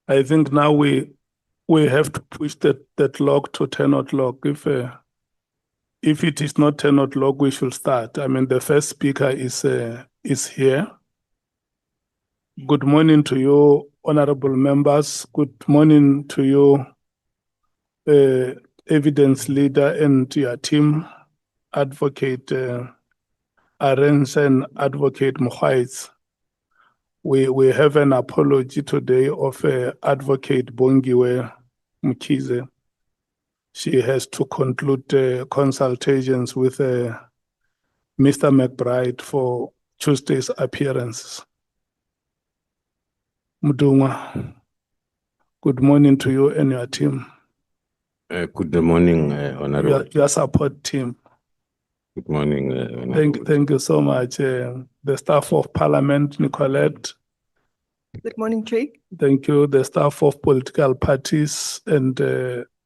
I think now we have to push that log to 10 o'clock. If it is not 10 o'clock, we should start. I mean, the first speaker is here. Good morning to you, honorable members. Good morning to you, evidence leader and your team, Advocate Arens and Advocate Mukhaitz. We have an apology today of Advocate Bongiwe Mkhize. She has to conclude consultations with Mr. McBride for Tuesday's appearances. Mudunga, good morning to you and your team. Good morning, Honorable. Your support team. Good morning, Honorable. Thank you so much. The staff of Parliament, Nicolette. Good morning, Chair. Thank you. The staff of political parties and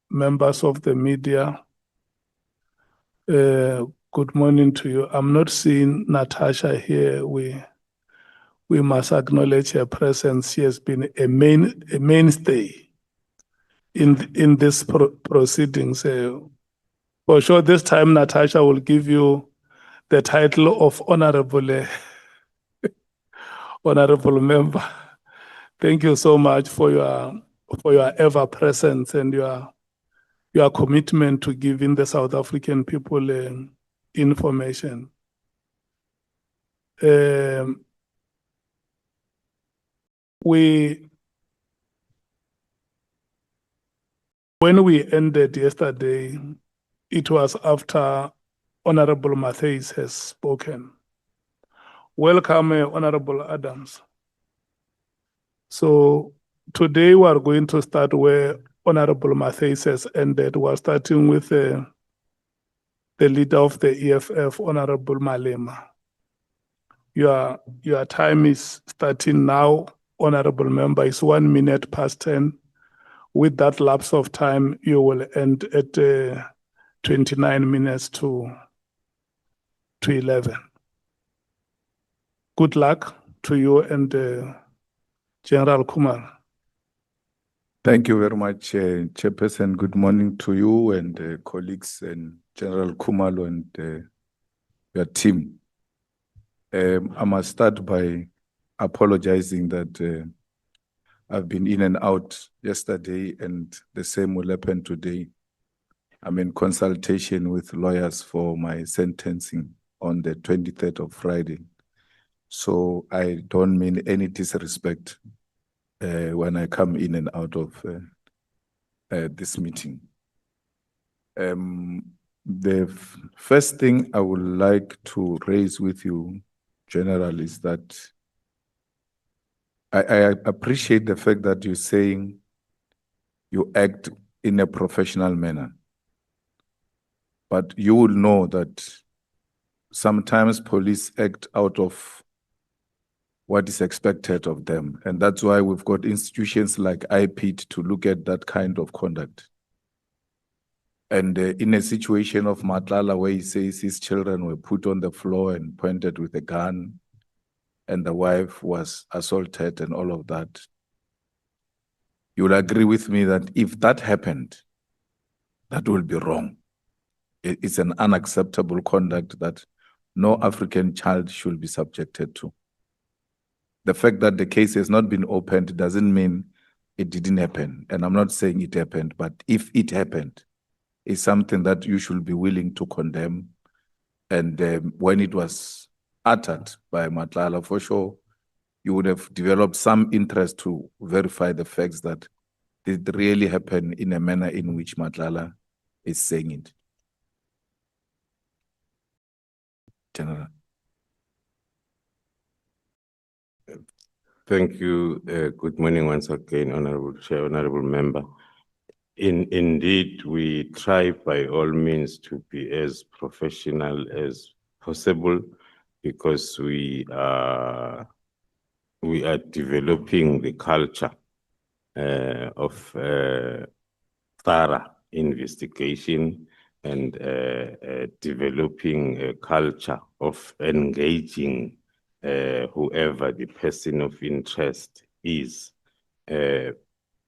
members of the media. Good morning to you. I'm not seeing Natasha here. We must acknowledge her presence. She has been a mainstay in this proceedings. For sure, this time Natasha will give you the title of honorable member. Thank you so much for your ever presence and your commitment to giving the South African people information. When we ended yesterday, it was after Honorable Matthys has spoken. Welcome, Honorable Adams. So today we are going to start where Honorable Matthys has ended. We're starting with the leader of the EFF, Honorable Malema. Your time is starting now, Honorable Member. It's 1 minute past 10. With that lapse of time, you will end at 29 minutes to 11. Good luck to you and General Khumalo. Thank you very much, Chairperson. Good morning to you and colleagues and General Khumalo and your team. I must start by apologizing that I've been in and out yesterday and the same will happen today. I'm in consultation with lawyers for my sentencing on the 23rd of Friday. So I don't mean any disrespect when I come in and out of this meeting. The first thing I would like to raise with you, General, is that I appreciate the fact that you're saying you act in a professional manner. But you will know that sometimes police act out of what is expected of them. And that's why we've got institutions like IPIT to look at that kind of conduct. And in a situation of Matlala where he says his children were put on the floor and pointed with a gun, and the wife was assaulted and all of that, you will agree with me that if that happened, that will be wrong. It's an unacceptable conduct that no African child should be subjected to. The fact that the case has not been opened doesn't mean it didn't happen. And I'm not saying it happened, but if it happened, it's something that you should be willing to condemn. And when it was uttered by Matlala, for sure, you would have developed some interest to verify the facts that it really happened in a manner in which Matlala is saying it. General. Thank you. Good morning once again, Honorable Chair, Honorable Member. Indeed, we try by all means to be as professional as possible because we are developing the culture of thorough investigation and developing a culture of engaging whoever the person of interest is.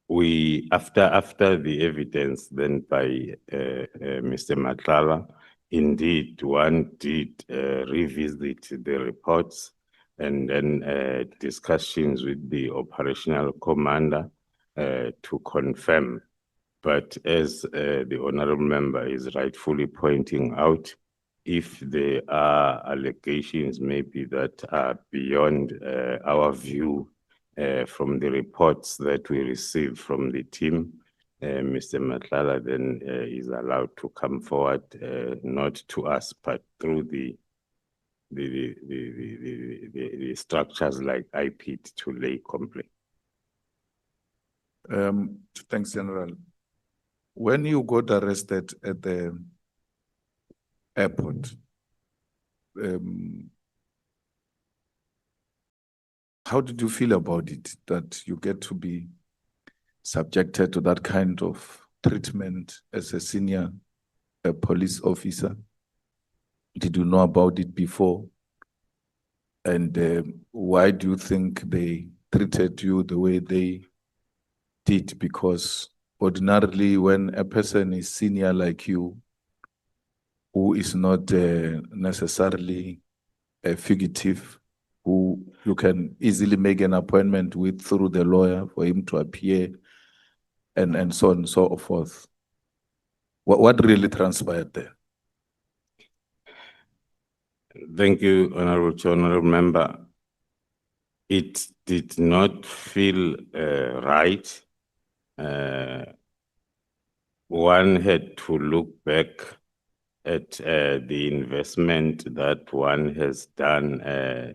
after the evidence then by Mr. Matlala, indeed one did revisit the reports and then discussions with the operational commander to confirm. But as the honorable member is rightfully pointing out, if there are allegations maybe that are beyond our view from the reports that we receive from the team, Mr. Matlala then is allowed to come forward, not to us, but through the structures like IPIT to lay complaint. Thanks, General. When you got arrested at the airport, how did you feel about it, that you get to be subjected to that kind of treatment as a senior police officer? Did you know about it before? And why do you think they treated you the way they did? Because ordinarily, when a person is senior like you, who is not necessarily a fugitive, who you can easily make an appointment with through the lawyer for him to appear, and so on and so forth. What really transpired there? Thank you, Honorable Chair, Honorable Member. It did not feel right. One had to look back at the investment that one has done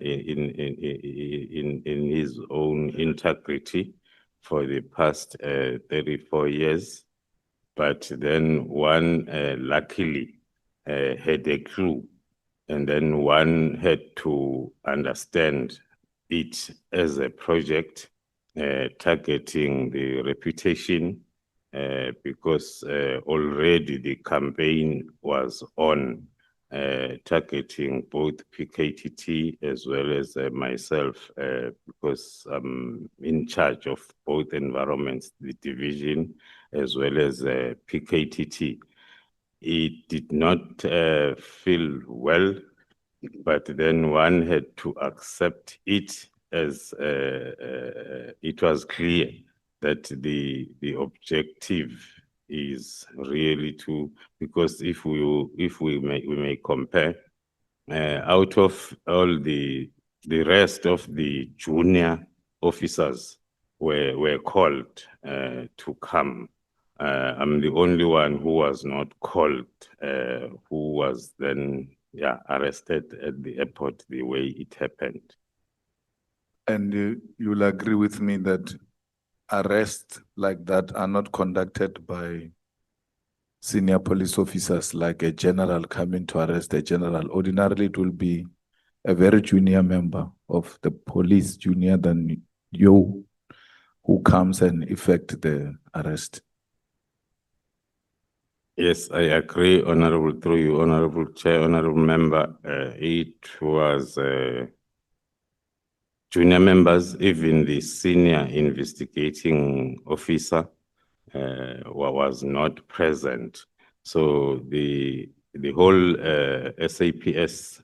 in his own integrity for the past 34 years. But then one luckily had a clue, and then one had to understand it as a project targeting the reputation, because already the campaign was on targeting both PKTT as well as myself, because I'm in charge of both environments, the division as well as PKTT. It did not feel well, but then one had to accept it as it was clear that the objective is really to, because if we may compare, out of all the rest of the junior officers were called to come. I'm the only one who was not called, who was then arrested at the airport the way it happened. And you'll agree with me that arrests like that are not conducted by senior police officers like a general coming to arrest a general. Ordinarily, it will be a very junior member of the police, junior than you, who comes and effect the arrest. Yes, I agree, Honorable, through you, Honorable Chair, Honorable Member. It was junior members, even the senior investigating officer was not present. So the whole SAPS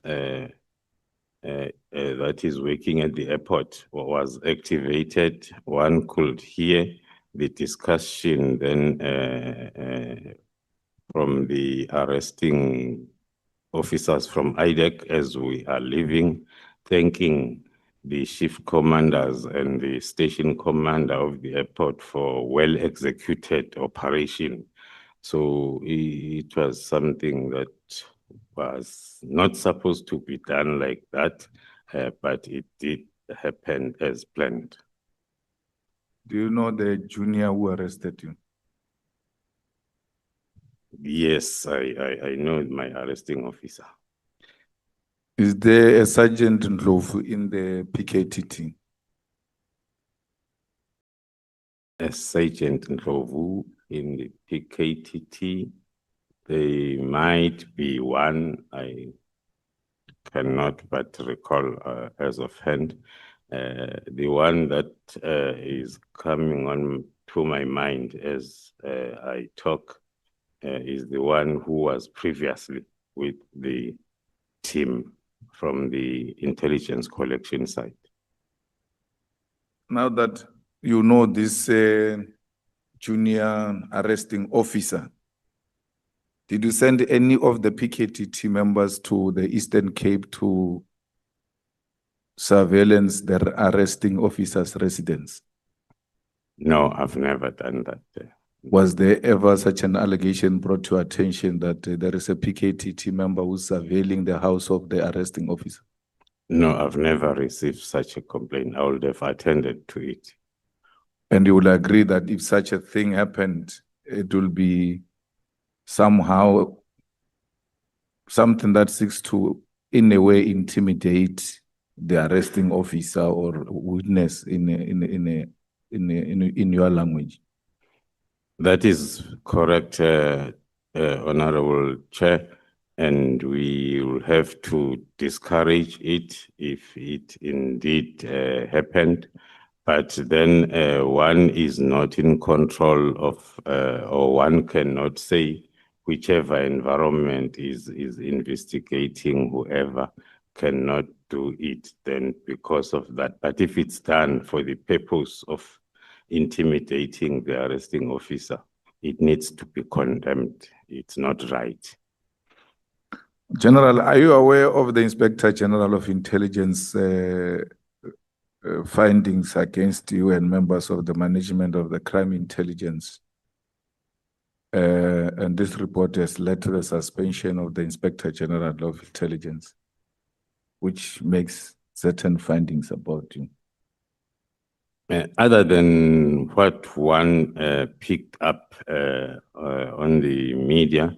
that is working at the airport was activated. One could hear the discussion then from the arresting officers from IDEC as we are leaving, thanking the shift commanders and the station commander of the airport for well-executed operation. So it was something that was not supposed to be done like that, but it did happen as planned. Do you know the junior who arrested you? Yes, I know my arresting officer. Is there a Sergeant Ndlovu in the PKTT? A Sergeant Ndlovu in the PKTT, there might be one, I cannot but recall as of hand. The one that is coming on to my mind as I talk is the one who was previously with the team from the intelligence collection side. Now that you know this junior arresting officer, did you send any of the PKTT members to the Eastern Cape to surveillance the arresting officer's residence? No, I've never done that. Was there ever such an allegation brought to attention that there is a PKTT member who's surveilling the house of the arresting officer? No, I've never received such a complaint. I would have attended to it. And you will agree that if such a thing happened, it will be somehow something that seeks to, in a way, intimidate the arresting officer or witness in your language. That is correct, Honorable Chair, and we will have to discourage it if it indeed happened. But then one is not in control of, or one cannot say whichever environment is investigating whoever cannot do it then because of that. But if it's done for the purpose of intimidating the arresting officer, it needs to be condemned. It's not right. General, are you aware of the Inspector General of Intelligence findings against you and members of the management of the crime intelligence? And this report has led to the suspension of the Inspector General of Intelligence, which makes certain findings about you. Other than what one picked up on the media,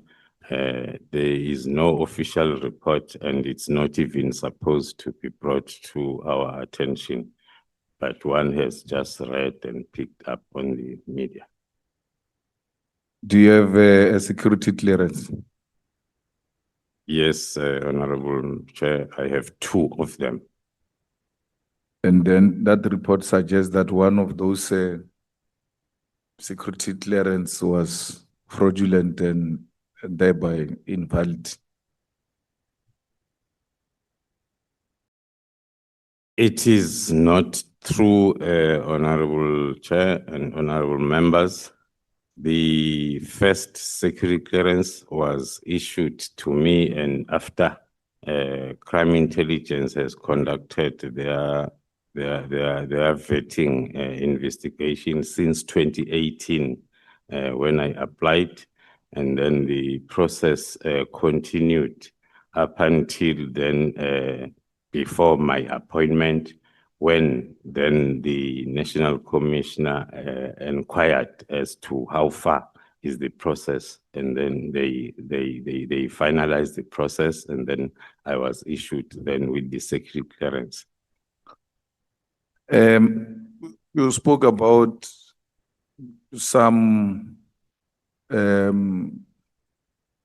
there is no official report and it's not even supposed to be brought to our attention, but one has just read and picked up on the media. Do you have a security clearance? Yes, Honorable Chair, I have 2 of them. And then that report suggests that one of those security clearance was fraudulent and thereby invalid. It is not true, Honorable Chair and Honorable Members. The first security clearance was issued to me, and after crime intelligence has conducted their vetting investigation since 2018 when I applied, and then the process continued up until then before my appointment, when then the National Commissioner inquired as to how far is the process, and then they finalized the process, and then I was issued then with the security clearance. You spoke about some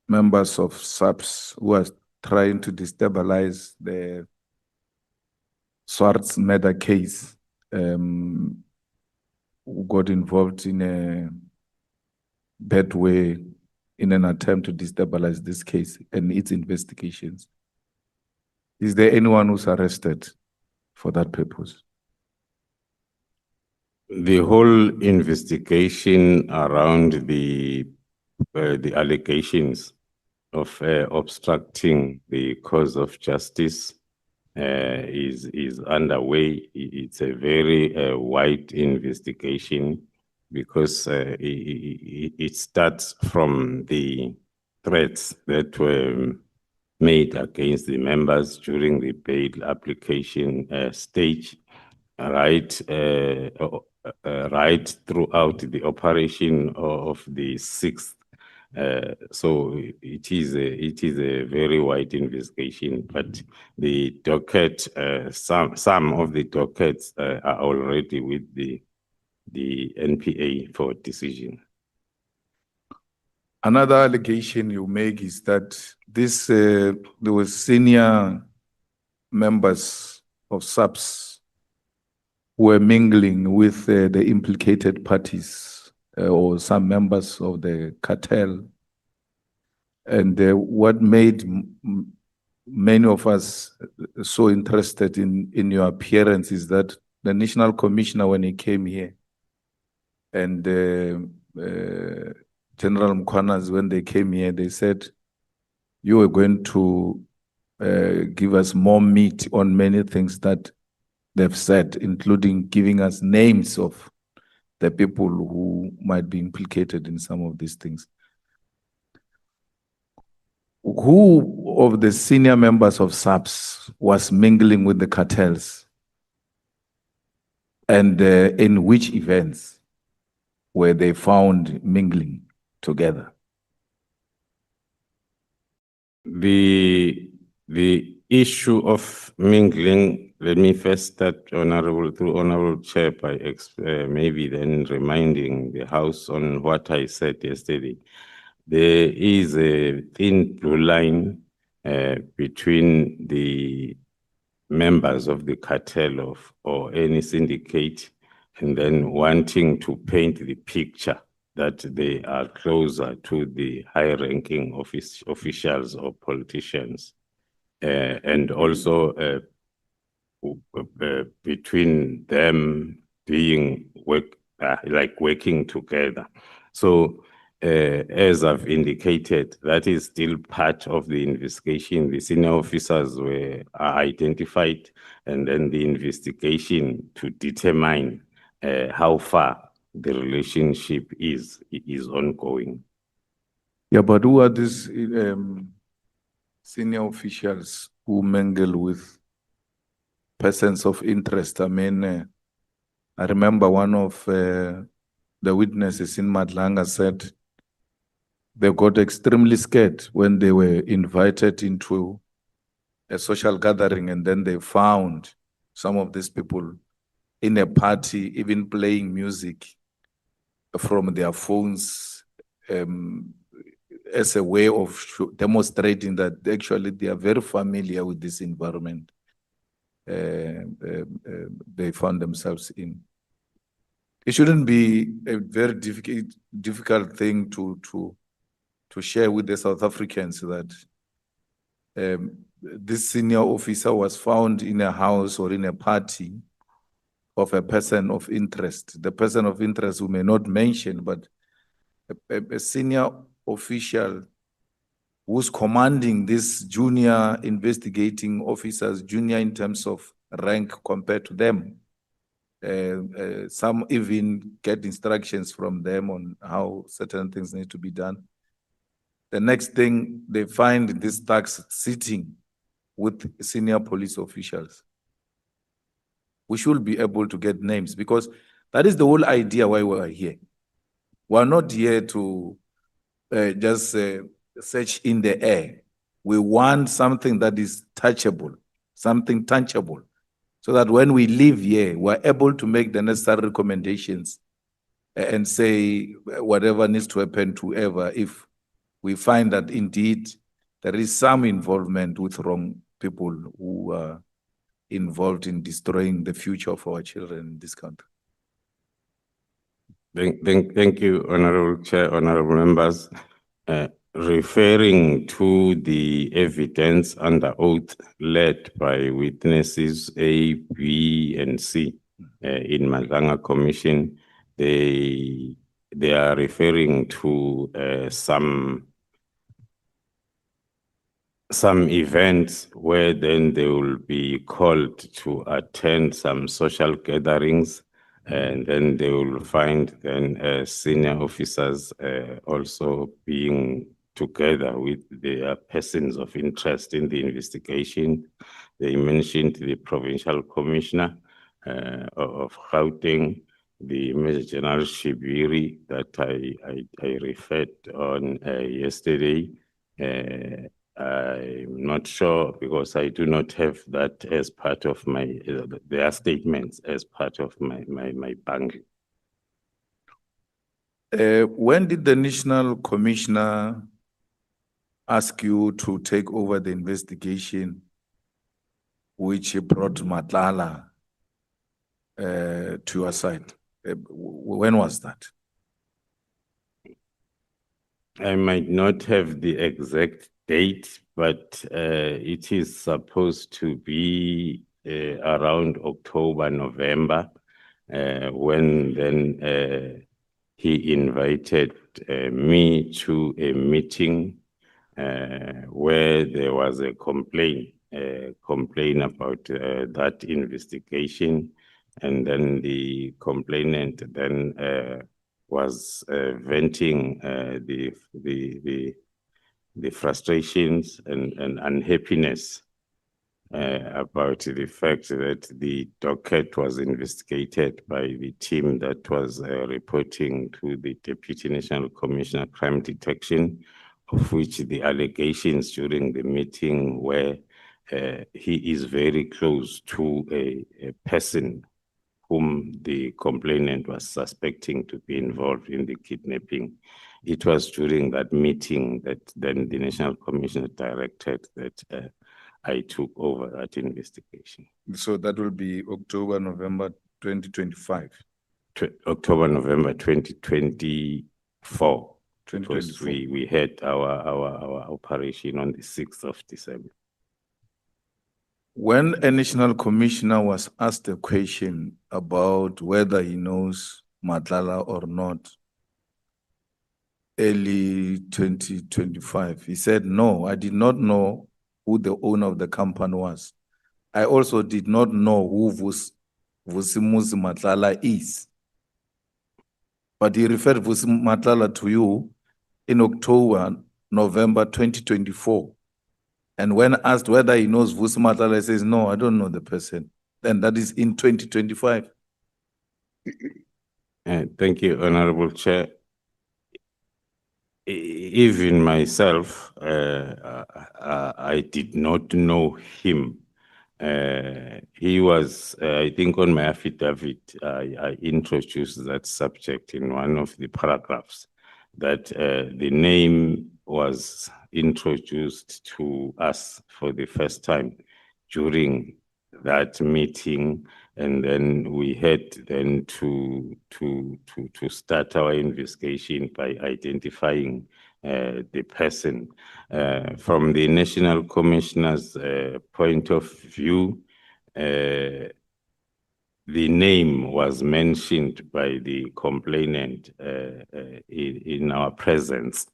members of SAPS who are trying to destabilize the Swartz murder case, who got involved in a bad way in an attempt to destabilize this case and its investigations. Is there anyone who's arrested for that purpose? The whole investigation around the allegations of obstructing the cause of justice is underway. It's a very wide investigation because it starts from the threats that were made against the members during the bail application stage, right throughout the operation of the 6th. So it is a very wide investigation, but the docket, some of the dockets are already with the NPA for decision. Another allegation you make is that this there were senior members of SAPS who were mingling with the implicated parties or some members of the cartel. And what made many of us so interested in your appearance is that the National Commissioner, when he came here, and General Mkwanas, when they came here, they said, you were going to give us more meat on many things that they've said, including giving us names of the people who might be implicated in some of these things. Who of the senior members of SAPS was mingling with the cartels? And in which events were they found mingling together? The issue of mingling, let me first start, Honorable Chair, by maybe then reminding the House on what I said yesterday. There is a thin blue line between the members of the cartel or any syndicate and then wanting to paint the picture that they are closer to the high-ranking officials or politicians, and also between them being working together. So, as I've indicated, that is still part of the investigation. The senior officers are identified, and then the investigation to determine how far the relationship is ongoing. Yeah, but who are these senior officials who mingle with persons of interest? I mean, I remember one of the witnesses in Madlanga said they got extremely scared when they were invited into a social gathering, and then they found some of these people in a party, even playing music from their phones, as a way of demonstrating that actually they are very familiar with this environment they found themselves in. It shouldn't be a very difficult thing to share with the South Africans that this senior officer was found in a house or in a party of a person of interest. The person of interest who may not mention, but a senior official who's commanding these junior investigating officers, junior in terms of rank compared to them. Some even get instructions from them on how certain things need to be done. The next thing, they find these thugs sitting with senior police officials. We should be able to get names, because that is the whole idea why we are here. We are not here to just search in the air. We want something that is touchable, something tangible, so that when we leave here, we're able to make the necessary recommendations and say whatever needs to happen to whoever, if we find that indeed there is some involvement with wrong people who are involved in destroying the future of our children in this country. Thank you, Honorable Chair, Honorable Members. Referring to the evidence under oath led by witnesses A, B, and C in Madlanga Commission, they are referring to some events where then they will be called to attend some social gatherings, and then they will find then senior officers also being together with their persons of interest in the investigation. They mentioned the Provincial Commissioner of Gauteng, the Major General Shibiri that I referred on yesterday. I'm not sure, because I do not have that as part of my their statements as part of my bank. When did the National Commissioner ask you to take over the investigation which brought Matlala to your side? When was that? I might not have the exact date, but it is supposed to be around October, November, when then he invited me to a meeting where there was a complaint about that investigation, and then the complainant then was venting the frustrations and unhappiness about the fact that the docket was investigated by the team that was reporting to the Deputy National Commissioner of Crime Detection, of which the allegations during the meeting were he is very close to a person whom the complainant was suspecting to be involved in the kidnapping. It was during that meeting that then the National Commissioner directed that I took over that investigation. So that will be October, November 2025. October, November 2024. Because 2024. we had our operation on the 6th of December. When a national commissioner was asked a question about whether he knows Matlala or not, early 2025, he said, no, I did not know who the owner of the company was. I also did not know who Vusimuzi Matlala is. But he referred Vusi Matlala to you in October, November 2024. And when asked whether he knows Vusi Matlala, he says, no, I don't know the person. Then that is in 2025. Thank you, Honorable Chair. Even myself, I did not know him. He was, I think on my affidavit, I introduced that subject in one of the paragraphs, that the name was introduced to us for the first time during that meeting, and then we had then to start our investigation by identifying the person. From the National Commissioner's point of view, the name was mentioned by the complainant in our presence,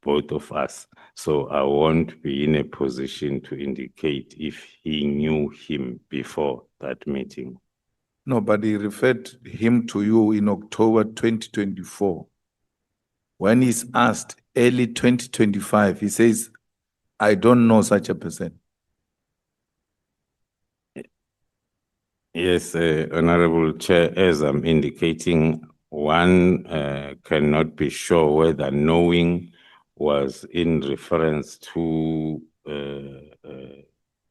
both of us. So I won't be in a position to indicate if he knew him before that meeting. No, but he referred him to you in October 2024. When he's asked early 2025, he says, I don't know such a person. Yes, Honorable Chair, as I'm indicating, one cannot be sure whether knowing was in reference to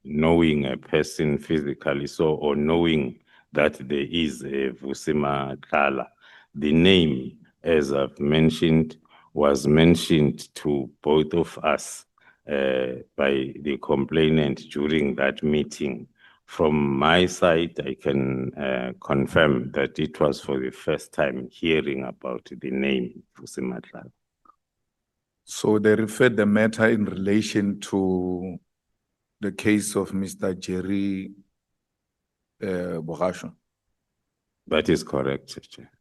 knowing a person physically, so, or knowing that there is a Vusima Kala. The name, as I've mentioned, was mentioned to both of us by the complainant during that meeting. From my side, I can confirm that it was for the first time hearing about the name Vusima Kala. So they referred the matter in relation to the case of Mr. Jerry Bogasho. That is correct, Chair.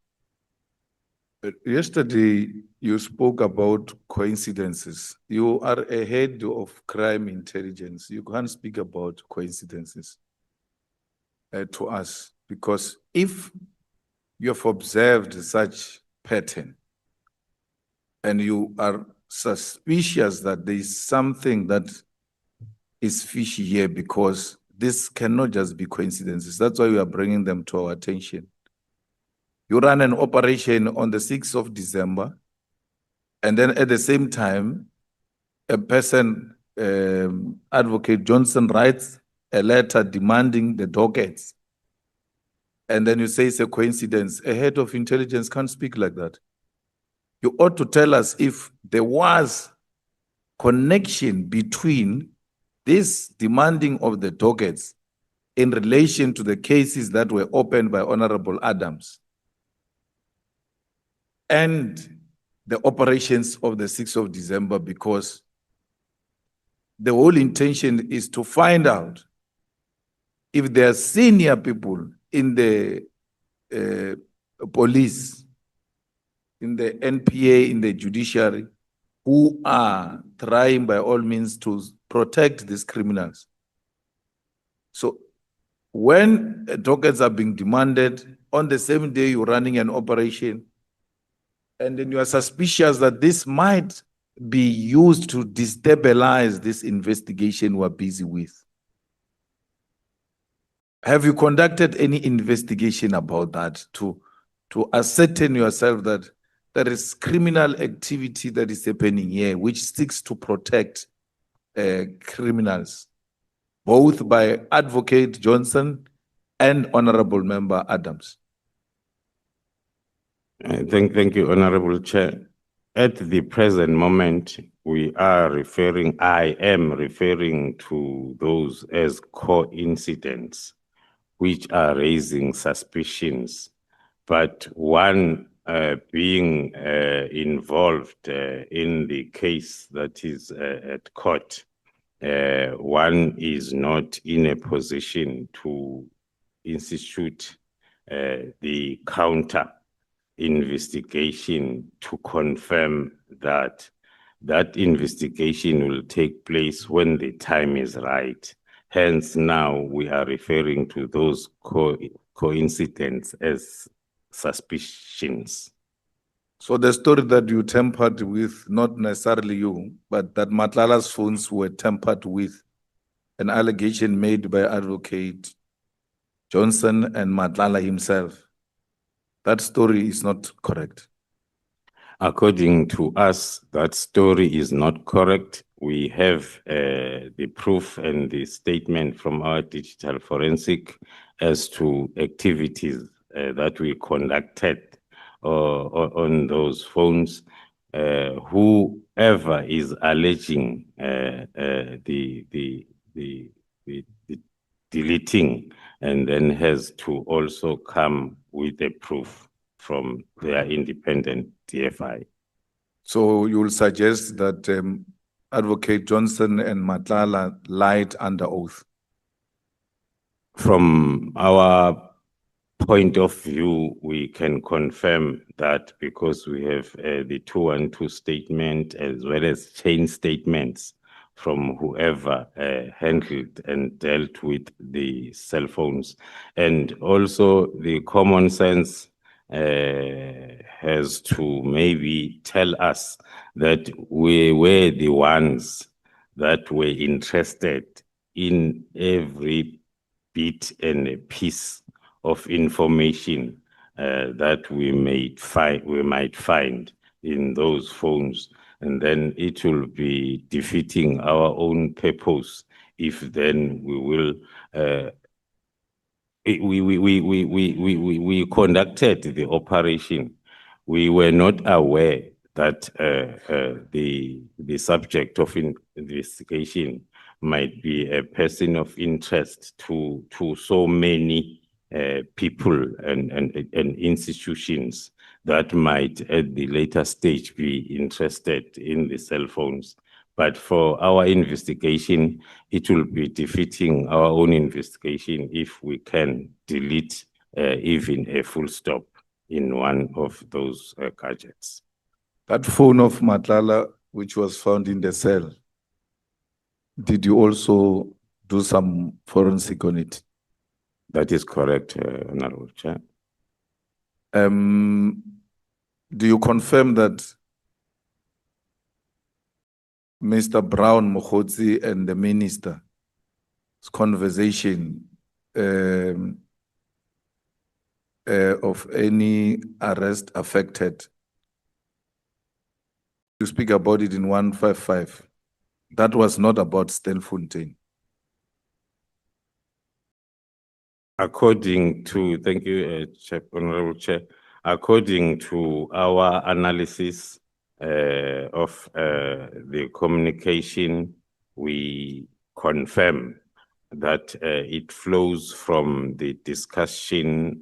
Yesterday, you spoke about coincidences. You are a head of crime intelligence. You can't speak about coincidences to us, because if you have observed such pattern and you are suspicious that there is something that is fishy here, because this cannot just be coincidences. That's why we are bringing them to our attention. You run an operation on the 6th of December, and then at the same time, a person, Advocate Johnson, writes a letter demanding the dockets. And then you say it's a coincidence. A head of intelligence can't speak like that. You ought to tell us if there was connection between this demanding of the dockets in relation to the cases that were opened by Honorable Adams and the operations of the 6th of December, because the whole intention is to find out if there are senior people in the police, in the NPA, in the judiciary, who are trying by all means to protect these criminals. So when tokens are being demanded, on the same day you're running an operation, and then you are suspicious that this might be used to destabilize this investigation we're busy with. Have you conducted any investigation about that to ascertain yourself that there is criminal activity that is happening here, which seeks to protect criminals, both by Advocate Johnson and Honorable Member Adams? Thank you, Honorable Chair. At the present moment, I am referring to those as coincidents, which are raising suspicions, but one being involved in the case that is at court, one is not in a position to institute the counter investigation to confirm that that investigation will take place when the time is right. Hence, now we are referring to those coincidents as suspicions. So the story that you tampered with, not necessarily you, but that Matlala's phones were tampered with, an allegation made by Advocate Johnson and Matlala himself, that story is not correct. According to us, that story is not correct. We have the proof and the statement from our digital forensic as to activities that we conducted on those phones. Whoever is alleging the deleting and then has to also come with a proof from their independent DFI. So you will suggest that Advocate Johnson and Matlala lied under oath? From our point of view, we can confirm that because we have the 212 statement as well as chain statements from whoever handled and dealt with the cell phones. And also the common sense has to maybe tell us that we were the ones that were interested in every bit and a piece of information that we might find in those phones. And then it will be defeating our own purpose if then we will we conducted the operation. We were not aware that the subject of investigation might be a person of interest to so many people and institutions that might at the later stage be interested in the cell phones. But for our investigation, it will be defeating our own investigation if we can delete even a full stop in one of those gadgets. That phone of Matlala, which was found in the cell, did you also do some forensic on it? That is correct, Honorable Chair. Do you confirm that Mr. Brown Mokhotsi and the minister's conversation of any arrest affected, you speak about it in 155, that was not about Stenfontein? According to, thank you, Honorable Chair, according to our analysis of the communication, we confirm that it flows from the discussion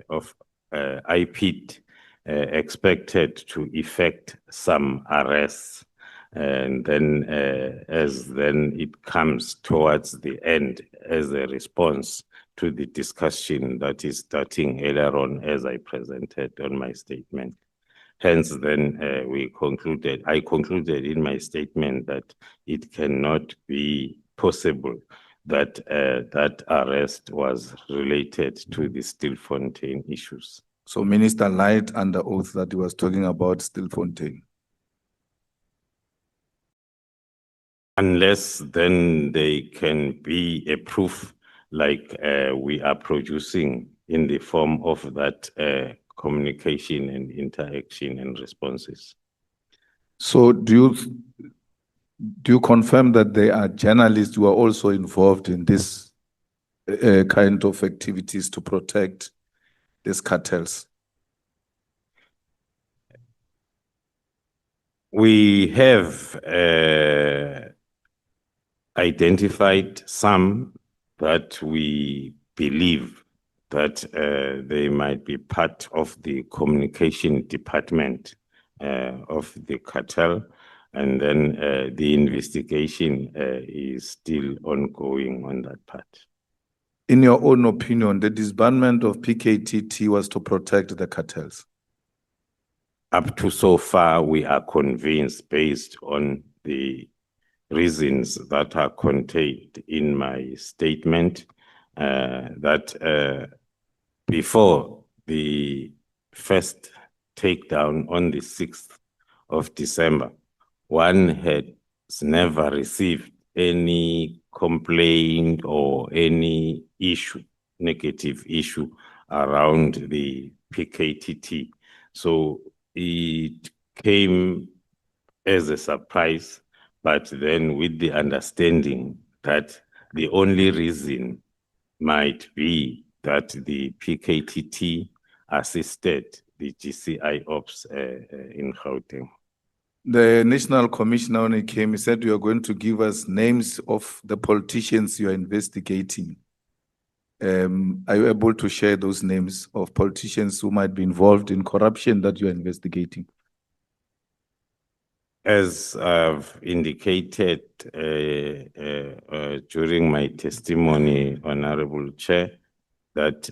of IPID expected to effect some arrests. And then as then it comes towards the end as a response to the discussion that is starting earlier on as I presented on my statement. Hence then I concluded in my statement that it cannot be possible that that arrest was related to the Stilfontein issues. So Minister lied under oath that he was talking about Stilfontein. Unless then they can be a proof like we are producing in the form of that communication and interaction and responses. So do you confirm that there are journalists who are also involved in this kind of activities to protect these cartels? We have identified some that we believe that they might be part of the communication department of the cartel, and then the investigation is still ongoing on that part. In your own opinion, the disbandment of PKTT was to protect the cartels? Up to so far, we are convinced, based on the reasons that are contained in my statement, that before the first takedown on the 6th of December, one had never received any complaint or any issue, negative issue around the PKTT. So it came as a surprise, but then with the understanding that the only reason might be that the PKTT assisted the GCI ops in Gauteng. The National Commissioner, when he came, he said, you are going to give us names of the politicians you are investigating. Are you able to share those names of politicians who might be involved in corruption that you are investigating? As I've indicated during my testimony, Honorable Chair, that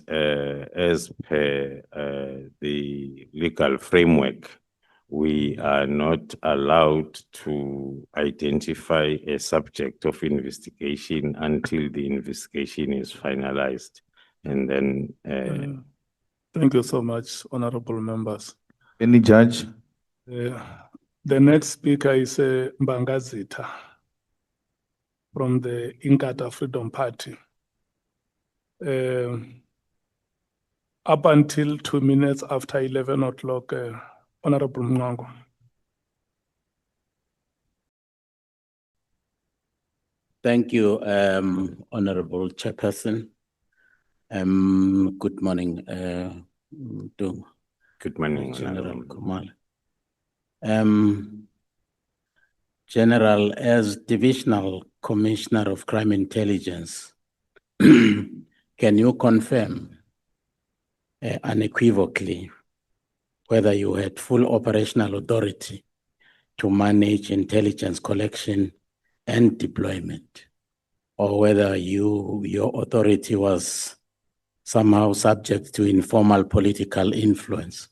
as per the legal framework, we are not allowed to identify a subject of investigation until the investigation is finalized. And then... Thank you so much, honorable members. Any judge? The next speaker is Mbangazita from the Inkatha Freedom Party. Up until 2 minutes after 11 o'clock, Honorable Mngango. Thank you, Honorable Chairperson. Good morning to Good morning, General Khumalo. General, as Divisional Commissioner of Crime Intelligence, can you confirm unequivocally whether you had full operational authority to manage intelligence collection and deployment, or whether your authority was somehow subject to informal political influence?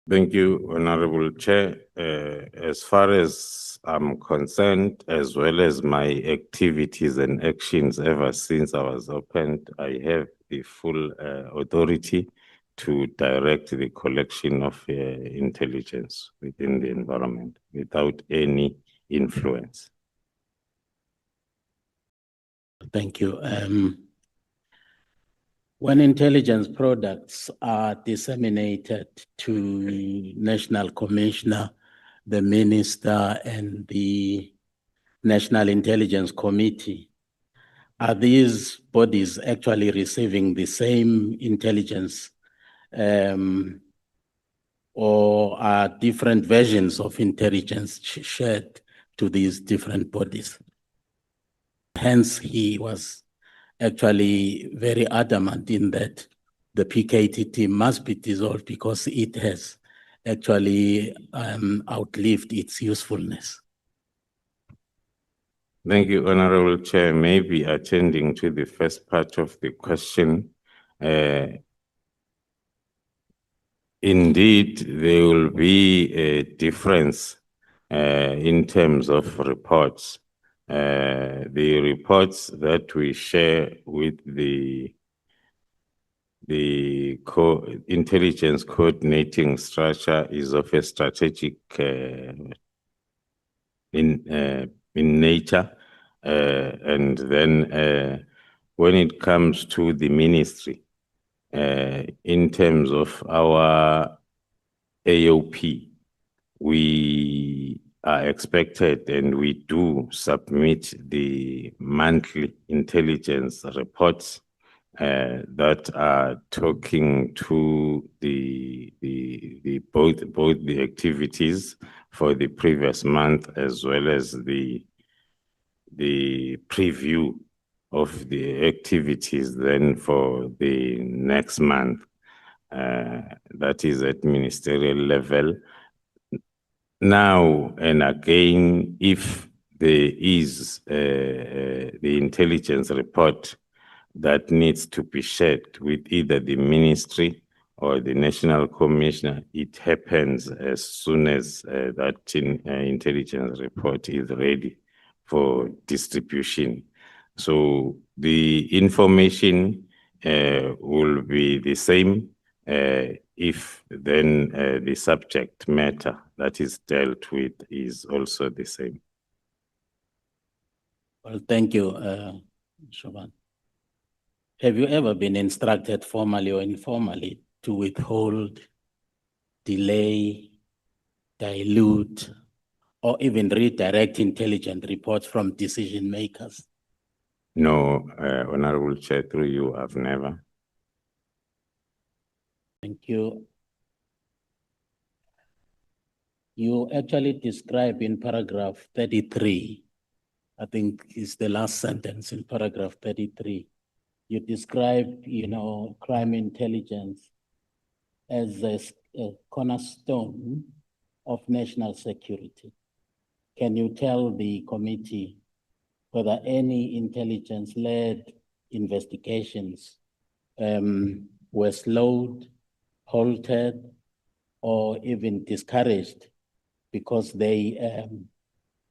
Thank you, Honorable Chair. As far as I'm concerned, as well as my activities and actions ever since I was opened, I have the full authority to direct the collection of intelligence within the environment without any influence. Thank you. When intelligence products are disseminated to National Commissioner, the Minister, and the National Intelligence Committee, are these bodies actually receiving the same intelligence, or are different versions of intelligence shared to these different bodies? Hence, he was actually very adamant in that the PKTT must be dissolved because it has actually outlived its usefulness. Thank you, Honorable Chair. Maybe attending to the first part of the question. Indeed, there will be a difference in terms of reports. The reports that we share with the intelligence coordinating structure is of a strategic in nature, and then when it comes to the ministry, in terms of our AOP, we are expected and we do submit the monthly intelligence reports that are talking to both the activities for the previous month as well as the preview of the activities then for the next month. That is at ministerial level. Now and again, if there is the intelligence report that needs to be shared with either the ministry or the national commissioner, it happens as soon as that intelligence report is ready for distribution. So the information will be the same if then the subject matter that is dealt with is also the same. Well, thank you, Shoban. Have you ever been instructed formally or informally to withhold, delay, dilute, or even redirect intelligence reports from decision makers? No, Honorable Chair, through you, I've never. Thank you. You actually describe in paragraph 33, I think is the last sentence in paragraph 33. You describe, crime intelligence as a cornerstone of national security. Can you tell the committee whether any intelligence-led investigations were slowed, halted, or even discouraged because they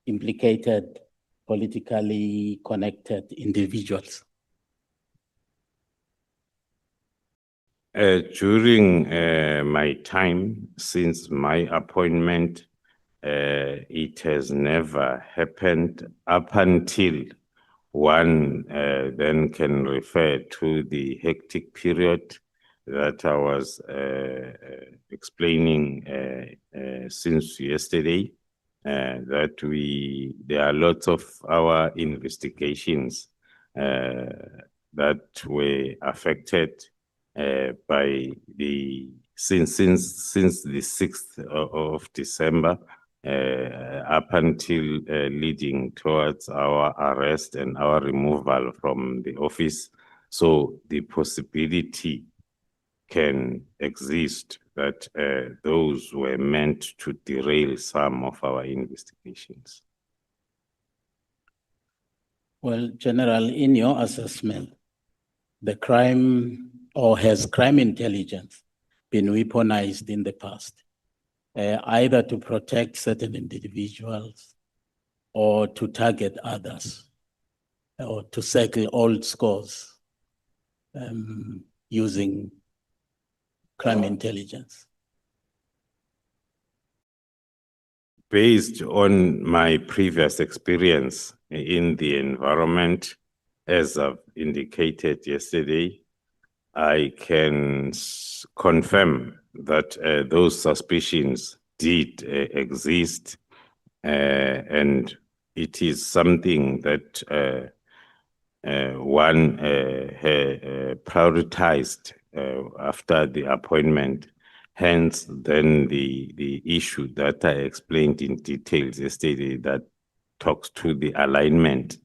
implicated politically connected individuals? During my time, since my appointment, it has never happened up until one then can refer to the hectic period that I was explaining since yesterday, that there are lots of our investigations that were affected by since the 6th of December up until leading towards our arrest and our removal from the office. So the possibility can exist that those were meant to derail some of our investigations. Well, General, in your assessment, the crime or has crime intelligence been weaponized in the past, either to protect certain individuals or to target others or to settle old scores using crime intelligence? Based on my previous experience in the environment, as I've indicated yesterday, I can confirm that those suspicions did exist, and it is something that one prioritized after the appointment. Hence, then the issue that I explained in details yesterday that talks to the alignment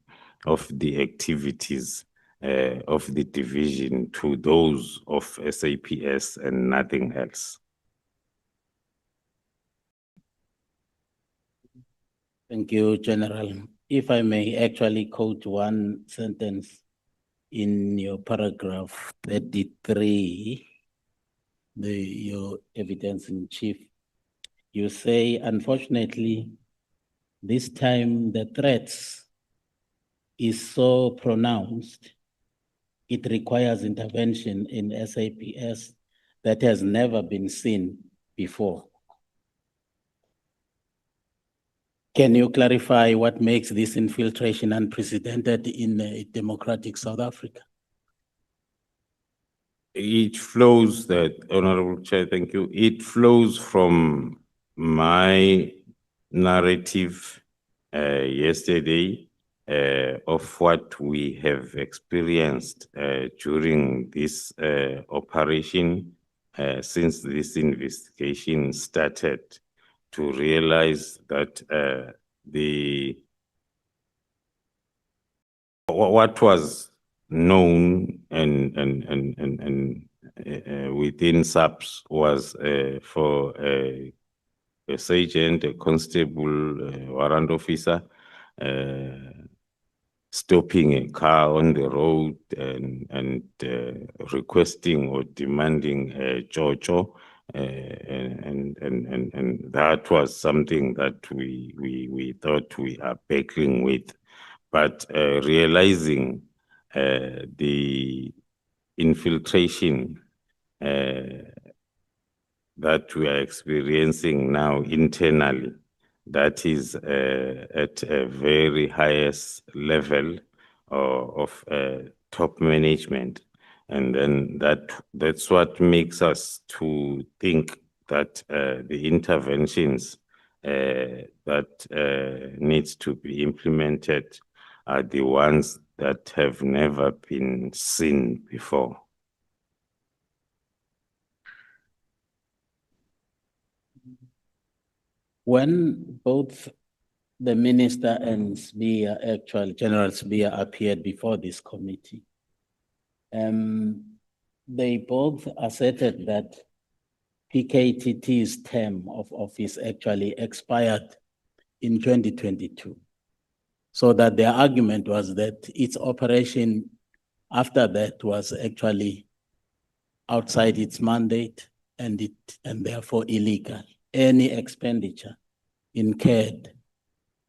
of the activities of the division to those of SAPS and nothing else. Thank you, General. If I may actually quote one sentence in your paragraph 33, your evidence in chief, you say, unfortunately, this time the threats is so pronounced, it requires intervention in SAPS that has never been seen before. Can you clarify what makes this infiltration unprecedented in a democratic South Africa? It flows, Honorable Chair, thank you. It flows from my narrative yesterday of what we have experienced during this operation since this investigation started, to realize that what was known and within SAPS was for a sergeant, a constable, a warrant officer, stopping a car on the road and requesting or demanding a jojo. And that was something that we thought we are battling with, but realizing the infiltration that we are experiencing now internally, that is at a very highest level of top management. And then that's what makes us to think that the interventions that needs to be implemented are the ones that have never been seen before. When both the minister and General Sbiya appeared before this committee, they both asserted that PKTT's term of office actually expired in 2022. So that their argument was that its operation after that was actually outside its mandate and therefore illegal. Any expenditure incurred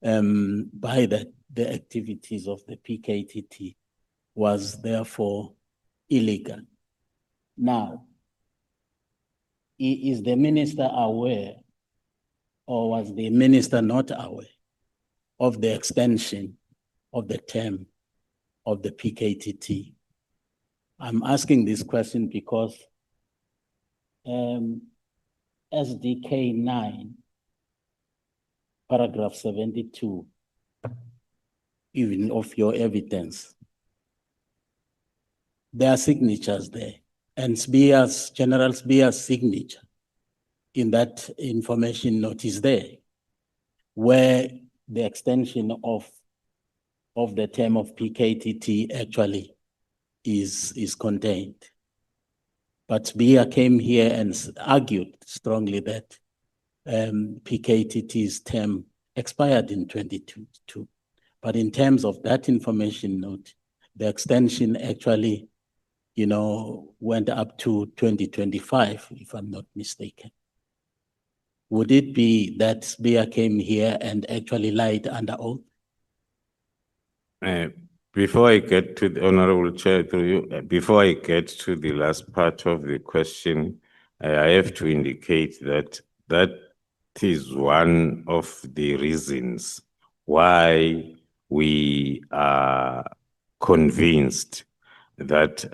by the activities of the PKTT was therefore illegal. Now, is the minister aware, or was the minister not aware of the extension of the term of the PKTT? I'm asking this question because SDK 9, paragraph 72, even of your evidence, there are signatures there, and General Sbiya's signature in that information notice there, where the extension of the term of PKTT actually is contained. But Sbiya came here and argued strongly that PKTT's term expired in 2022. But in terms of that information note, the extension actually, went up to 2025, if I'm not mistaken. Would it be that Sbiya came here and actually lied under oath? Before I get to the Honorable Chair, through you, before I get to the last part of the question, I have to indicate that that is one of the reasons why we are convinced that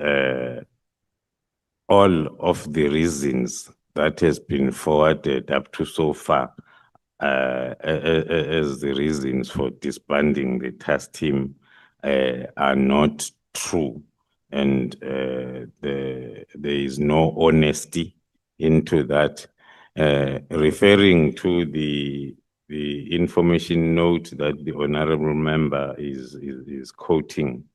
all of the reasons that has been forwarded up to so far as the reasons for disbanding the task team are not true, and there is no honesty into that. Referring to the information note that the honorable member is quoting,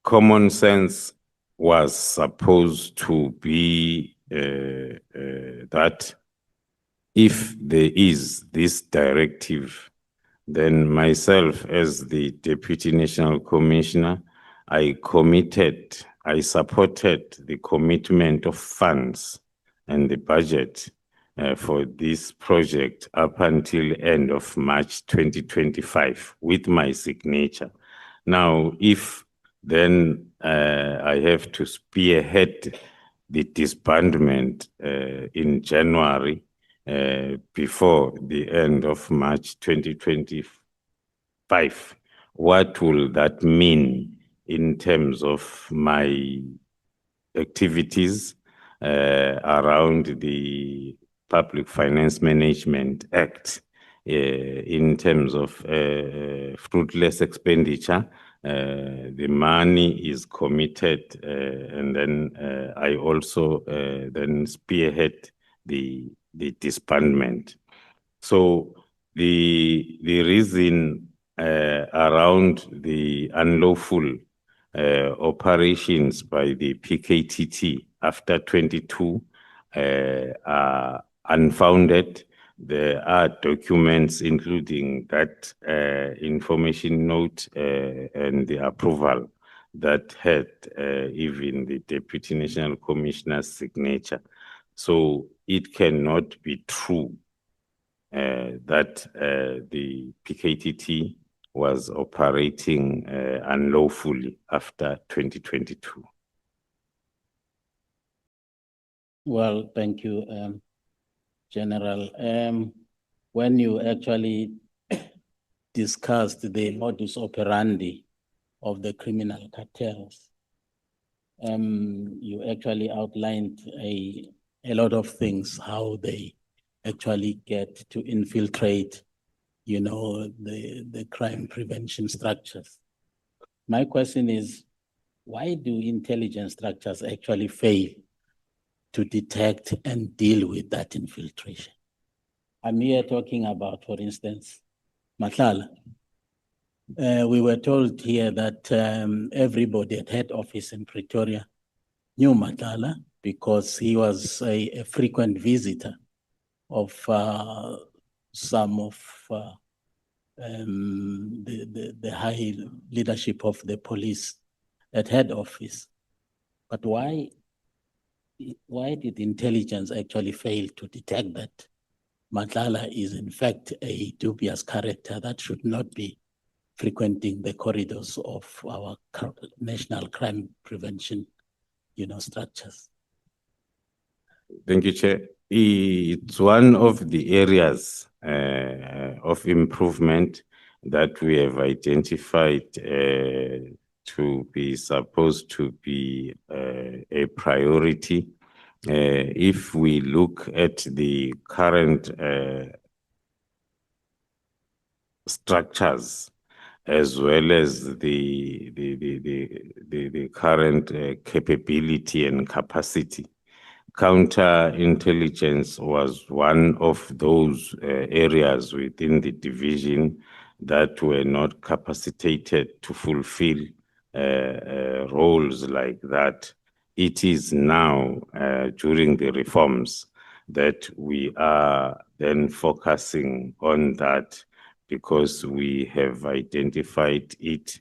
common sense was supposed to be that if there is this directive, then myself as the Deputy National Commissioner, I supported the commitment of funds and the budget for this project up until end of March 2025 with my signature. Now, if then I have to spearhead the disbandment in January before the end of March 2025, what will that mean in terms of my activities around the Public Finance Management Act in terms of fruitless expenditure? The money is committed, and then I also then spearhead the disbandment. So the reason around the unlawful operations by the PKTT after 22 are unfounded. There are documents including that information note and the approval that had even the Deputy National Commissioner's signature. So it cannot be true that the PKTT was operating unlawfully after 2022. Well, thank you, General. When you actually discussed the modus operandi of the criminal cartels, you actually outlined a lot of things, how they actually get to infiltrate, you know, the crime prevention structures. My question is, why do intelligence structures actually fail to detect and deal with that infiltration? I'm here talking about, for instance, Matlala. We were told here that everybody at head office in Pretoria knew Matlala because he was a frequent visitor of some of the high leadership of the police at head office. But why did intelligence actually fail to detect that Matlala is in fact a dubious character that should not be frequenting the corridors of our national crime prevention, you know, structures? Thank you, Chair. It's one of the areas of improvement that we have identified to be supposed to be a priority. If we look at the current structures as well as the current capability and capacity, counterintelligence was one of those areas within the division that were not capacitated to fulfill roles like that. It is now during the reforms that we are then focusing on that, because we have identified it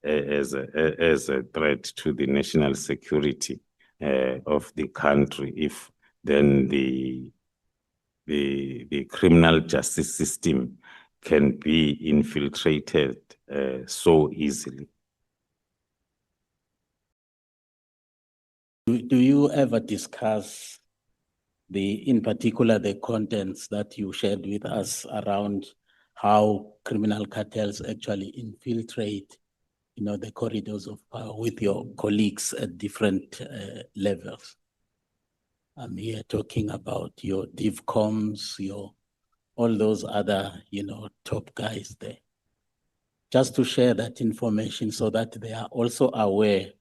as a threat to the national security of the country, if then the criminal justice system can be infiltrated so easily. Do you ever discuss in particular the contents that you shared with us around how criminal cartels actually infiltrate, you know, the corridors of power with your colleagues at different levels? I'm here talking about your DivComs, all those other, you know, top guys there. Just to share that information so that they are also aware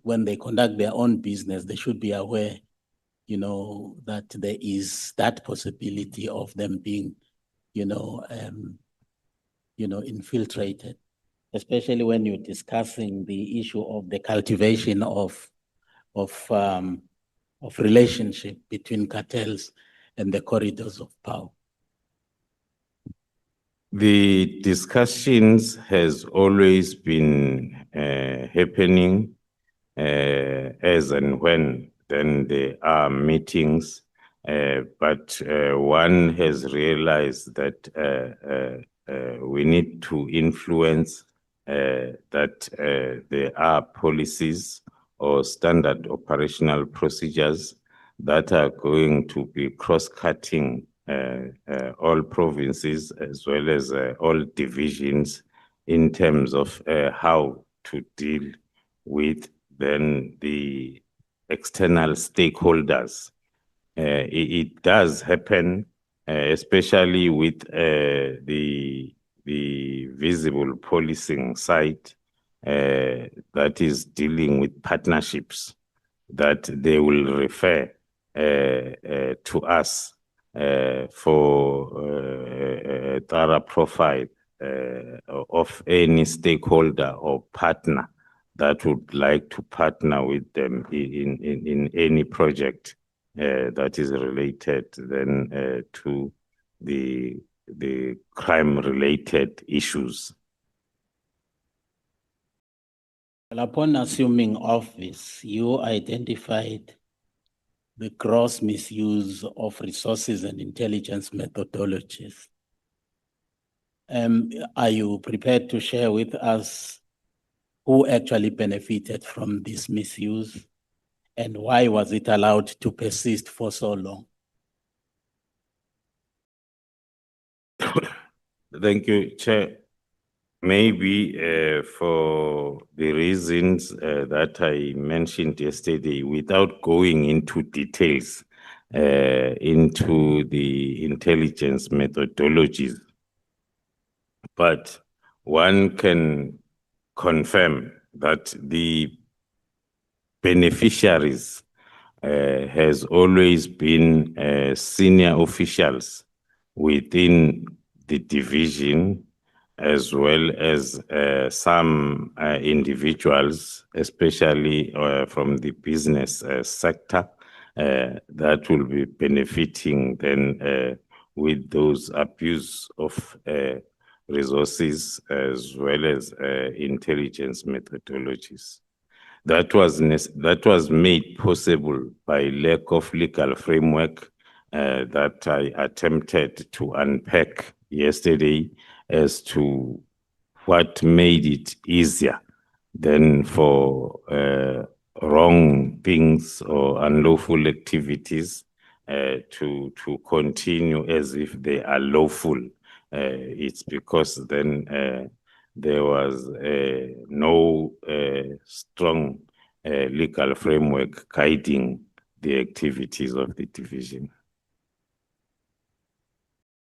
when they conduct their own business, they should be aware, you know, that there is that possibility of them being, infiltrated especially when you're discussing the issue of the cultivation of relationship between cartels and the corridors of power? The discussions has always been happening as and when then there are meetings, but one has realized that we need to influence that there are policies or standard operational procedures that are going to be cross-cutting all provinces as well as all divisions in terms of how to deal with then the external stakeholders. It does happen, especially with the visible policing side that is dealing with partnerships, that they will refer to us for a thorough profile of any stakeholder or partner that would like to partner with them in any project that is related then to the crime-related issues. Well, upon assuming office, you identified the gross misuse of resources and intelligence methodologies. Are you prepared to share with us who actually benefited from this misuse and why was it allowed to persist for so long? Thank you, Chair. Maybe for the reasons that I mentioned yesterday, without going into details into the intelligence methodologies, but one can confirm that the beneficiaries has always been senior officials within the division, as well as some individuals, especially from the business sector, that will be benefiting then with those abuse of resources as well as intelligence methodologies. That was made possible by lack of legal framework that I attempted to unpack yesterday as to what made it easier than for wrong things or unlawful activities to continue as if they are lawful. It's because then there was no strong legal framework guiding the activities of the division.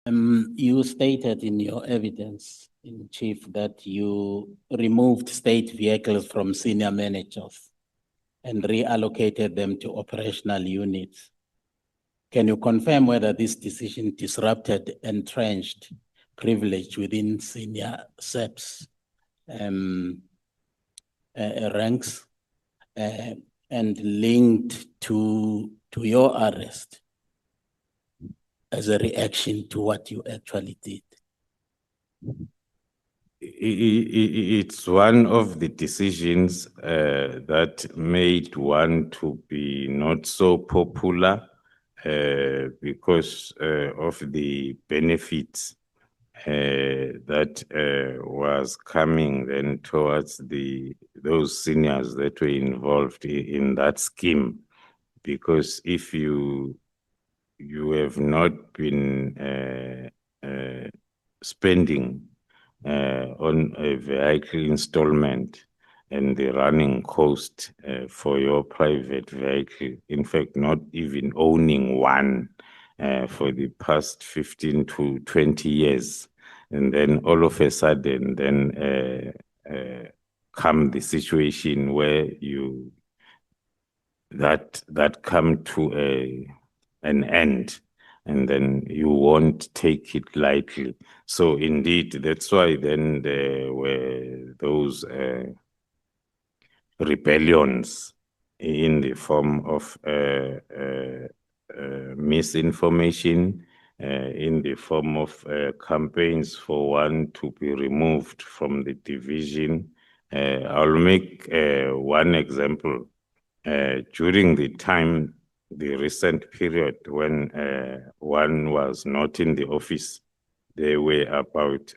You stated in your evidence, in chief, that you removed state vehicles from senior managers and reallocated them to operational units. Can you confirm whether this decision disrupted entrenched privilege within senior SAPS ranks and linked to your arrest as a reaction to what you actually did? It's one of the decisions that made one to be not so popular because of the benefits that was coming then towards those seniors that were involved in that scheme. Because if you have not been spending on a vehicle installment and the running cost for your private vehicle, in fact, not even owning one for the past 15 to 20 years, and then all of a sudden then come the situation where that come to an end and then you won't take it lightly. So indeed, that's why then there were those rebellions in the form of misinformation, in the form of campaigns for one to be removed from the division. I'll make one example. During the time, the recent period when one was not in the office, there were about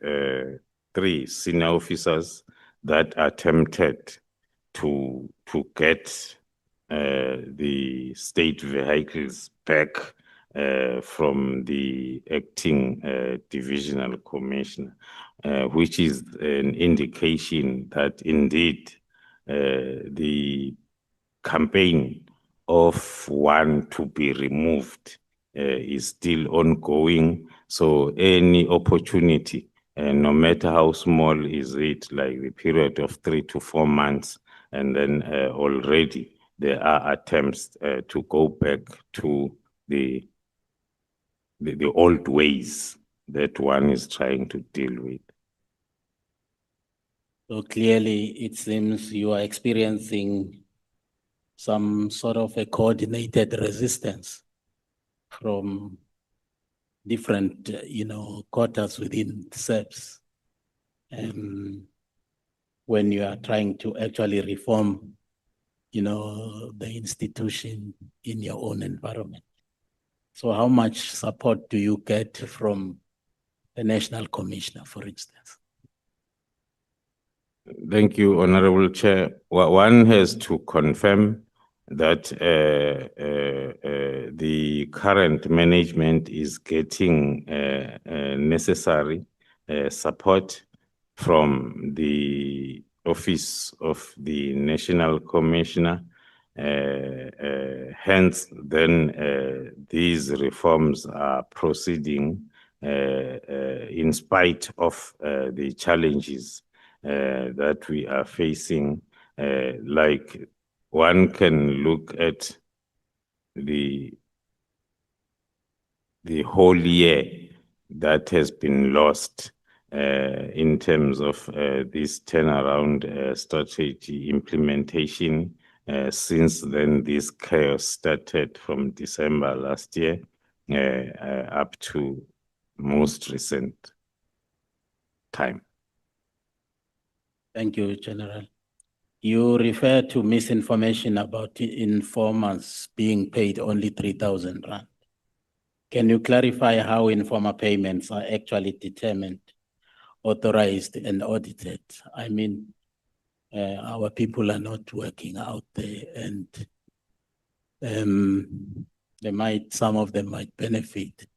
3 senior officers that attempted to get the state vehicles back from the acting divisional commissioner, which is an indication that indeed the campaign of one to be removed is still ongoing. So any opportunity, no matter how small is it, like the period of 3 to 4 months, and then already there are attempts to go back to the old ways that one is trying to deal with. So clearly, it seems you are experiencing some sort of a coordinated resistance from different, quarters within SAPS. When you are trying to actually reform, the institution in your own environment. So how much support do you get from the National Commissioner, for instance? Thank you, Honorable Chair. One has to confirm that the current management is getting necessary support from the Office of the National Commissioner. Hence, then these reforms are proceeding in spite of the challenges that we are facing. Like one can look at the whole year that has been lost in terms of this turnaround strategy implementation. Since then, this chaos started from December last year up to most recent time. Thank you, General. You refer to misinformation about informers being paid only 3,000 rand. Can you clarify how informer payments are actually determined, authorized, and audited? I mean, our people are not working out there, and some of them might benefit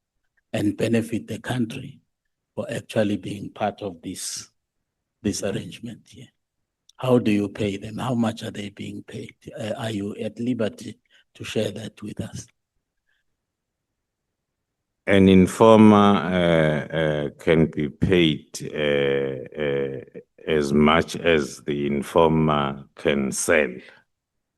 the country for actually being part of this arrangement here. How do you pay them? How much are they being paid? Are you at liberty to share that with us? An informer can be paid as much as the informer can sell,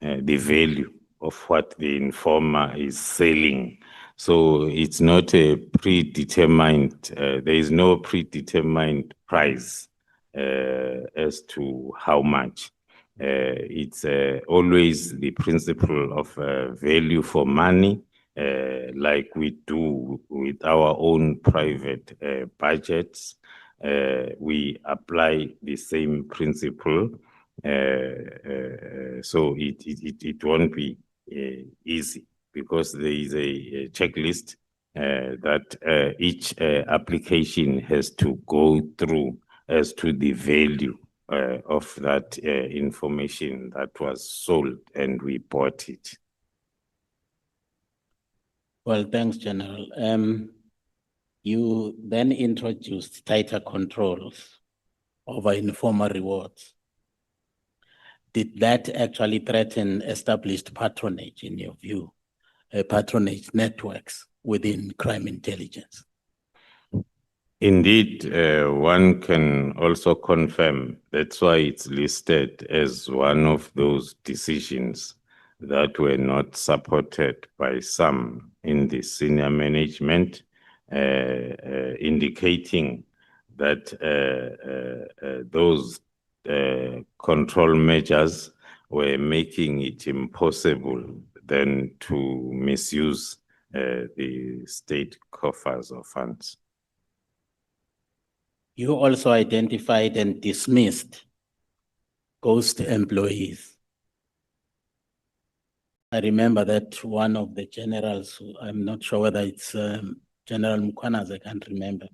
the value of what the informer is selling. So it's not a predetermined, there is no predetermined price as to how much. It's always the principle of value for money, like we do with our own private budgets. We apply the same principle. So it won't be easy, because there is a checklist that each application has to go through as to the value of that information that was sold and we bought it. Well, thanks, General. You then introduced tighter controls over informer rewards. Did that actually threaten established patronage, in your view, patronage networks within crime intelligence? Indeed, one can also confirm. That's why it's listed as one of those decisions that were not supported by some in the senior management, indicating that those control measures were making it impossible then to misuse the state coffers of funds. You also identified and dismissed ghost employees. I remember that one of the generals, I'm not sure whether it's General Mkhwanazi, I can't remember,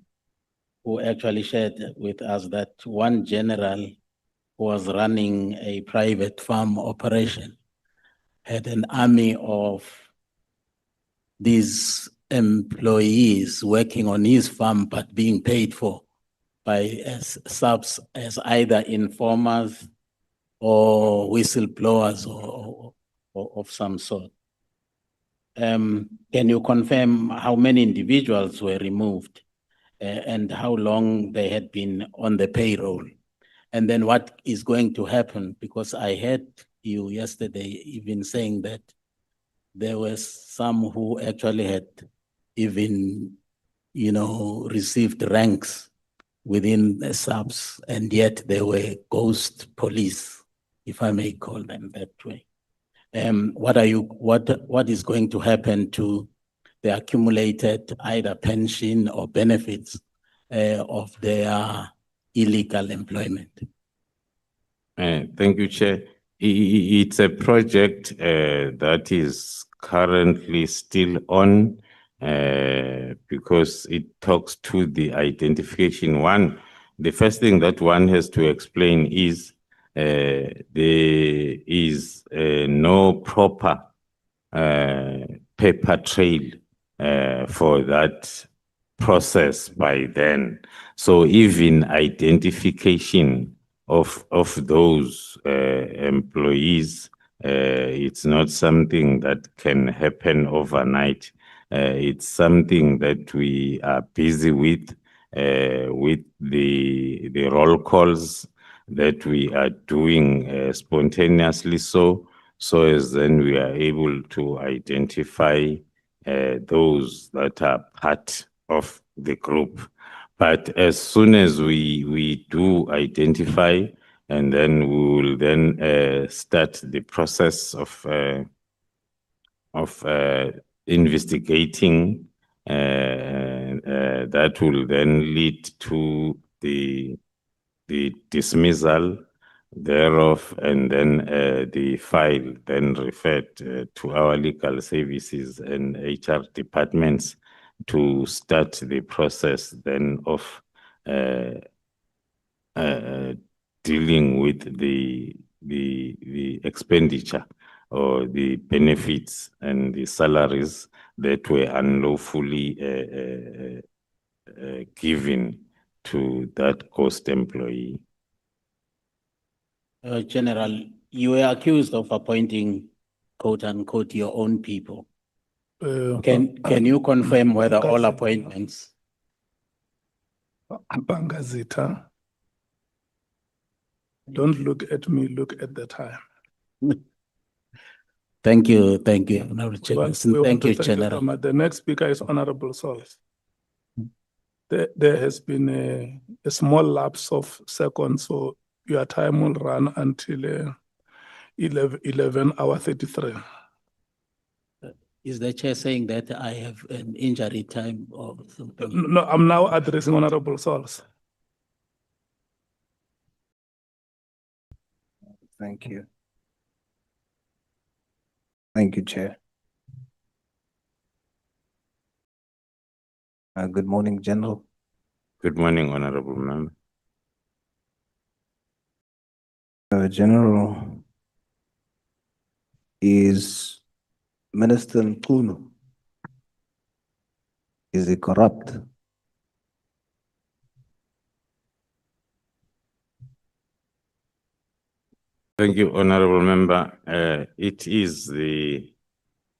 who actually shared with us that one general who was running a private farm operation had an army of these employees working on his farm but being paid for by SAPS as either informers or whistleblowers or of some sort. Can you confirm how many individuals were removed and how long they had been on the payroll? And then what is going to happen? Because I heard you yesterday even saying that there were some who actually had even, received ranks within the SAPS, and yet they were ghost police, if I may call them that way. What is going to happen to the accumulated either pension or benefits of their illegal employment? Thank you, Chair. It's a project that is currently still on because it talks to the identification. The first thing that one has to explain is there is no proper paper trail for that process by then. So even identification of those employees, it's not something that can happen overnight. It's something that we are busy with the roll calls that we are doing spontaneously so as then we are able to identify those that are part of the group. But as soon as we do identify, and then we will then start the process of investigating, that will then lead to the dismissal thereof, and then the file then referred to our legal services and HR departments to start the process then of dealing with the expenditure or the benefits and the salaries that were unlawfully given to that ghost employee. General, you were accused of appointing, quote unquote, your own people. Can you confirm whether all appointments? Bangazita, don't look at me, look at the time. Thank you, Honorable Chairperson. Thank you, General. The next speaker is Honorable Solis. There has been a small lapse of seconds, so your time will run until 11:33. Is the chair saying that I have an injury time or something? No, I'm now addressing Honorable Solis. Thank you. Thank you, Chair. Good morning, General. Good morning, Honorable Member. General, is Minister Mchunu, is he corrupt? Thank you, Honorable Member. It is the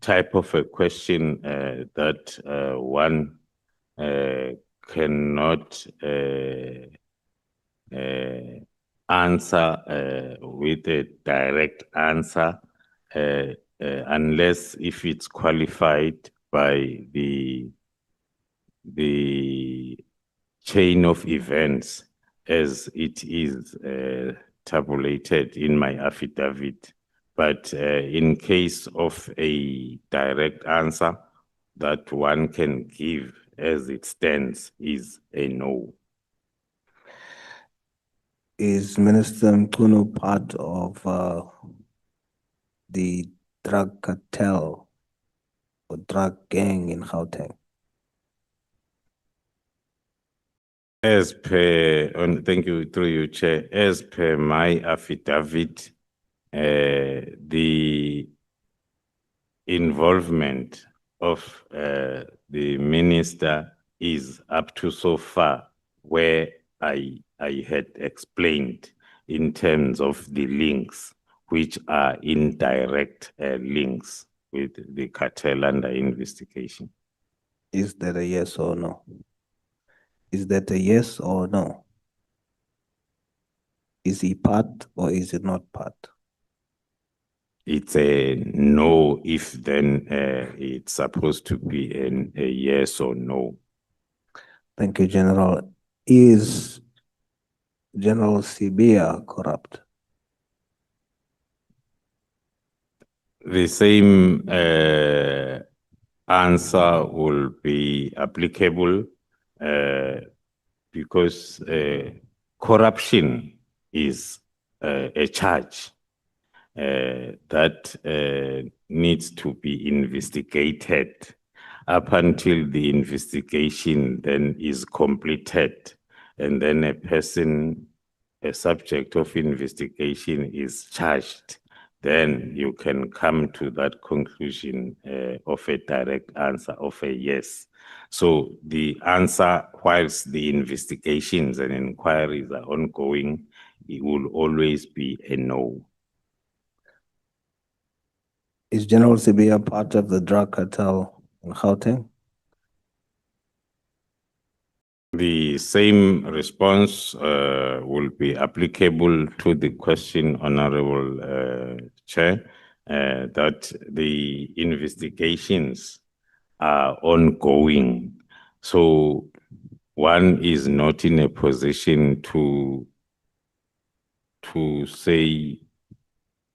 type of a question that one cannot answer with a direct answer. unless if it's qualified by the chain of events as it is tabulated in my affidavit. But in case of a direct answer that one can give as it stands is a no. Is Minister Mchunu part of the drug cartel or drug gang in Gauteng? As per, thank you, through you, Chair, as per my affidavit, the involvement of the minister is up to so far where I had explained in terms of the links, which are indirect links with the cartel under investigation. Is that a yes or no? Is that a yes or no? Is he part or is he not part? It's a no if then it's supposed to be a yes or no. Thank you, General. Is General Sibia corrupt? The same answer will be applicable because corruption is a charge that needs to be investigated up until the investigation then is completed, and then a person, a subject of investigation is charged. Then you can come to that conclusion of a direct answer of a yes. So the answer, whilst the investigations and inquiries are ongoing, it will always be a no. Is General Sibia part of the drug cartel in Gauteng? The same response will be applicable to the question, Honorable Chair, that the investigations are ongoing. So one is not in a position to say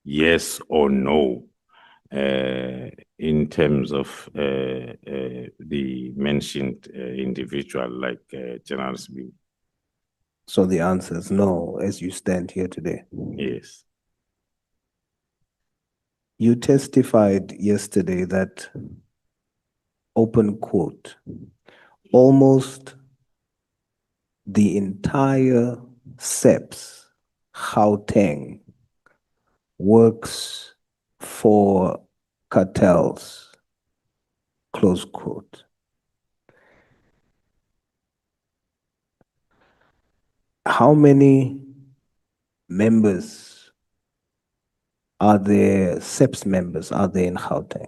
yes or no in terms of the mentioned individual like General Smith. So the answer is no, as you stand here today. Yes. You testified yesterday that, open quote, almost the entire SAPS Gauteng works for cartels, close quote. How many members are there, SAPS members are there in Gauteng?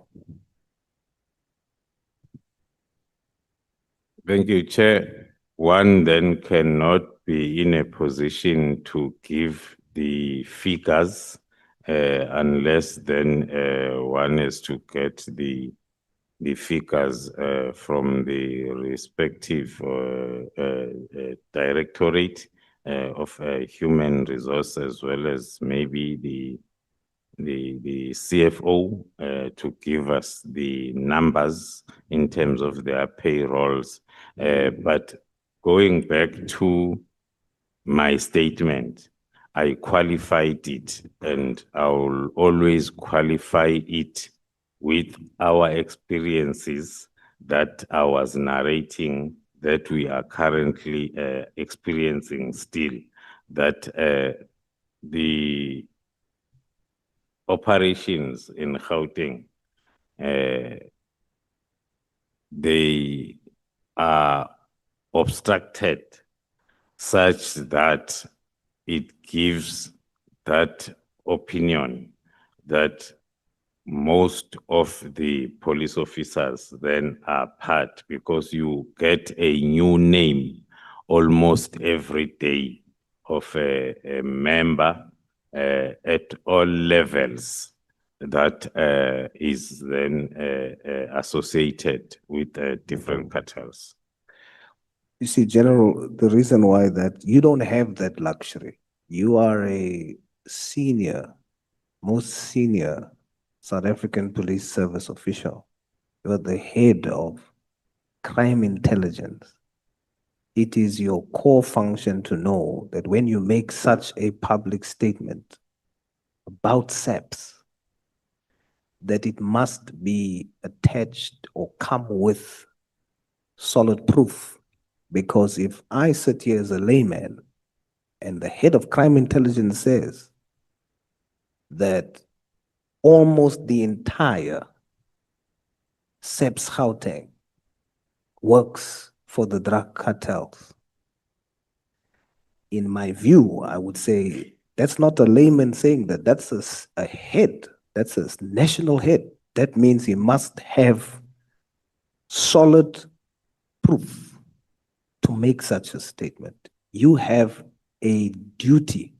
Thank you, Chair. One then cannot be in a position to give the figures unless then one is to get the figures from the respective directorate of human resource, as well as maybe the CFO to give us the numbers in terms of their payrolls. But going back to my statement, I qualified it, and I will always qualify it with our experiences that I was narrating, that we are currently experiencing still, that the operations in Gauteng, they are obstructed such that it gives that opinion that most of the police officers then are part, because you get a new name almost every day of a member at all levels that is then associated with different cartels. You see, General, the reason why that you don't have that luxury, you are a most senior South African Police Service official. You are the head of crime intelligence. It is your core function to know that when you make such a public statement about SAPS, that it must be attached or come with solid proof. Because if I sit here as a layman and the head of crime intelligence says that almost the entire SAPS Gauteng works for the drug cartels, in my view, I would say that's not a layman saying that. That's a head. That's a national head. That means he must have solid proof to make such a statement. You have a duty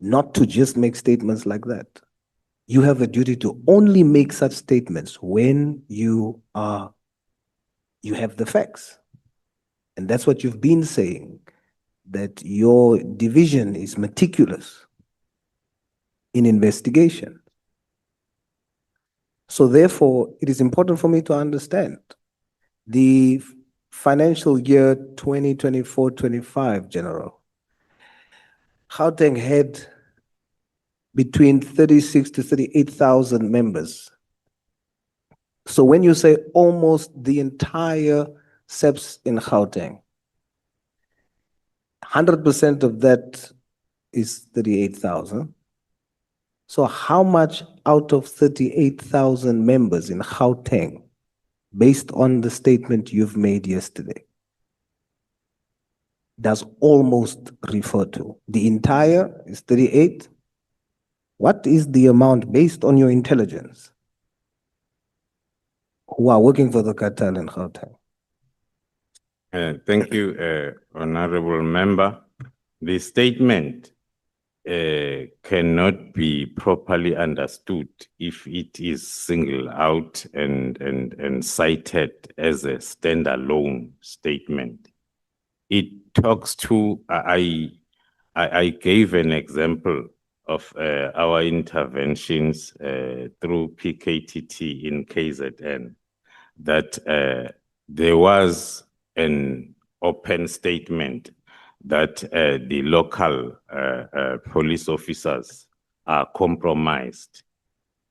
not to just make statements like that. You have a duty to only make such statements when you have the facts. And that's what you've been saying, that your division is meticulous in investigation. So therefore, it is important for me to understand the financial year 2024-25, General. Gauteng had between 36 to 38,000 members. So when you say almost the entire SAPS in Gauteng, 100% of that is 38,000. So how much out of 38,000 members in Gauteng, based on the statement you've made yesterday, does almost refer to? The entire is 38. What is the amount based on your intelligence who are working for the cartel in Gauteng? Thank you, Honorable Member. The statement cannot be properly understood if it is singled out and cited as a standalone statement. It talks to, I gave an example of our interventions through PKTT in KZN, that there was an open statement that the local police officers are compromised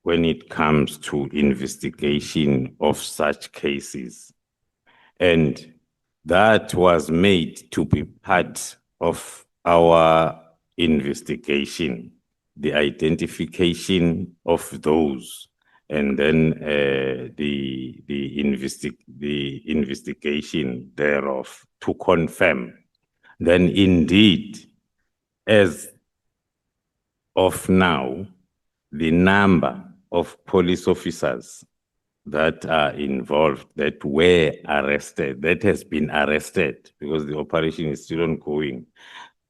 when it comes to investigation of such cases. And that was made to be part of our investigation, the identification of those, and then the investigation thereof to confirm. Then indeed, as of now, the number of police officers that are involved, that were arrested, that has been arrested, because the operation is still ongoing,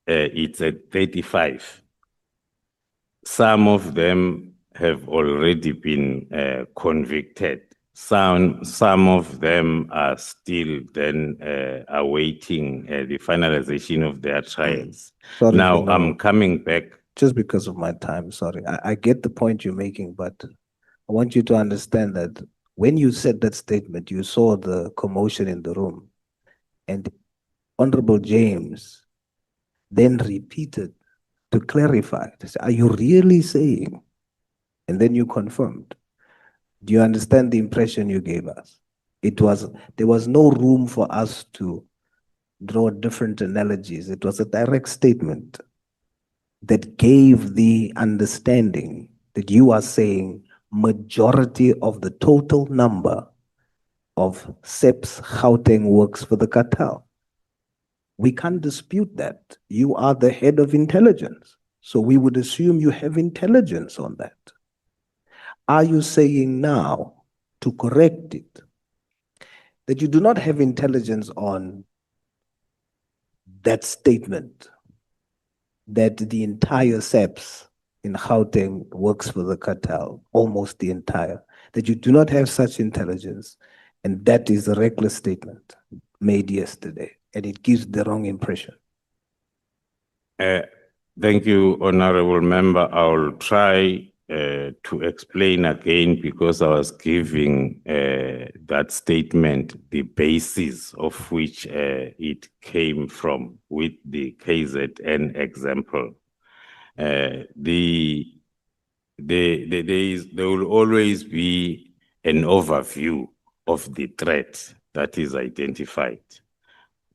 it's at 35. Some of them have already been convicted. Some of them are still then awaiting the finalization of their trials. Sorry, Now, General. I'm coming back. Just because of my time, sorry. I get the point you're making, but I want you to understand that when you said that statement, you saw the commotion in the room. And Honorable James then repeated to clarify. To say, are you really saying? And then you confirmed. Do you understand the impression you gave us? There was no room for us to draw different analogies. It was a direct statement that gave the understanding that you are saying majority of the total number of SAPS Gauteng works for the cartel. We can't dispute that. You are the head of intelligence. So we would assume you have intelligence on that. Are you saying now, to correct it, that you do not have intelligence on that statement, that the entire SAPS in Gauteng works for the cartel, almost the entire, that you do not have such intelligence. And that is a reckless statement made yesterday, and it gives the wrong impression. Thank you, Honorable Member. I'll try to explain again because I was giving that statement the basis of which it came from with the KZN example. There will always be an overview of the threat that is identified,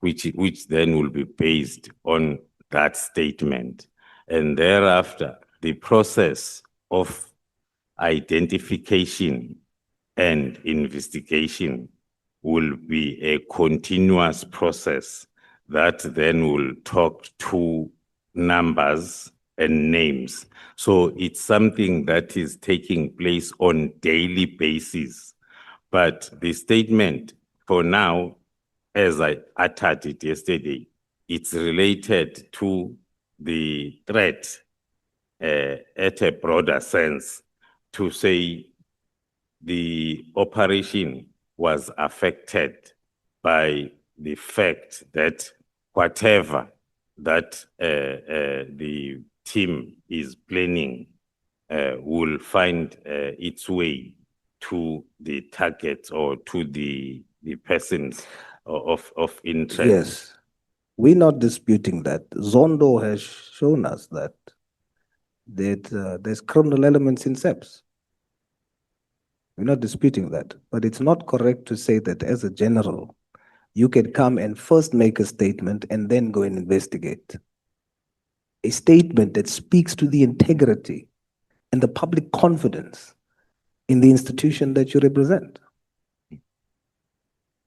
which then will be based on that statement. And thereafter, the process of identification and investigation will be a continuous process that then will talk to numbers and names. So it's something that is taking place on daily basis. But the statement for now, as I uttered it yesterday, it's related to the threat at a broader sense, to say the operation was affected by the fact that whatever that the team is planning will find its way to the target or to the persons of interest. Yes, we're not disputing that. Zondo has shown us that there's criminal elements in SAPS. We're not disputing that, but it's not correct to say that as a general, you can come and first make a statement and then go and investigate. A statement that speaks to the integrity and the public confidence in the institution that you represent.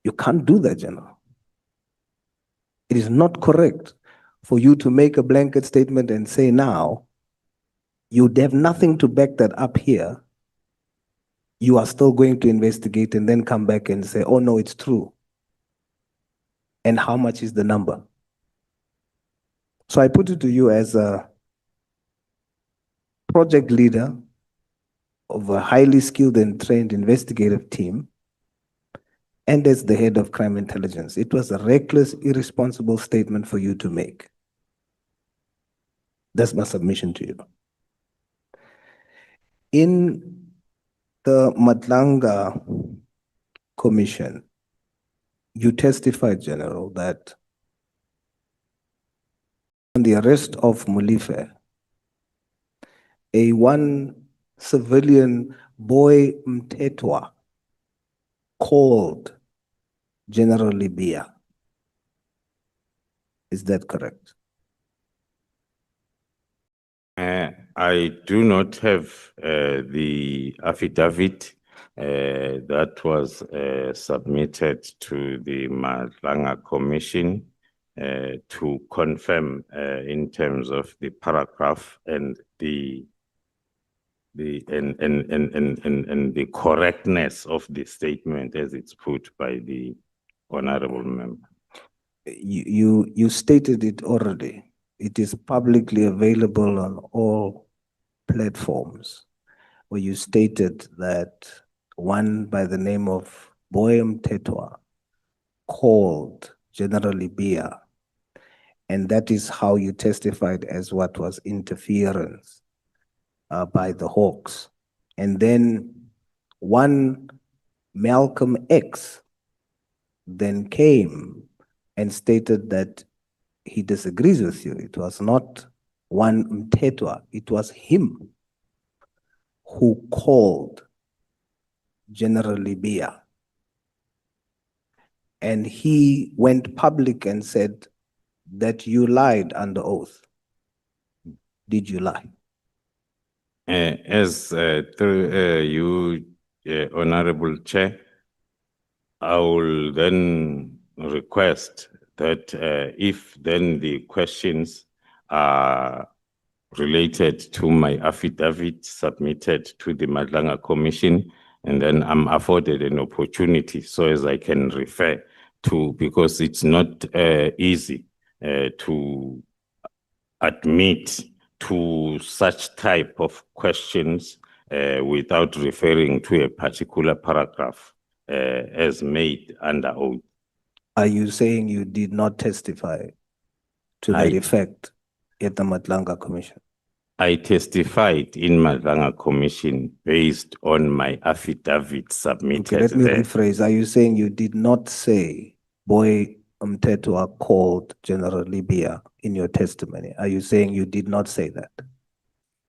You can't do that, General. It is not correct for you to make a blanket statement and say now, you'd have nothing to back that up here. You are still going to investigate and then come back and say, oh no, it's true. And how much is the number? So I put it to you as a project leader of a highly skilled and trained investigative team, and as the head of crime intelligence, it was a reckless, irresponsible statement for you to make. That's my submission to you. In the Madlanga Commission, you testified, General, that on the arrest of Mulife, one civilian boy Mtetwa called General Libya. Is that correct? I do not have the affidavit that was submitted to the Madlanga Commission to confirm in terms of the paragraph and the correctness of the statement as it's put by the honorable member. You stated it already. It is publicly available on all platforms, where you stated that one by the name of Boyam Tetwa called General Libya, and that is how you testified as what was interference by the Hawks. And then one Malcolm X then came and stated that he disagrees with you. It was not one Mtetwa, it was him who called General Libya. And he went public and said that you lied under oath. Did you lie? As through you, Honorable Chair, I will then request that if then the questions are related to my affidavit submitted to the Madlanga Commission, and then I'm afforded an opportunity so as I can refer to, because it's not easy to admit to such type of questions without referring to a particular paragraph as made under oath. Are you saying you did not testify to that effect at the Matlanga Commission? I testified in Madanga Commission based on my affidavit submitted Okay, let me there. rephrase. Are you saying you did not say Boy Mtetua called General Libya in your testimony? Are you saying you did not say that?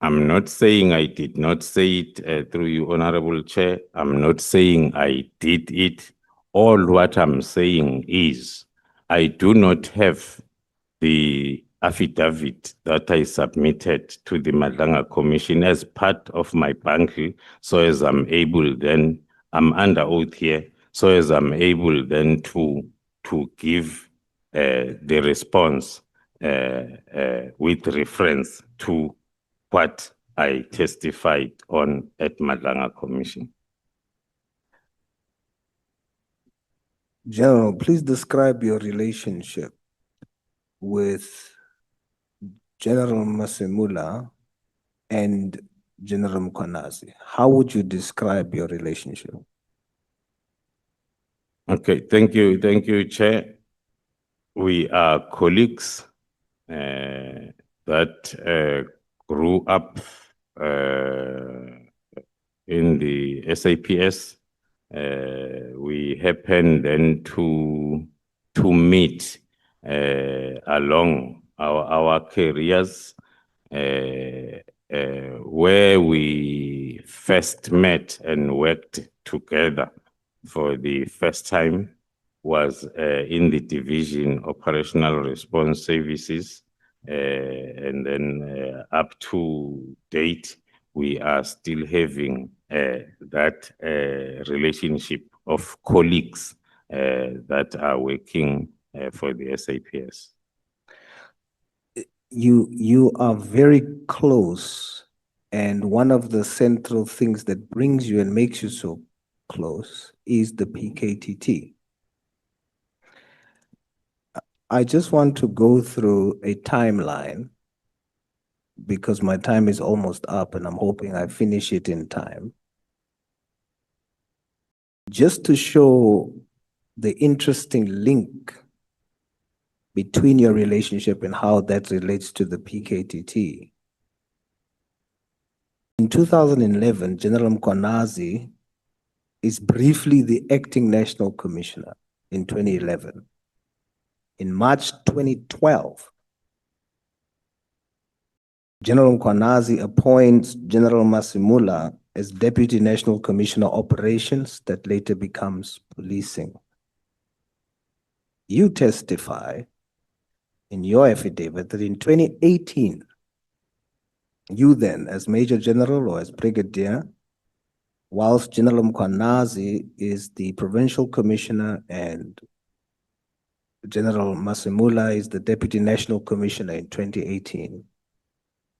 I'm not saying I did not say it through you, Honorable Chair. I'm not saying I did it. All what I'm saying is I do not have the affidavit that I submitted to the Madanga Commission as part of my bundle, so as I'm able then, I'm under oath here, so as I'm able then to give the response with reference to what I testified on at Madanga Commission. General, please describe your relationship with General Masemula and General Mkwanazi. How would you describe your relationship? Okay, thank you, Chair. We are colleagues that grew up in the SAPS. We happened then to meet along our careers, where we first met and worked together for the first time was in the Division Operational Response Services. And then up to date, we are still having that relationship of colleagues that are working for the SAPS. You are very close, and one of the central things that brings you and makes you so close is the PKTT. I just want to go through a timeline because my time is almost up and I'm hoping I finish it in time. Just to show the interesting link between your relationship and how that relates to the PKTT. In 2011, General Mkwanazi is briefly the acting national commissioner in 2011. In March 2012, General Mkwanazi appoints General Masemula as Deputy National Commissioner Operations, that later becomes policing. You testify in your affidavit that in 2018, you then, as Major General or as Brigadier, whilst General Mkwanazi is the Provincial Commissioner and General Masemula is the Deputy National Commissioner in 2018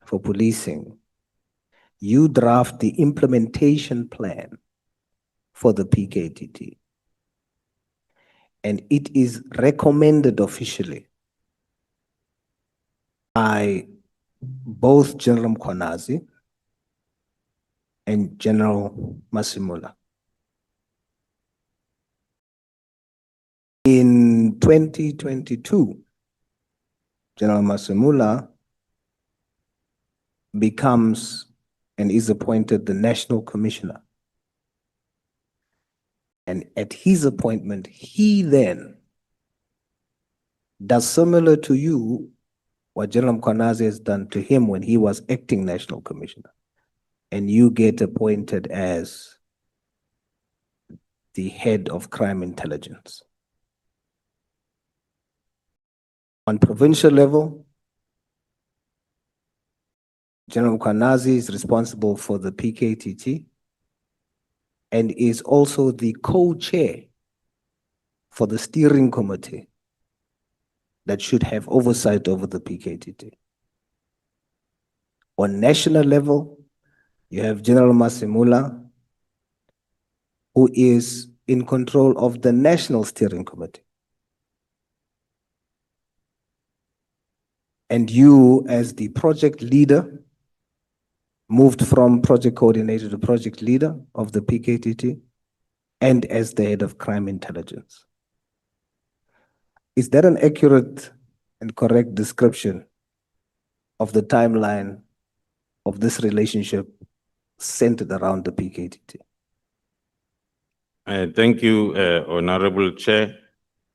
for policing, you draft the implementation plan for the PKTT. And it is recommended officially by both General Mkwanazi and General Masemula. In 2022, General Masemula becomes and is appointed the National Commissioner. And at his appointment, he then does similar to you what General Mkwanazi has done to him when he was acting National Commissioner. And you get appointed as the head of crime intelligence. On provincial level, General Mkwanazi is responsible for the PKTT and is also the co-chair for the steering committee that should have oversight over the PKTT. On national level, you have General Masemula, who is in control of the National Steering Committee. And you, as the project leader, moved from project coordinator to project leader of the PKTT and as the head of crime intelligence. Is that an accurate and correct description of the timeline of this relationship centered around the PKTT? Thank you, Honorable Chair.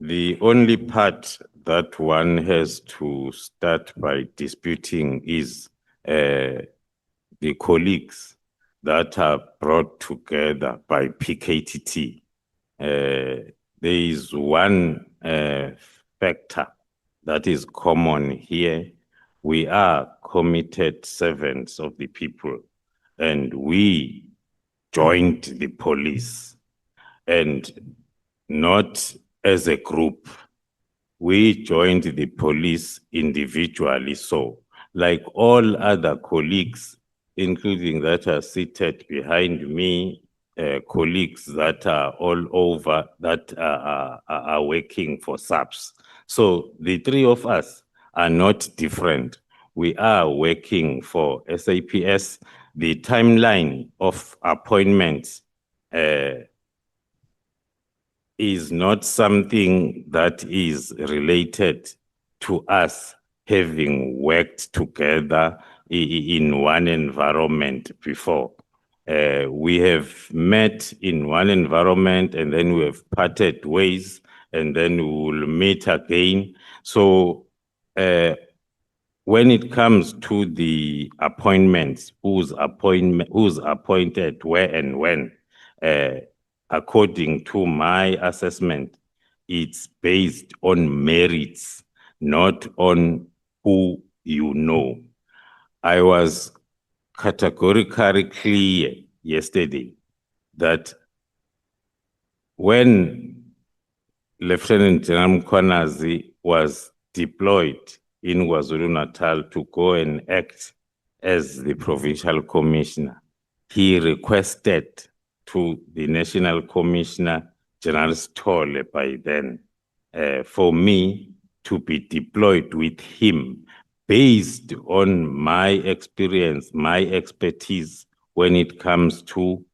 The only part that one has to start by disputing is the colleagues that are brought together by PKTT. There is one factor that is common here. We are committed servants of the people, and we joined the police, and not as a group. We joined the police individually. So, like all other colleagues, including that are seated behind me, colleagues that are all over, that are working for SAPS. So the three of us are not different. We are working for SAPS. The timeline of appointments is not something that is related to us having worked together in one environment before. We have met in one environment, and then we have parted ways, and then we will meet again. So when it comes to the appointments, who's appointed where and when, according to my assessment, it's based on merits, not on who you know. I was categorically clear yesterday that when Lieutenant General Dumisani was deployed in KwaZulu-Natal to go and act as the provincial commissioner, he requested to the National Commissioner, General Stolle, by then, for me to be deployed with him based on my experience, my expertise when it comes to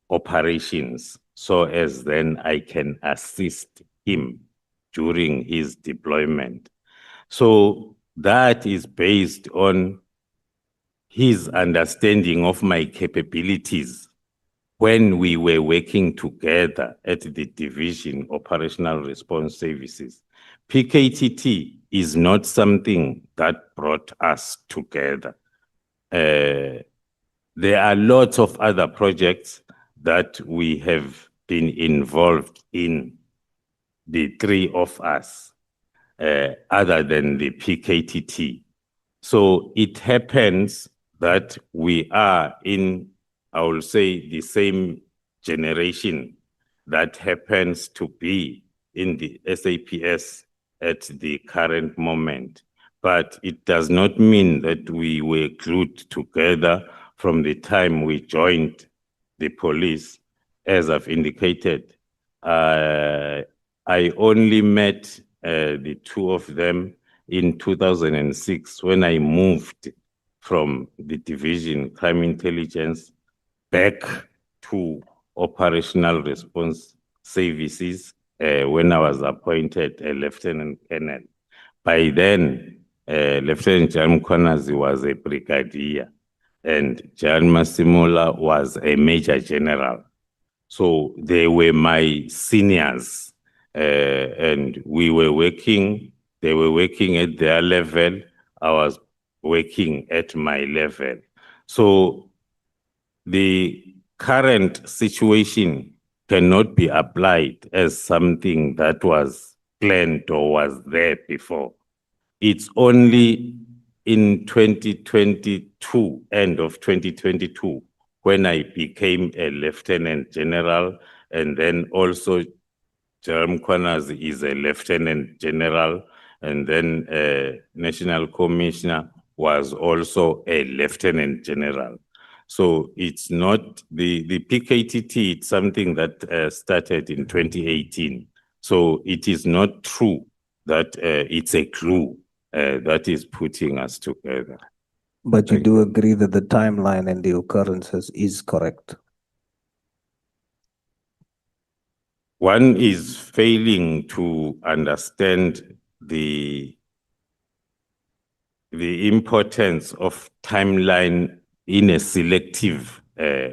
operations, so as then I can assist him during his deployment. So that is based on his understanding of my capabilities when we were working together at the Division Operational Response Services. PKTT is not something that brought us together. There are lots of other projects that we have been involved in, the three of us, other than the PKTT. So it happens that we are in, I will say, the same generation that happens to be in the SAPS at the current moment. But it does not mean that we were glued together from the time we joined the police. As I've indicated, I only met the two of them in 2006 when I moved from the Division Crime Intelligence back to Operational Response Services when I was appointed a Lieutenant Colonel. By then, Lieutenant General Dumisani was a brigadier and General Masimola was a Major General. So they were my seniors and we were working, they were working at their level, I was working at my level. So the current situation cannot be applied as something that was planned or was there before. It's only in 2022, end of 2022, when I became a Lieutenant General, and then also General Dumisani is a Lieutenant General, and then National Commissioner was also a Lieutenant General. So it's not, the PKTT, it's something that started in 2018. So it is not true that it's a clue that is putting us together. But you Thank do agree that the timeline and the occurrences is correct? One is failing to understand the importance of timeline in a selective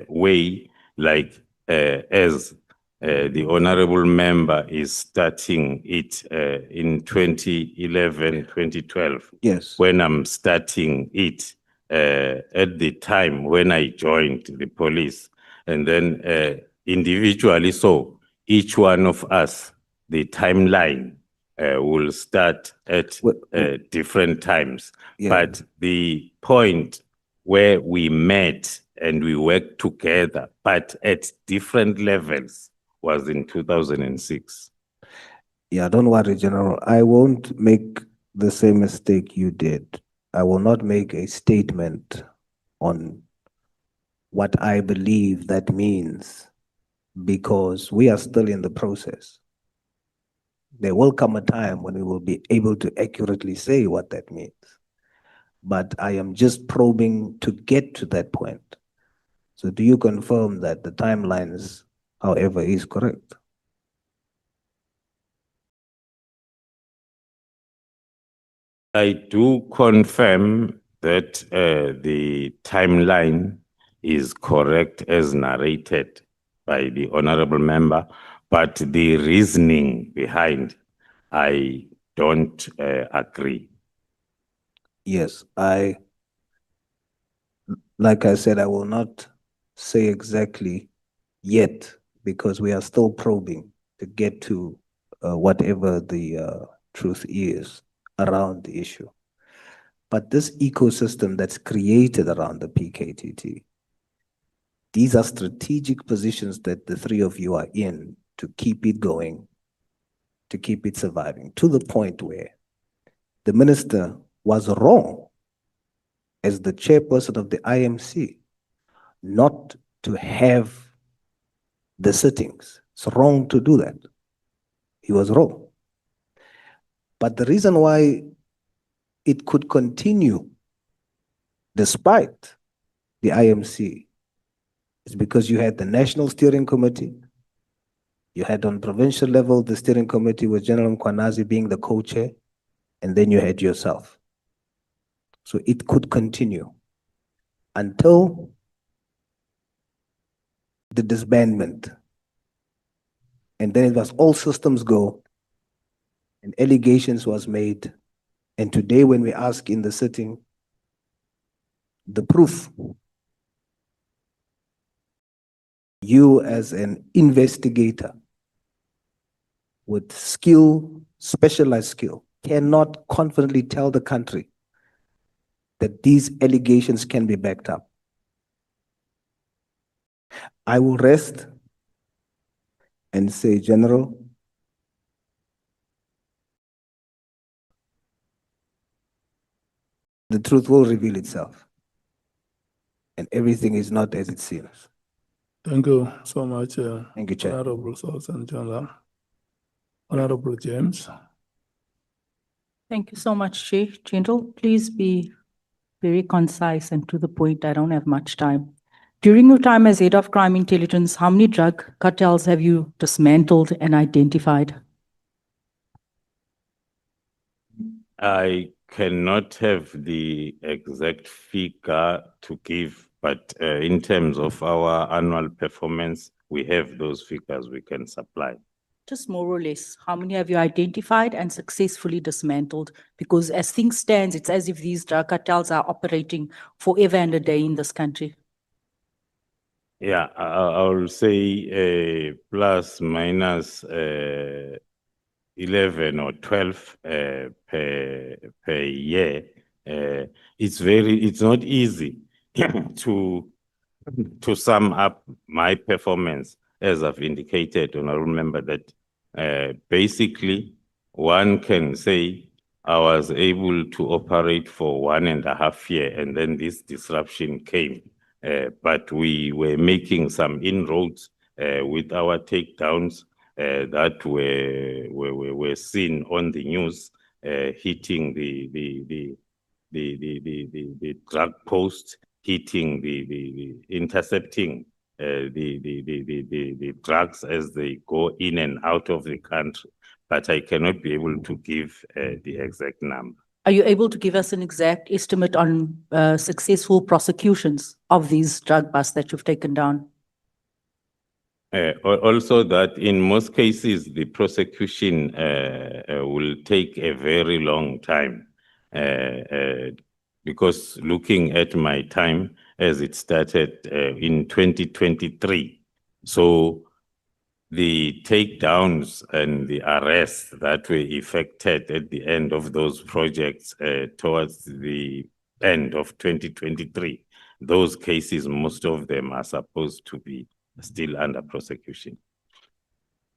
way, like as the honorable member is starting it in 2011, 2012. Yes. When I'm starting it at the time when I joined the police, and then individually, so each one of us, the timeline will start at different times. Yeah. But the point where we met and we worked together, but at different levels, was in 2006. Yeah, don't worry, General. I won't make the same mistake you did. I will not make a statement on what I believe that means, because we are still in the process. There will come a time when we will be able to accurately say what that means. But I am just probing to get to that point. So do you confirm that the timelines, however, is correct? I do confirm that the timeline is correct as narrated by the honorable member, but the reasoning behind, I don't agree. Yes, like I said, I will not say exactly yet, because we are still probing to get to whatever the truth is around the issue. But this ecosystem that's created around the PKTT, these are strategic positions that the three of you are in to keep it going, to keep it surviving, to the point where the minister was wrong as the chairperson of the IMC not to have the sittings. It's wrong to do that. He was wrong. But the reason why it could continue despite the IMC is because you had the National Steering Committee, you had on provincial level the steering committee with General Mkwanazi being the co-chair, and then you had yourself. So it could continue until the disbandment. And then it was all systems go, and allegations was made. And today when we ask in the sitting, the proof, you as an investigator with skill, specialized skill, cannot confidently tell the country that these allegations can be backed up. I will rest and say, General, the truth will reveal itself, and everything is not as it seems. Thank you so much, Thank you, Chair. Honorable Sultan General. Honorable James. Thank you so much, Chair. General, please be very concise and to the point. I don't have much time. During your time as head of crime intelligence, how many drug cartels have you dismantled and identified? I cannot have the exact figure to give, but in terms of our annual performance, we have those figures we can supply. Just more or less, how many have you identified and successfully dismantled? Because as things stand, it's as if these drug cartels are operating forever and a day in this country. Yeah, I will say plus minus 11 or 12 per year. It's not easy to sum up my performance, as I've indicated, and I remember that basically one can say I was able to operate for 1.5 years, and then this disruption came. But we were making some inroads with our takedowns that were seen on the news. hitting the drug post, hitting intercepting the drugs as they go in and out of the country, but I cannot be able to give the exact number. Are you able to give us an exact estimate on successful prosecutions of these drug busts that you've taken down? Also that in most cases, the prosecution will take a very long time because looking at my time as it started in 2023. So the takedowns and the arrests that were effected at the end of those projects towards the end of 2023, those cases, most of them are supposed to be still under prosecution.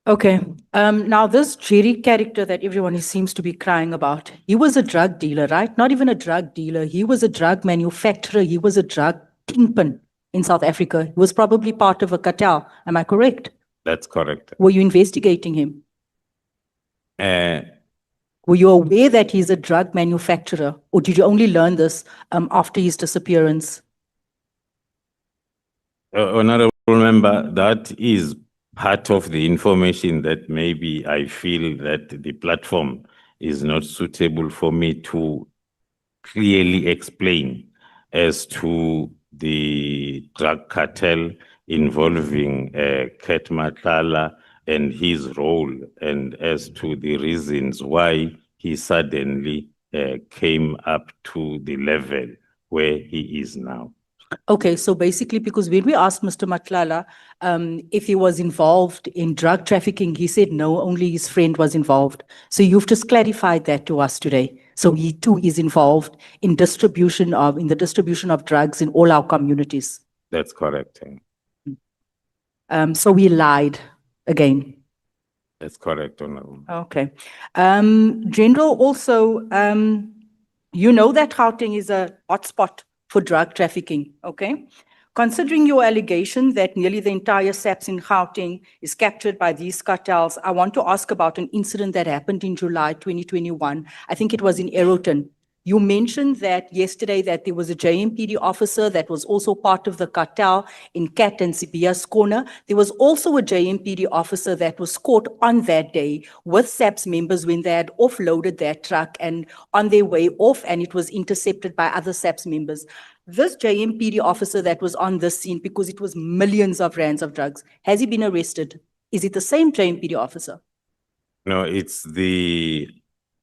Okay. Now this Jerry character that everyone seems to be crying about, he was a drug dealer, right? Not even a drug dealer. He was a drug manufacturer. He was a drug kingpin in South Africa. He was probably part of a cartel. Am I correct? That's correct. Were you investigating him? Were you aware that he's a drug manufacturer, or did you only learn this after his disappearance? Honorable Member, that is part of the information that maybe I feel that the platform is not suitable for me to clearly explain as to the drug cartel involving Ket Matlala and his role, and as to the reasons why he suddenly came up to the level where he is now. Okay, so basically, because when we asked Mr. Matlala if he was involved in drug trafficking, he said no, only his friend was involved. So you've just clarified that to us today. So he too is involved in the distribution of drugs in all our communities. That's correct. So we lied again. That's correct, Honorable. Okay. General, also, you know that Gauteng is a hotspot for drug trafficking, okay? Considering your allegation that nearly the entire SAPS in Gauteng is captured by these cartels, I want to ask about an incident that happened in July 2021. I think it was in Aeroton. You mentioned that yesterday that there was a JMPD officer that was also part of the cartel in Cat and Sibia's corner. There was also a JMPD officer that was caught on that day with SAPS members when they had offloaded their truck and on their way off, and it was intercepted by other SAPS members. This JMPD officer that was on this scene, because it was millions of rands of drugs, has he been arrested? Is it the same JMPD officer? No, it's the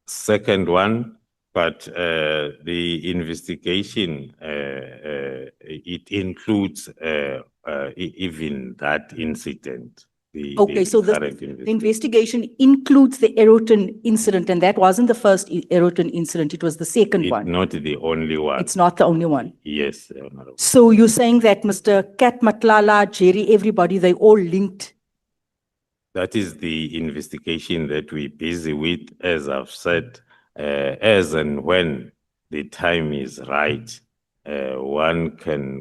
second one. But the investigation, it includes even that incident. Okay, so the investigation includes the Aeroton incident, and that wasn't the first Aeroton incident, it was the second one. Not the only one. It's not the only one. Yes, Honorable. So you're saying that Mr. Kat Matlala, Jerry, everybody, they all linked? That is the investigation that we're busy with, as I've said. As and when the time is right, one can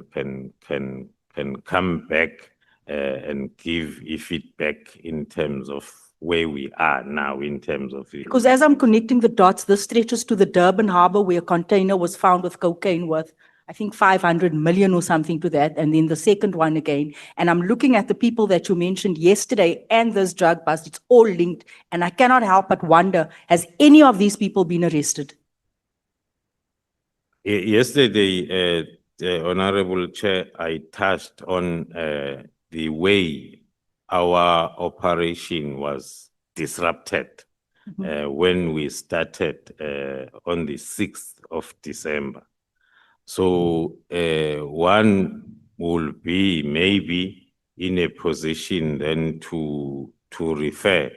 come back and give a feedback in terms of where we are now in terms of it. Because as I'm connecting the dots, this stretches to the Durban Harbour where a container was found with cocaine worth, I think 500 million or something to that, and then the second one again. And I'm looking at the people that you mentioned yesterday and this drug bust, it's all linked. And I cannot help but wonder, has any of these people been arrested? Yesterday, Honorable Chair, I touched on the way our operation was disrupted when we started on the 6th of December. So one will be maybe in a position then to refer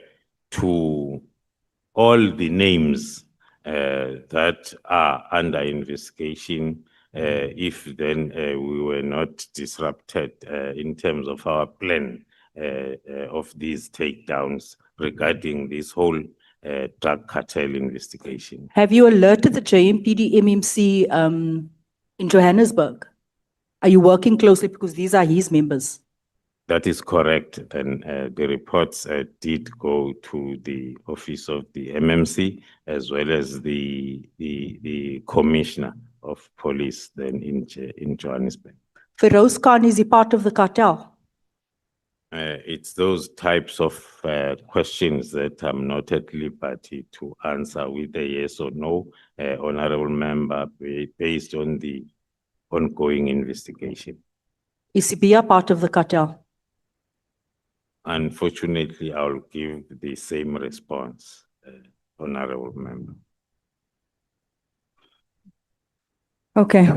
to all the names that are under investigation if then we were not disrupted in terms of our plan of these takedowns regarding this whole drug cartel investigation. Have you alerted the JMPD MMC in Johannesburg? Are you working closely because these are his members? That is correct. Then the reports did go to the office of the MMC as well as the commissioner of police then in Johannesburg. Feroz Khan, is he part of the cartel? It's those types of questions that I'm not at liberty to answer with a yes or no, honorable member, based on the ongoing investigation. Is he a part of the cartel? Unfortunately, I'll give the same response, honorable member. Okay.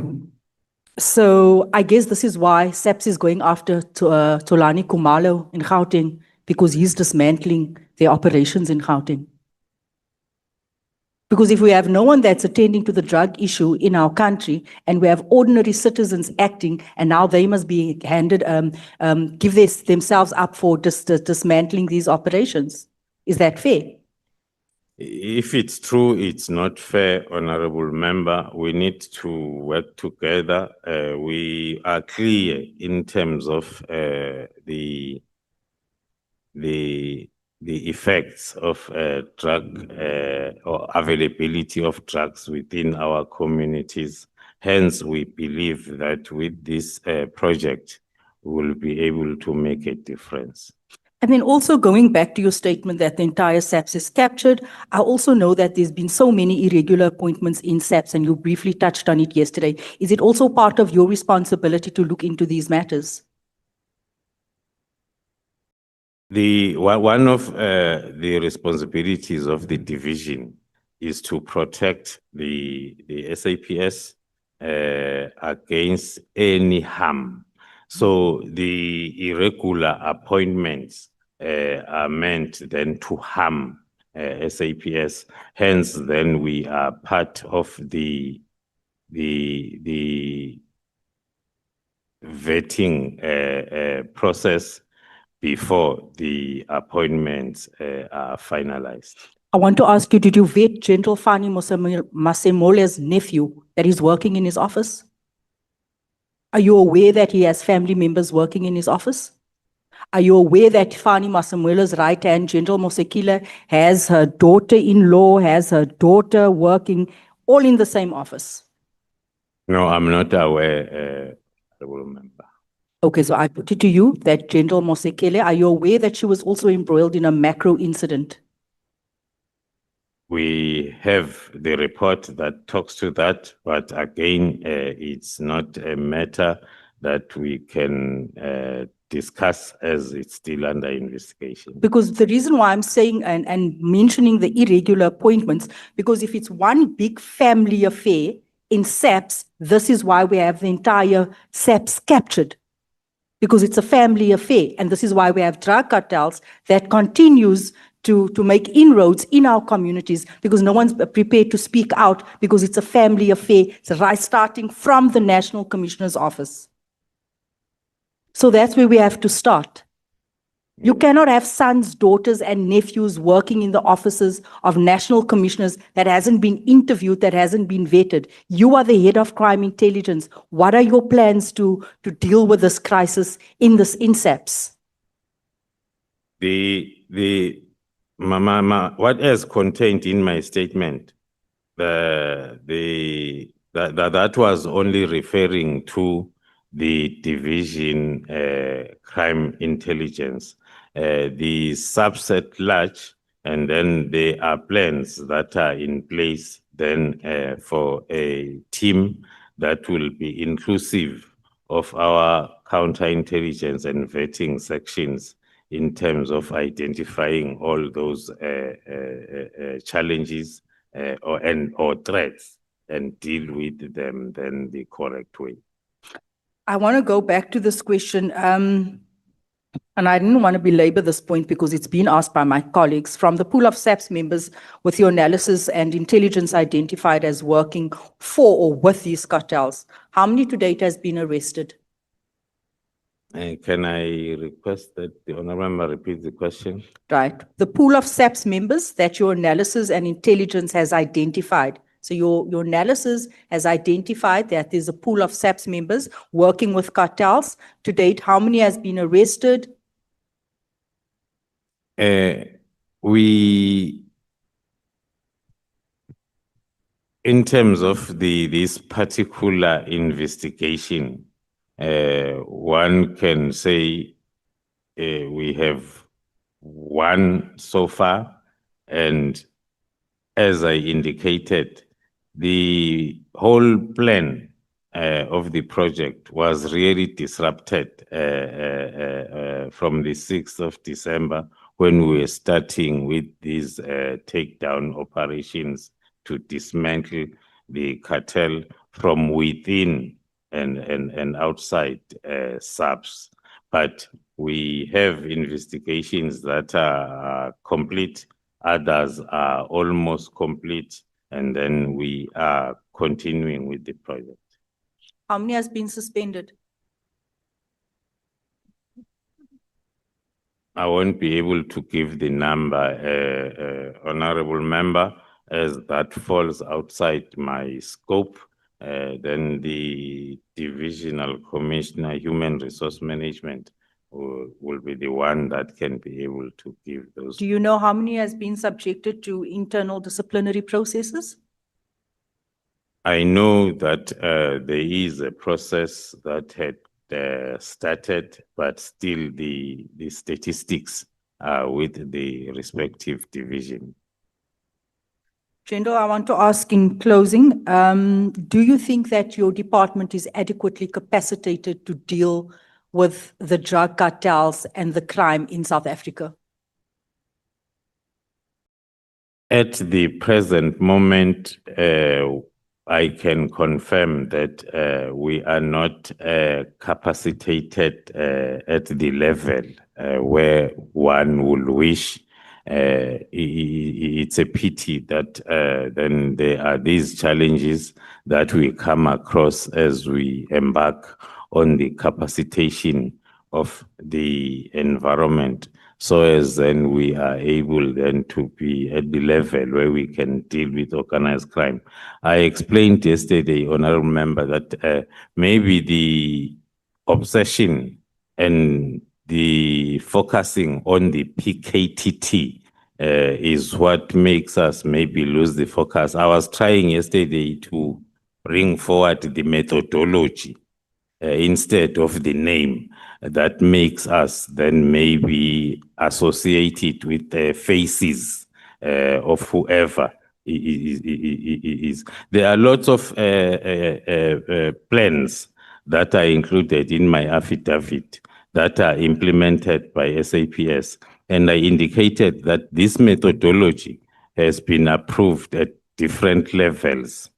So I guess this is why SAPS is going after Tolani Khumalo in Gauteng, because he's dismantling their operations in Gauteng. Because if we have no one that's attending to the drug issue in our country, and we have ordinary citizens acting, and now they must be handed, give themselves up for dismantling these operations. Is that fair? If it's true, it's not fair, honorable member. We need to work together. We are clear in terms of the effects of drug or availability of drugs within our communities. Hence, we believe that with this project, we will be able to make a difference. And then also going back to your statement that the entire SAPS is captured, I also know that there's been so many irregular appointments in SAPS, and you briefly touched on it yesterday. Is it also part of your responsibility to look into these matters? One of the responsibilities of the division is to protect the SAPS against any harm. So the irregular appointments are meant then to harm SAPS. Hence, then we are part of the vetting process before the appointments are finalized. I want to ask you, did you vet General Fani Masemole's nephew that is working in his office? Are you aware that he has family members working in his office? Are you aware that Fani Masemole's right-hand, General Mosekile, has her daughter-in-law, has her daughter working all in the same office? No, I'm not aware, honorable member. Okay, so I put it to you that General Mosekile, are you aware that she was also embroiled in a macro incident? We have the report that talks to that, but again, it's not a matter that we can discuss as it's still under investigation. Because the reason why I'm saying and mentioning the irregular appointments, because if it's one big family affair in SAPS, this is why we have the entire SAPS captured. Because it's a family affair, and this is why we have drug cartels that continues to make inroads in our communities, because no one's prepared to speak out, because it's a family affair. It's right starting from the National Commissioner's office. So that's where we have to start. You cannot have sons, daughters, and nephews working in the offices of national commissioners that hasn't been interviewed, that hasn't been vetted. You are the head of crime intelligence. What are your plans to deal with this crisis in SAPS? What is contained in my statement, that was only referring to the division crime intelligence, the subset large, and then there are plans that are in place then for a team that will be inclusive of our counterintelligence and vetting sections in terms of identifying all those challenges or threats and deal with them then the correct way. I want to go back to this question, and I didn't want to belabor this point because it's been asked by my colleagues. From the pool of SAPS members with your analysis and intelligence identified as working for or with these cartels, how many to date has been arrested? Can I request that the honourable member repeat the question? Right. The pool of SAPS members that your analysis and intelligence has identified So your analysis has identified that there's a pool of SAPS members working with cartels. To date, how many has been arrested? In terms of this particular investigation, one can say we have one so far, and as I indicated, the whole plan of the project was really disrupted from the 6th of December when we were starting with these takedown operations to dismantle the cartel from within and outside SAPS. But we have investigations that are complete, others are almost complete, and then we are continuing with the project. How many has been suspended? I won't be able to give the number, Honorable Member, as that falls outside my scope. Then the Divisional Commissioner, Human Resource Management, will be the one that can be able to give those. Do you know how many has been subjected to internal disciplinary processes? I know that there is a process that had started, but still the statistics are with the respective division. General, I want to ask in closing, do you think that your department is adequately capacitated to deal with the drug cartels and the crime in South Africa? At the present moment, I can confirm that we are not capacitated at the level where one would wish. It's a pity that then there are these challenges that we come across as we embark on the capacitation of the environment, so as then we are able then to be at the level where we can deal with organized crime. I explained yesterday, Honorable Member, that maybe the obsession and the focusing on the PKTT is what makes us maybe lose the focus. I was trying yesterday to bring forward the methodology instead of the name that makes us then maybe associate it with the faces of whoever is. There are lots of plans that are included in my affidavit that are implemented by SAPS. And I indicated that this methodology has been approved at different levels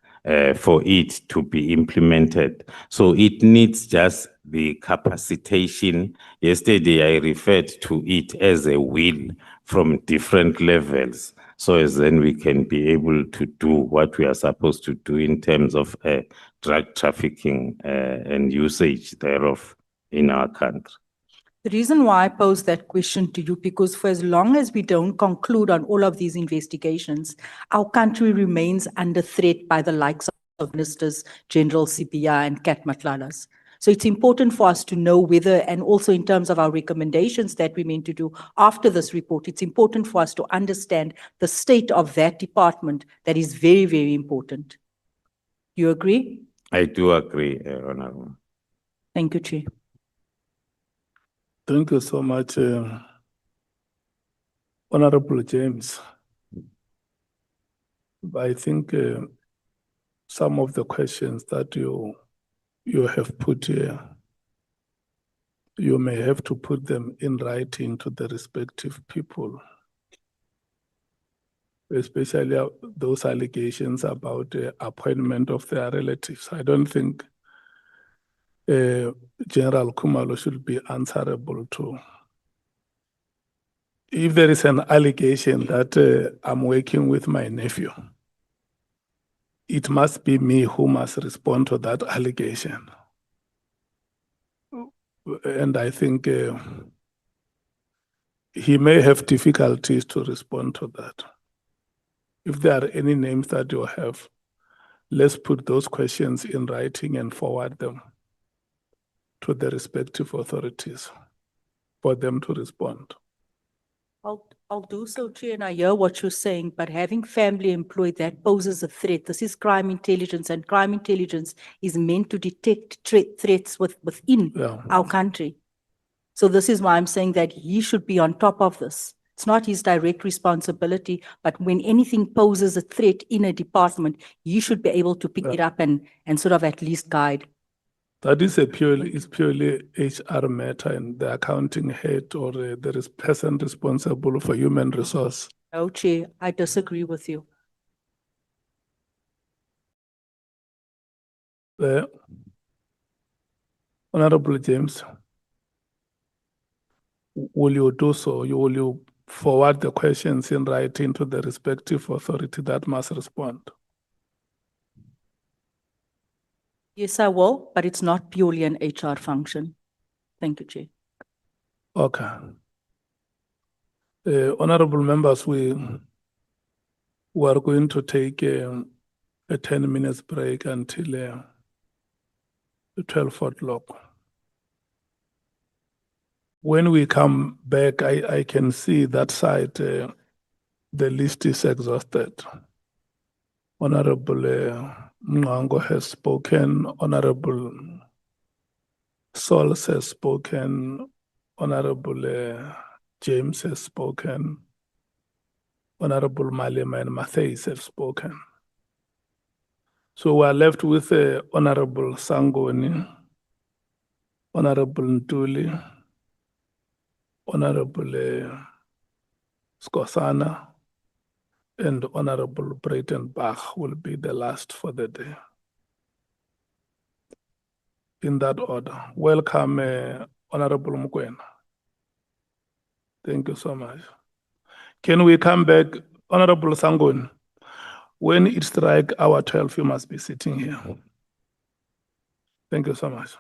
for it to be implemented. So it needs just the capacitation. Yesterday, I referred to it as a wheel from different levels, so as then we can be able to do what we are supposed to do in terms of drug trafficking and usage thereof in our country. The reason why I pose that question to you, because for as long as we don't conclude on all of these investigations, our country remains under threat by the likes of Ministers General Sibiya and Kat Matlalas. So it's important for us to know whether, and also in terms of our recommendations that we mean to do after this report, it's important for us to understand the state of that department. That is very, very important. You agree? I do agree, Honorable. Thank you, Chair. Thank you so much, Honorable James. I think some of the questions that you have put here, you may have to put them in writing to the respective people, especially those allegations about the appointment of their relatives. I don't think General Khumalo should be answerable to. If there is an allegation that I'm working with my nephew, it must be me who must respond to that allegation. And I think he may have difficulties to respond to that. If there are any names that you have, let's put those questions in writing and forward them to the respective authorities for them to respond. I'll do so, Chair, and I hear what you're saying, but having family employed, that poses a threat. This is crime intelligence, and crime intelligence is meant to detect threats within Yeah. our country. So this is why I'm saying that he should be on top of this. It's not his direct responsibility, but when anything poses a threat in a department, he should be able to pick it up and sort of at least guide. That is purely HR matter, and the accounting head or the person responsible for human resource. No, Chair, I disagree with you. Honorable James, will you do so? Will you forward the questions in writing to the respective authority that must respond? Yes, I will, but it's not purely an HR function. Thank you, Chair. Okay. Honorable members, we are going to take a 10 minutes break until 12 o'clock. When we come back, I can see that side, the list is exhausted. Honorable Mwango has spoken, Honorable Sols has spoken, Honorable James has spoken, Honorable Malema and Matthijs have spoken. So we are left with Honorable Sangoni, Honorable Ntuli, Honorable Skosana, and Honorable Breitenbach will be the last for the day. In that order. Welcome, Honorable Mkwena. Thank you so much. Can we come back, Honorable Sangon? When it strikes hour 12, you must be sitting here. Thank you so much.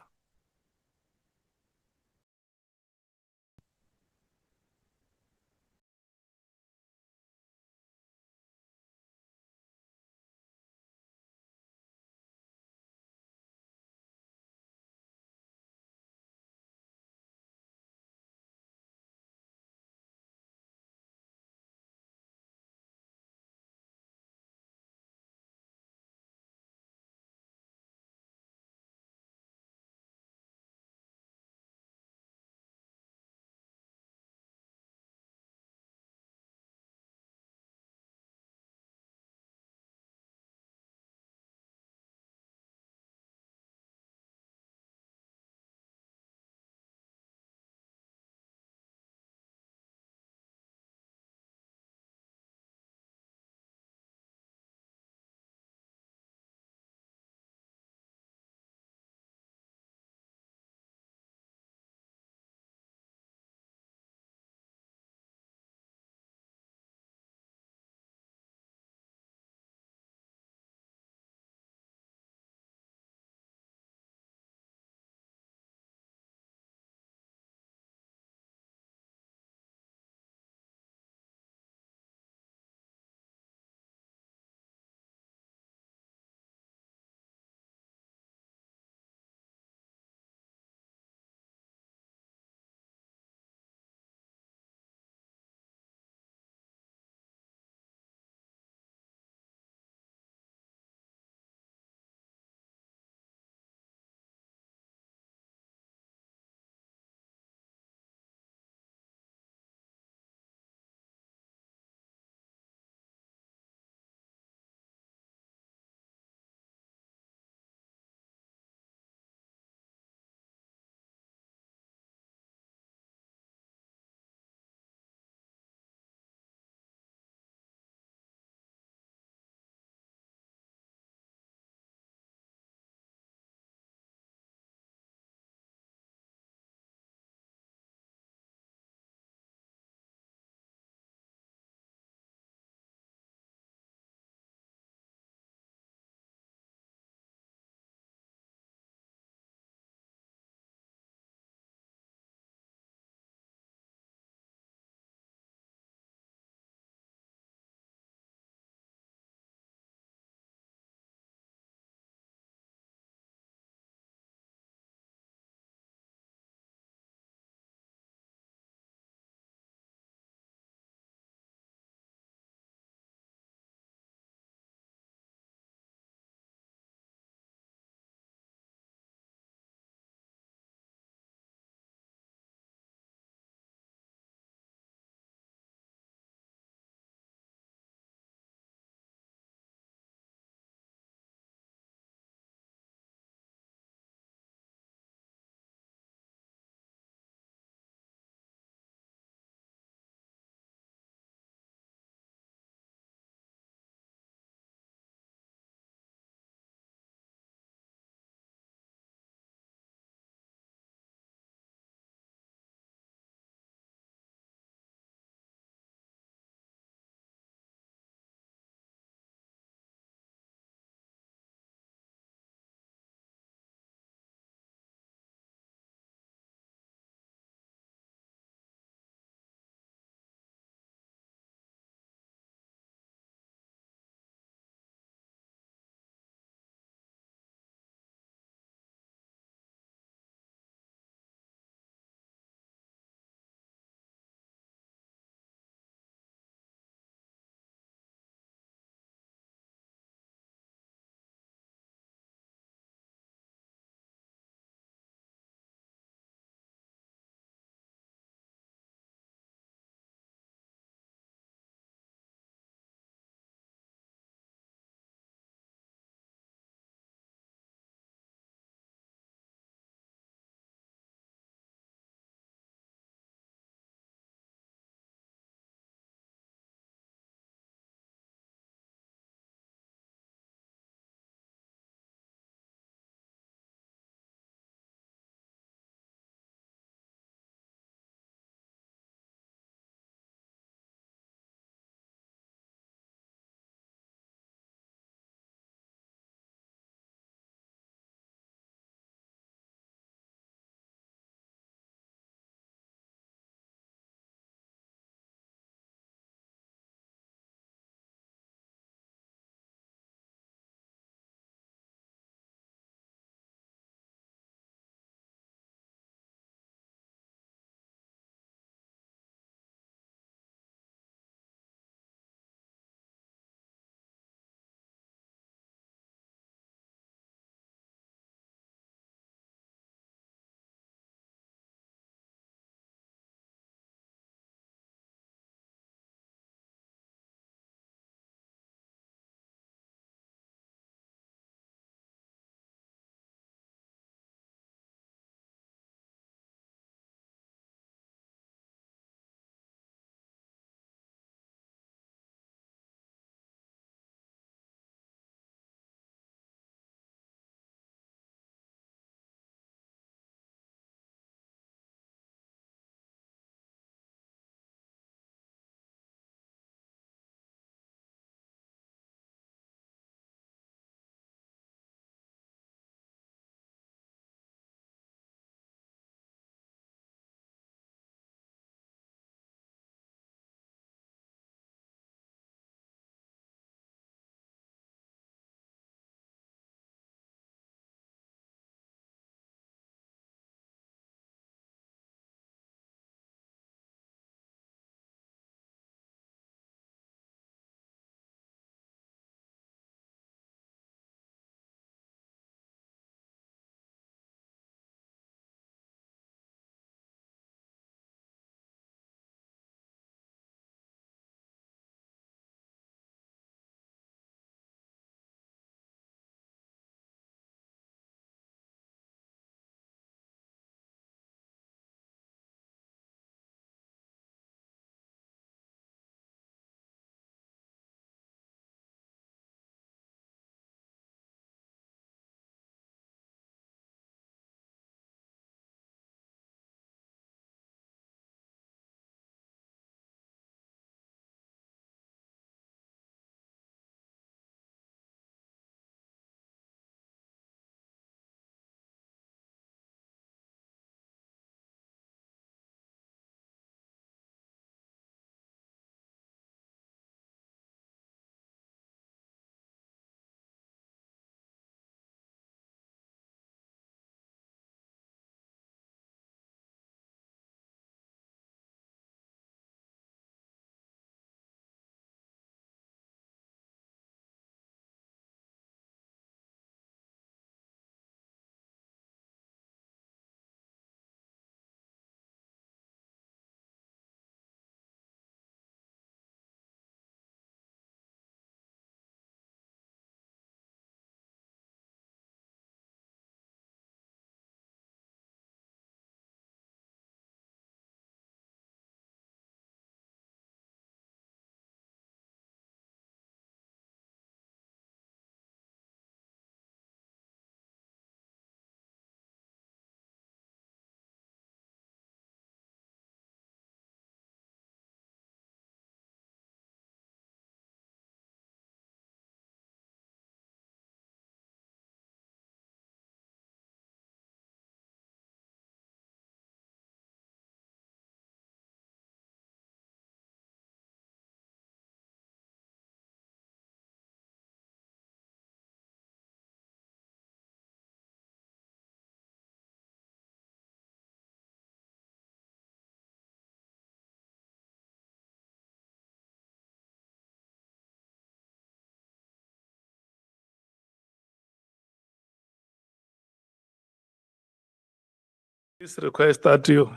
Please request that you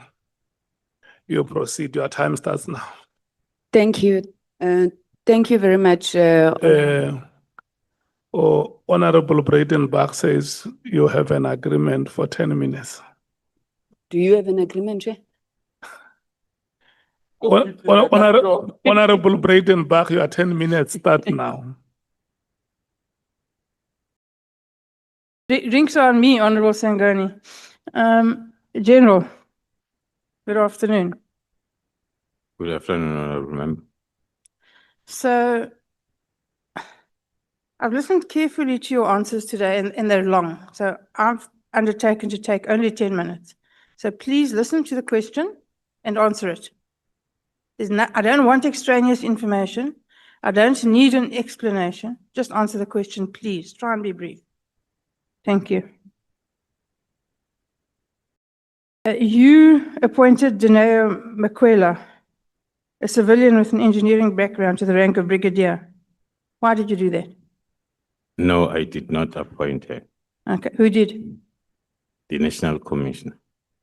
proceed. Your time starts now. Thank you. Thank you very much. Honorable Breitenbach says you have an agreement for 10 minutes. Do you have an agreement, Chair? Honorable Breitenbach, your 10 minutes start now. Drinks are on me, Honorable Sangani. General, good afternoon. Good afternoon, Honorable Member. So I've listened carefully to your answers today and they're long. So I've undertaken to take only 10 minutes. So please listen to the question and answer it. I don't want extraneous information. I don't need an explanation. Just answer the question, please. Try and be brief. Thank you. You appointed Dineo Makwela, a civilian with an engineering background, to the rank of brigadier. Why did you do that? No, I did not appoint her. Okay, who did? The National Commissioner.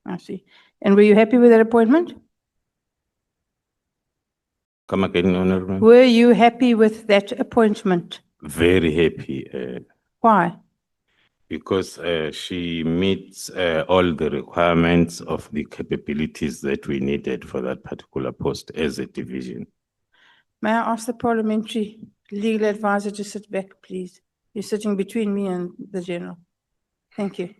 I see. And were you happy with that appointment? Come again, Honorable Member. Were you happy with that appointment? Very happy. Why? Because she meets all the requirements of the capabilities that we needed for that particular post as a division. May I ask the parliamentary legal advisor to sit back, please? You're sitting between me and the general. Thank you.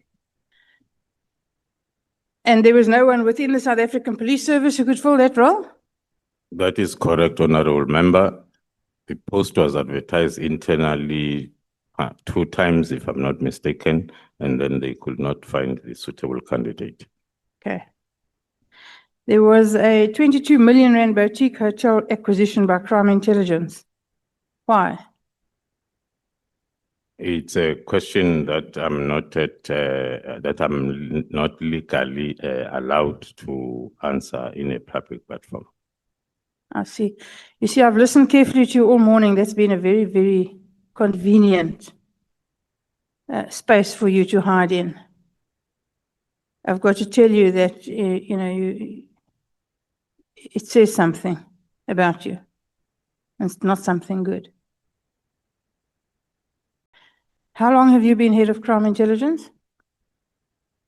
And there was no one within the South African Police Service who could fill that role? That is correct, Honorable Member. The post was advertised internally 2 times, if I'm not mistaken, and then they could not find the suitable candidate. Okay. There was a 22 million rand boutique hotel acquisition by crime intelligence. Why? It's a question that I'm not legally allowed to answer in a public platform. I see. You see, I've listened carefully to you all morning. That's been a very, very convenient space for you to hide in. I've got to tell you that, it says something about you. It's not something good. How long have you been head of crime intelligence?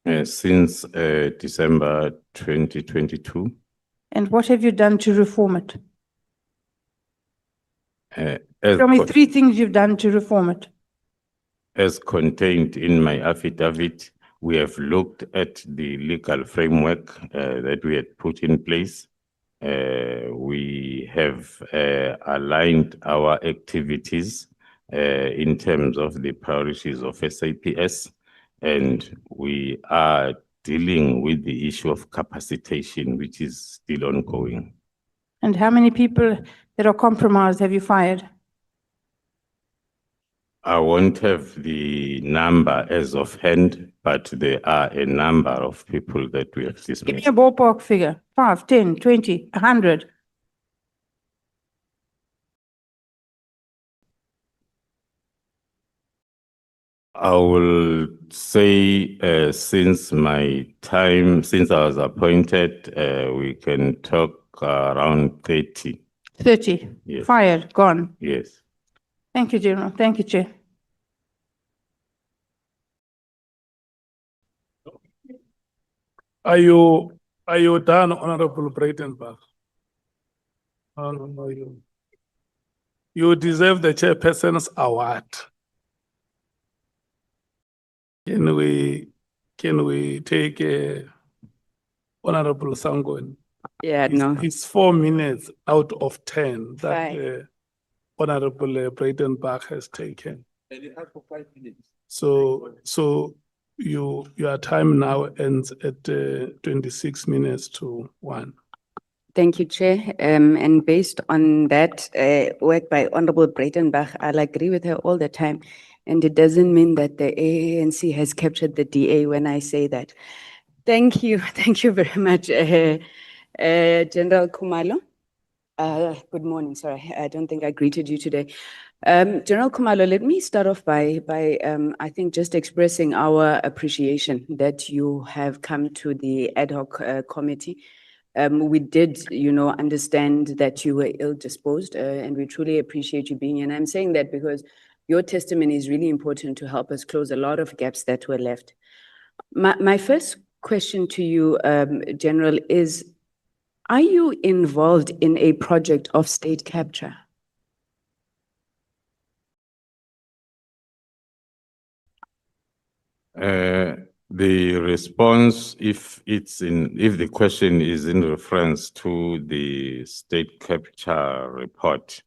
Since December 2022. And what have you done to reform it? As Tell me 3 things you've done to reform it. As contained in my affidavit, we have looked at the legal framework that we had put in place. We have aligned our activities in terms of the priorities of SAPS, and we are dealing with the issue of capacitation, which is still ongoing. And how many people that are compromised have you fired? I won't have the number as of hand, but there are a number of people that we have dismissed. Give me a ballpark figure. 5, 10, 20, 100. I will say since I was appointed, we can talk around 30. 30. Yes. Fired, gone. Yes. Thank you, General. Thank you, Chair. Are you done, Honorable Breitenbach? No, you deserve the chairperson's award. Can we take Honorable Sangweni? Yeah, no. It's 4 minutes out of 10 that Fine. Honorable Breitenbach has taken. And you have for 5 minutes. So your time now ends at 26 minutes to 1. Thank you, Chair. And based on that work by Honorable Breitenbach, I'll agree with her all the time. And it doesn't mean that the ANC has captured the DA when I say that. Thank you. Thank you very much, General Khumalo. Good morning. Sorry, I don't think I greeted you today. General Khumalo, let me start off by I think just expressing our appreciation that you have come to the ad hoc committee. We did, understand that you were ill-disposed, and we truly appreciate you being here. And I'm saying that because your testimony is really important to help us close a lot of gaps that were left. My first question to you, General, is, are you involved in a project of state capture? The response, if the question is in reference to the state capture report,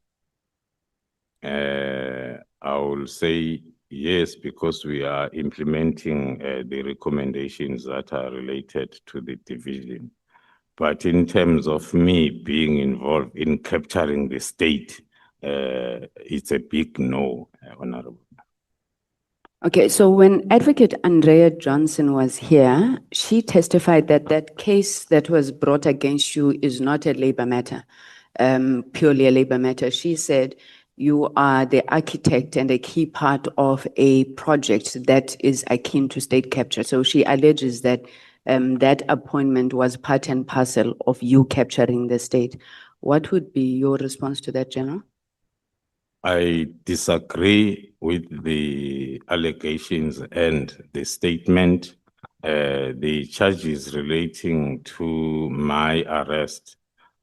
I will say yes, because we are implementing the recommendations that are related to the division. But in terms of me being involved in capturing the state, it's a big no, Honorable. Okay, so when Advocate Andrea Johnson was here, she testified that that case that was brought against you is not a labor matter, purely a labor matter. She said you are the architect and a key part of a project that is akin to state capture. So she alleges that that appointment was part and parcel of you capturing the state. What would be your response to that, General? I disagree with the allegations and the statement. The charges relating to my arrest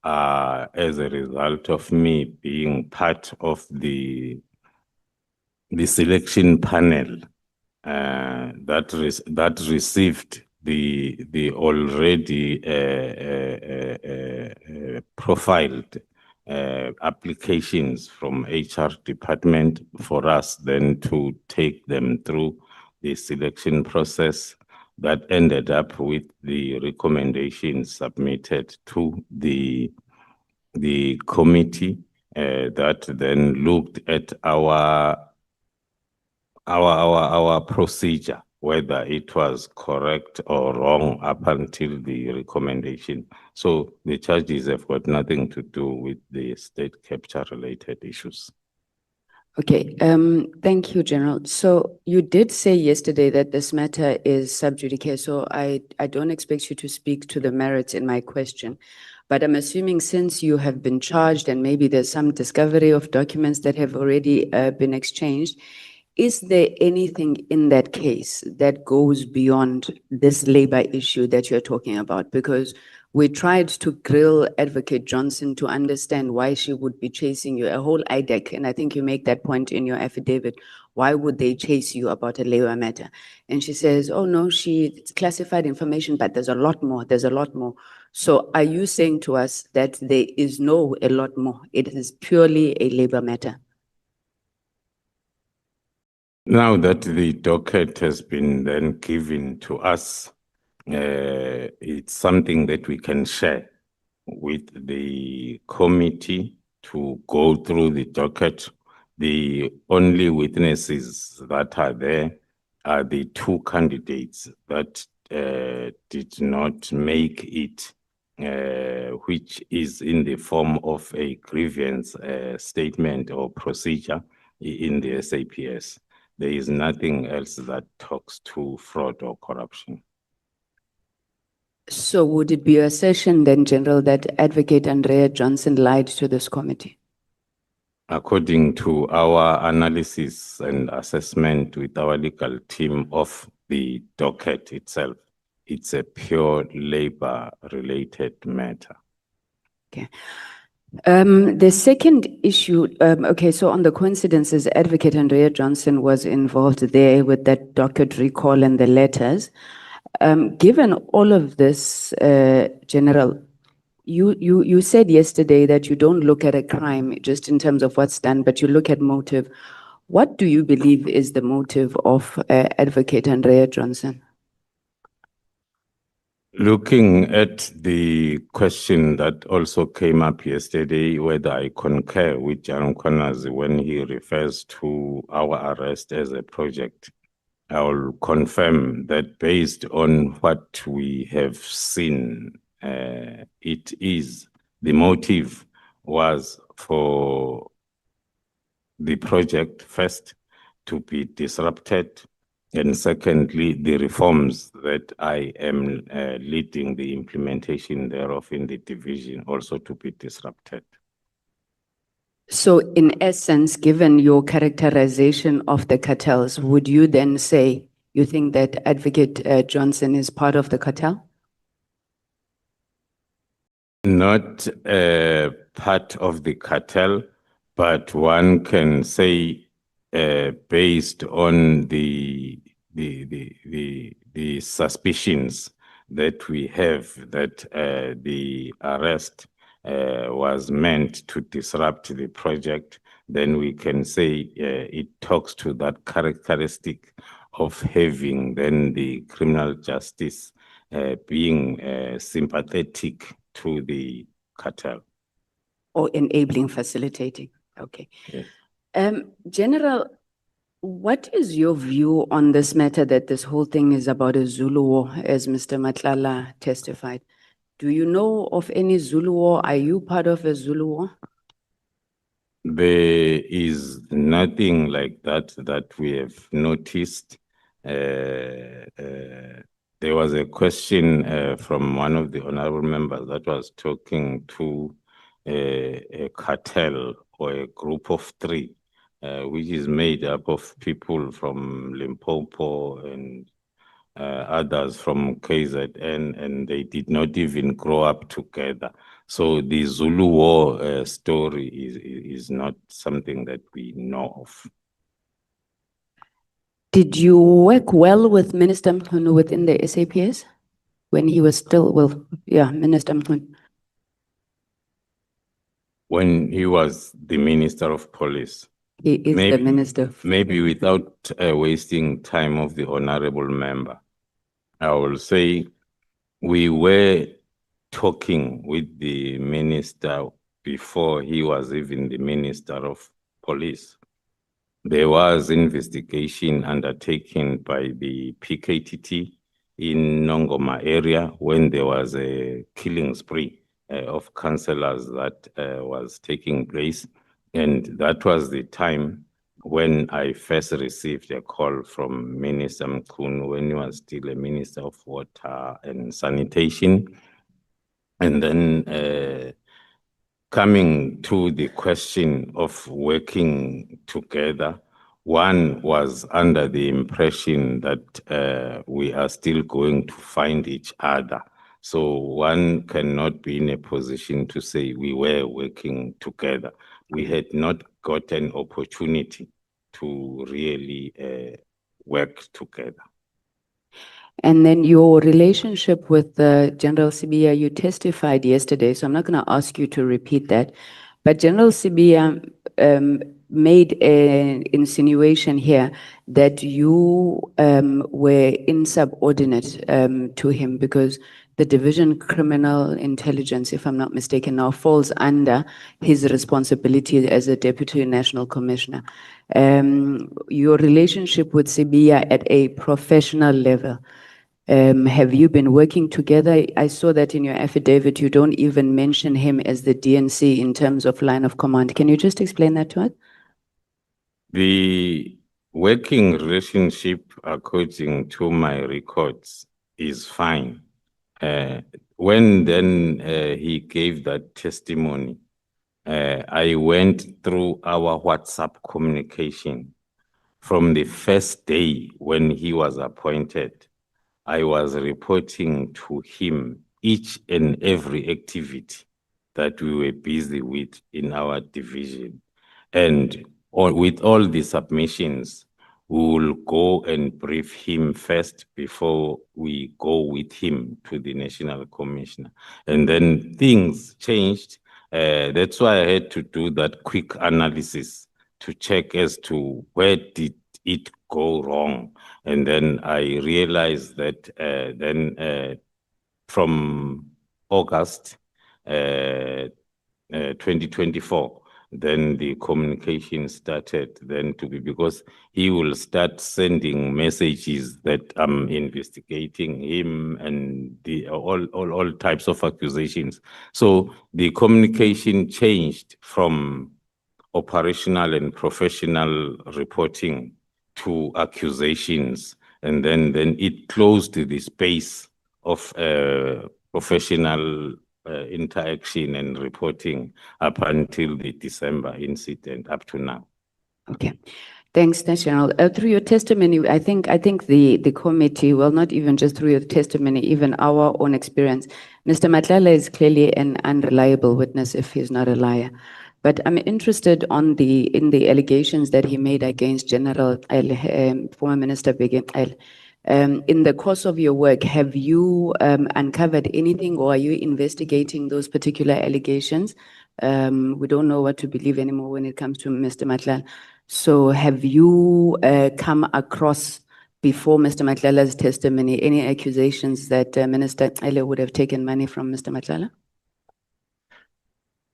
are as a result of me being part of the selection panel that received the already profiled applications from HR department for us then to take them through the selection process that ended up with the recommendations submitted to the committee that then looked at our procedure, whether it was correct or wrong up until the recommendation. So the charges have got nothing to do with the state capture related issues. Okay, thank you, General. So you did say yesterday that this matter is sub judice, so I don't expect you to speak to the merits in my question. But I'm assuming since you have been charged and maybe there's some discovery of documents that have already been exchanged, is there anything in that case that goes beyond this labor issue that you're talking about? Because we tried to grill Advocate Johnson to understand why she would be chasing you, a whole IDEC, and I think you make that point in your affidavit. Why would they chase you about a labor matter? And she says, oh no, it's classified information, but there's a lot more, there's a lot more. So are you saying to us that there is no a lot more? It is purely a labor matter? Now that the docket has been then given to us, it's something that we can share with the committee to go through the docket. The only witnesses that are there are the two candidates that did not make it, which is in the form of a grievance statement or procedure in the SAPS. There is nothing else that talks to fraud or corruption. So would it be your assertion then, General, that Advocate Andrea Johnson lied to this committee? According to our analysis and assessment with our legal team of the docket itself, it's a pure labor-related matter. Okay. The second issue, okay, so on the coincidences, Advocate Andrea Johnson was involved there with that docket recall and the letters. Given all of this, General, you said yesterday that you don't look at a crime just in terms of what's done, but you look at motive. What do you believe is the motive of Advocate Andrea Johnson? Looking at the question that also came up yesterday, whether I concur with Jan Konazi when he refers to our arrest as a project, I will confirm that based on what we have seen, it is the motive was for the project first to be disrupted, and secondly, the reforms that I am leading the implementation thereof in the division also to be disrupted. So in essence, given your characterization of the cartels, would you then say you think that Advocate Johnson is part of the cartel? Not part of the cartel, but one can say based on the suspicions that we have that the arrest was meant to disrupt the project, then we can say it talks to that characteristic of having then the criminal justice being sympathetic to the cartel. Or enabling, facilitating? Okay. Yes. General, what is your view on this matter that this whole thing is about a Zulu war, as Mr. Matlala testified? Do you know of any Zulu war? Are you part of a Zulu war? There is nothing like that we have noticed. There was a question from one of the honorable members that was talking to a cartel or a group of three, which is made up of people from Limpopo and others from KZN, and they did not even grow up together. So the Zulu war story is not something that we know of. Did you work well with Minister Mchunu within the SAPS when he was still, well, yeah, Minister Mchunu? When he was the Minister of Police. He is the Minister. Maybe without wasting time of the honorable member, I will say we were talking with the minister before he was even the Minister of Police. There was investigation undertaken by the PKTT in Nongoma area when there was a killing spree of councillors that was taking place. And that was the time when I first received a call from Minister Mchunu when he was still a Minister of Water and Sanitation. And then coming to the question of working together, one was under the impression that we are still going to find each other. So one cannot be in a position to say we were working together. We had not got an opportunity to really work together. And then your relationship with General Sibiya, you testified yesterday, so I'm not going to ask you to repeat that. But General Sibiya made an insinuation here that you were insubordinate to him because the Division Criminal Intelligence, if I'm not mistaken, now falls under his responsibility as a Deputy National Commissioner. Your relationship with Sibiya at a professional level, have you been working together? I saw that in your affidavit, you don't even mention him as the DNC in terms of line of command. Can you just explain that to us? The working relationship, according to my records, is fine. When then he gave that testimony, I went through our WhatsApp communication. From the first day when he was appointed, I was reporting to him each and every activity that we were busy with in our division. And with all the submissions, we will go and brief him first before we go with him to the National Commissioner. And then things changed. That's why I had to do that quick analysis to check as to where did it go wrong. And then I realized that from August 2024, then the communication started then to be, because he will start sending messages that I'm investigating him and all types of accusations. So the communication changed from operational and professional reporting to accusations, and then it closed the space of professional interaction and reporting up until the December incident up to now. Okay. Thanks, General. Through your testimony, I think the committee, well, not even just through your testimony, even our own experience, Mr. Matlala is clearly an unreliable witness if he's not a liar. But I'm interested in the allegations that he made against General former Minister Bheki. In the course of your work, have you uncovered anything, or are you investigating those particular allegations? We don't know what to believe anymore when it comes to Mr. Matlala. So have you come across, before Mr. Matlala's testimony, any accusations that Minister Cele would have taken money from Mr. Matlala?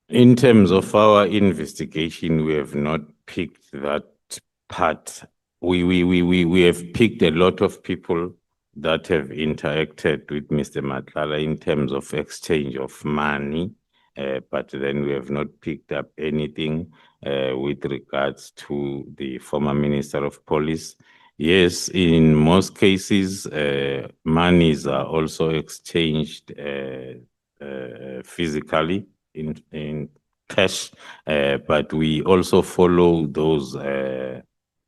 In terms of our investigation, we have not picked that part. We have picked a lot of people that have interacted with Mr. Matlala in terms of exchange of money, but then we have not picked up anything with regards to the former Minister of Police. Yes, in most cases, monies are also exchanged physically in cash, but we also follow those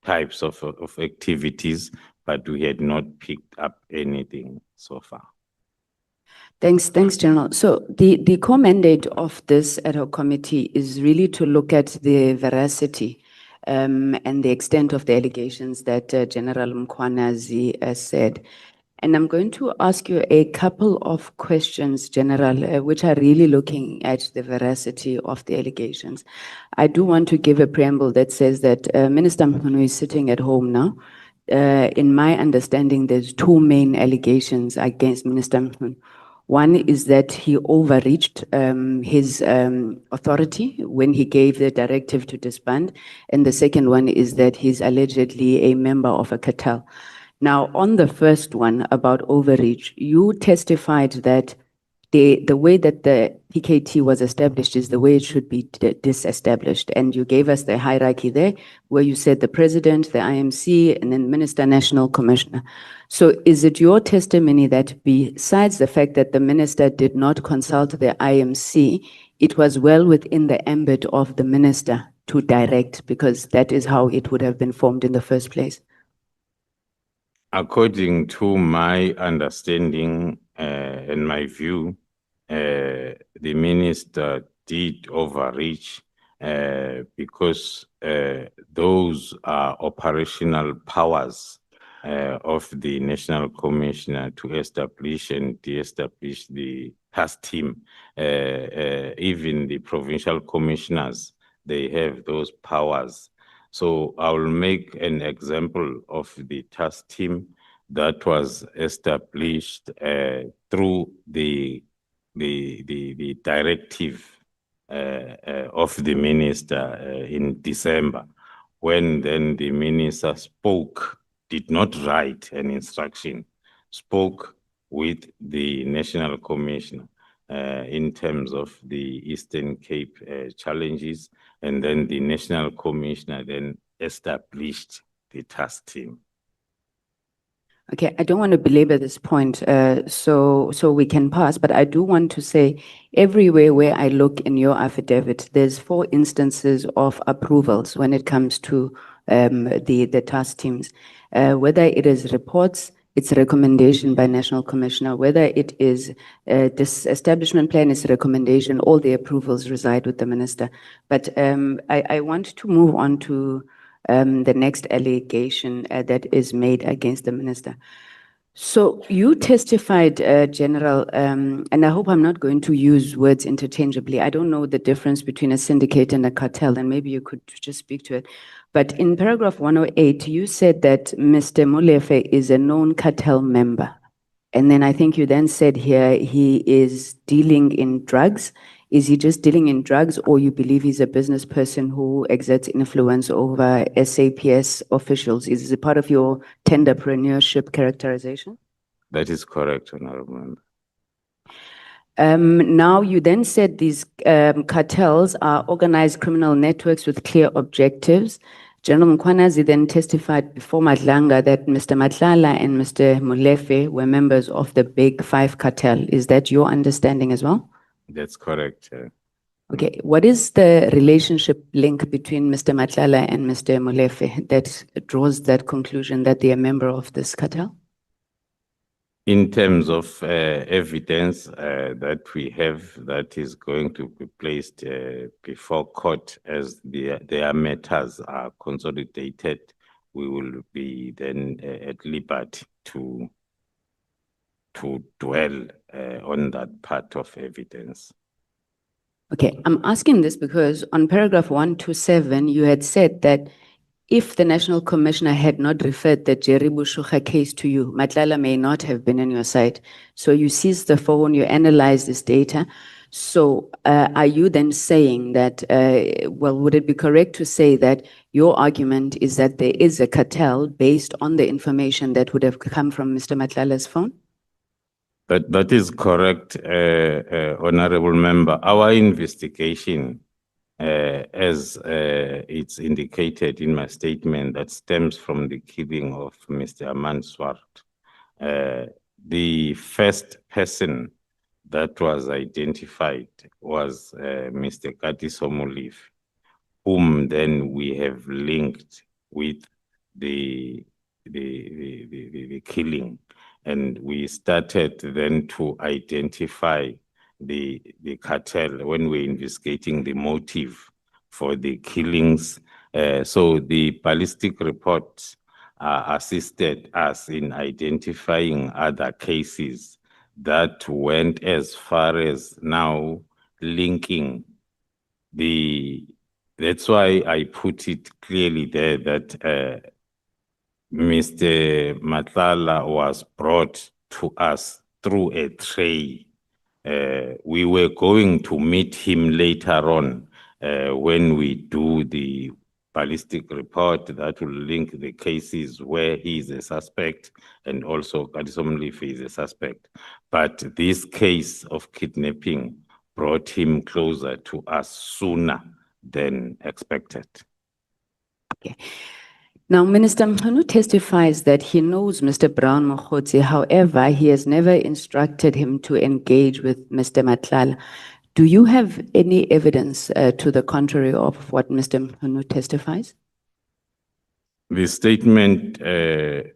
types of activities, but we had not picked up anything so far. Thanks, General. So the core mandate of this ad hoc committee is really to look at the veracity and the extent of the allegations that General Mkhwanazi has said. And I'm going to ask you a couple of questions, General, which are really looking at the veracity of the allegations. I do want to give a preamble that says that Minister Mchunu is sitting at home now. In my understanding, there's two main allegations against Minister Mchunu. One is that he overreached his authority when he gave the directive to disband. And the second one is that he's allegedly a member of a cartel. Now, on the first one about overreach, you testified that the way that the PKT was established is the way it should be disestablished. And you gave us the hierarchy there, where you said the president, the IMC, and then Minister National Commissioner. So is it your testimony that besides the fact that the minister did not consult the IMC, it was well within the ambit of the minister to direct, because that is how it would have been formed in the first place? According to my understanding and my view, the minister did overreach because those are operational powers of the National Commissioner to establish and de-establish the task team. Even the provincial commissioners, they have those powers. So I will make an example of the task team that was established through the directive of the minister in December, when then the minister did not write an instruction, spoke with the National Commissioner in terms of the Eastern Cape challenges, and then the National Commissioner then established the task team. Okay, I don't want to belabor this point, so we can pass, but I do want to say everywhere where I look in your affidavit, there's 4 instances of approvals when it comes to the task teams, whether it is reports, it's a recommendation by National Commissioner, whether it is this establishment plan is a recommendation, all the approvals reside with the minister. But I want to move on to the next allegation that is made against the minister. So you testified, General, and I hope I'm not going to use words interchangeably. I don't know the difference between a syndicate and a cartel, and maybe you could just speak to it. But in paragraph 108, you said that Mr. Molefe is a known cartel member. And then I think you then said here he is dealing in drugs Is he just dealing in drugs, or you believe he's a business person who exerts influence over SAPS officials? Is it part of your tenderpreneurship characterization? That is correct, Honorable Member. Now, you then said these cartels are organized criminal networks with clear objectives. General Mkhwanazi then testified before Madlanga that Mr. Matlala and Mr. Molefe were members of the Big Five cartel. Is that your understanding as well? That's correct. Okay, what is the relationship link between Mr. Matlala and Mr. Molefe that draws that conclusion that they are member of this cartel? In terms of evidence that we have that is going to be placed before court as their matters are consolidated, we will be then at liberty to dwell on that part of evidence. Okay, I'm asking this because on paragraph 127, you had said that if the National Commissioner had not referred the Jerry Bushukha case to you, Matlala may not have been on your side. So you seized the phone, you analyzed this data. So are you then saying that, well, would it be correct to say that your argument is that there is a cartel based on the information that would have come from Mr. Matlala's phone? That is correct, Honorable Member. Our investigation, as it's indicated in my statement, that stems from the killing of Mr. Aman Swart. The first person that was identified was Mr. Katiso Molif, whom then we have linked with the killing. And we started then to identify the cartel when we're investigating the motive for the killings. So the ballistic reports assisted us in identifying other cases that went as far as now linking that's why I put it clearly there that Mr. Matlala was brought to us through a tray. We were going to meet him later on when we do the ballistic report that will link the cases where he is a suspect and also Katiso Molif is a suspect. But this case of kidnapping brought him closer to us sooner than expected. Okay. Now, Minister Mchunu testifies that he knows Mr. Brown Mokhotsi, however, he has never instructed him to engage with Mr. Matlala. Do you have any evidence to the contrary of what Mr. Mchunu testifies? The statement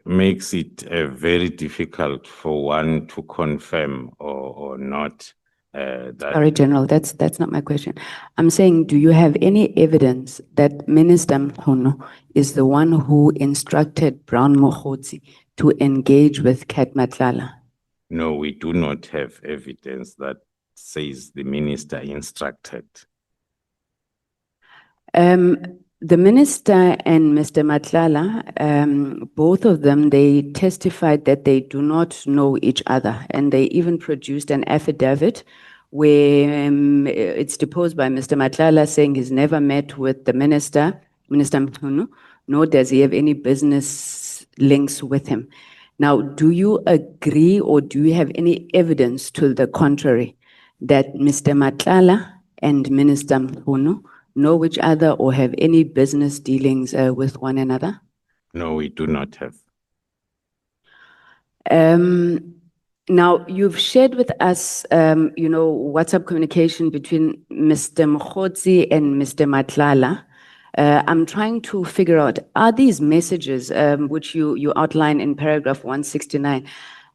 makes it very difficult for one to confirm or not. Sorry, General, that's not my question. I'm saying, do you have any evidence that Minister Mchunu is the one who instructed Brown Mokhotsi to engage with Kat Matlala? No, we do not have evidence that says the minister instructed. The minister and Mr. Matlala, both of them, they testified that they do not know each other, and they even produced an affidavit where it's deposed by Mr. Matlala saying he's never met with the Minister Mchunu, nor does he have any business links with him. Now, do you agree or do you have any evidence to the contrary that Mr. Matlala and Minister Mchunu know each other or have any business dealings with one another? No, we do not have. Now, you've shared with us, WhatsApp communication between Mr. Mokhotsi and Mr. Matlala. I'm trying to figure out, are these messages, which you outline in paragraph 169,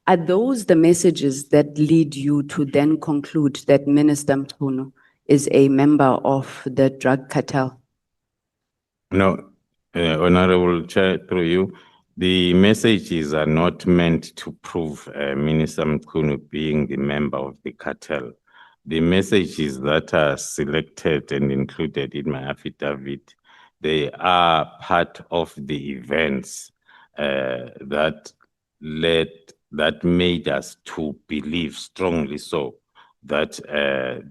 are those the messages that lead you to then conclude that Minister Mchunu is a member of the drug cartel? No, Honorable Chair, through you, the messages are not meant to prove Minister Mchunu being the member of the cartel. The messages that are selected and included in my affidavit, they are part of the events that made us to believe strongly so that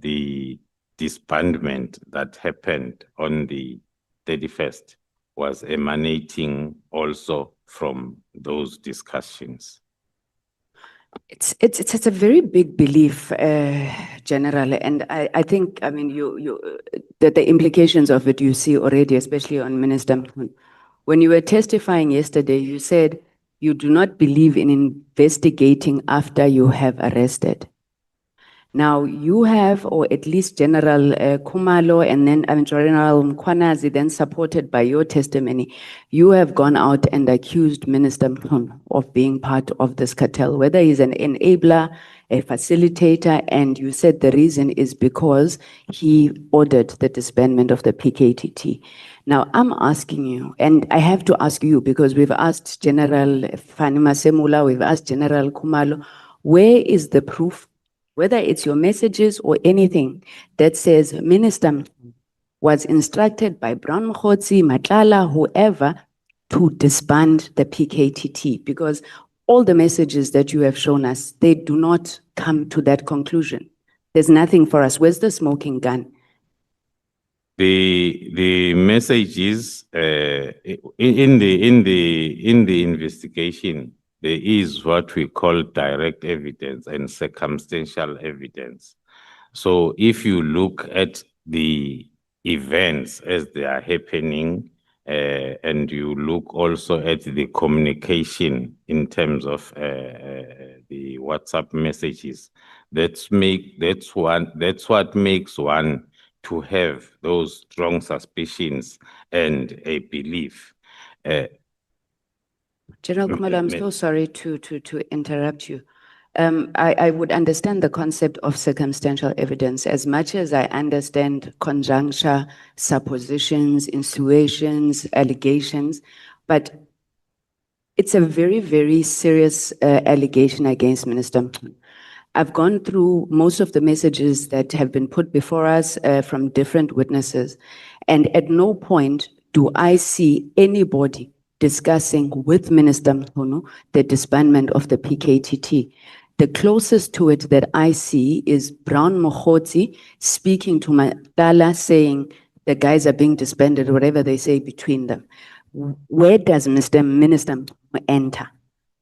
the disbandment that happened on the 31st was emanating also from those discussions. It's a very big belief, General, and I think, I mean, the implications of it you see already, especially on Minister Mchunu. When you were testifying yesterday, you said you do not believe in investigating after you have arrested. Now you have, or at least General Khumalo and then General Mkhwanazi, then supported by your testimony, you have gone out and accused Minister Mchunu of being part of this cartel, whether he's an enabler, a facilitator, and you said the reason is because he ordered the disbandment of the PKTT. Now I'm asking you, and I have to ask you because we've asked General Fanima Semula, we've asked General Khumalo, where is the proof, whether it's your messages or anything that says Minister was instructed by Brown Mkhotsi, Matlala, whoever, to disband the PKTT? Because all the messages that you have shown us, they do not come to that conclusion. There's nothing for us. Where's the smoking gun? The messages in the investigation, there is what we call direct evidence and circumstantial evidence. So if you look at the events as they are happening, and you look also at the communication in terms of the WhatsApp messages, that's what makes one to have those strong suspicions and a belief. General Khumalo, I'm so sorry to interrupt you. I would understand the concept of circumstantial evidence as much as I understand conjuncture, suppositions, insinuations, allegations, but it's a very, very serious allegation against Minister Mchunu. I've gone through most of the messages that have been put before us from different witnesses, and at no point do I see anybody discussing with Minister Mchunu the disbandment of the PKTT. The closest to it that I see is Brown Mkhotsi speaking to Matlala saying the guys are being disbanded, whatever they say between them. Where does Minister Mchunu enter?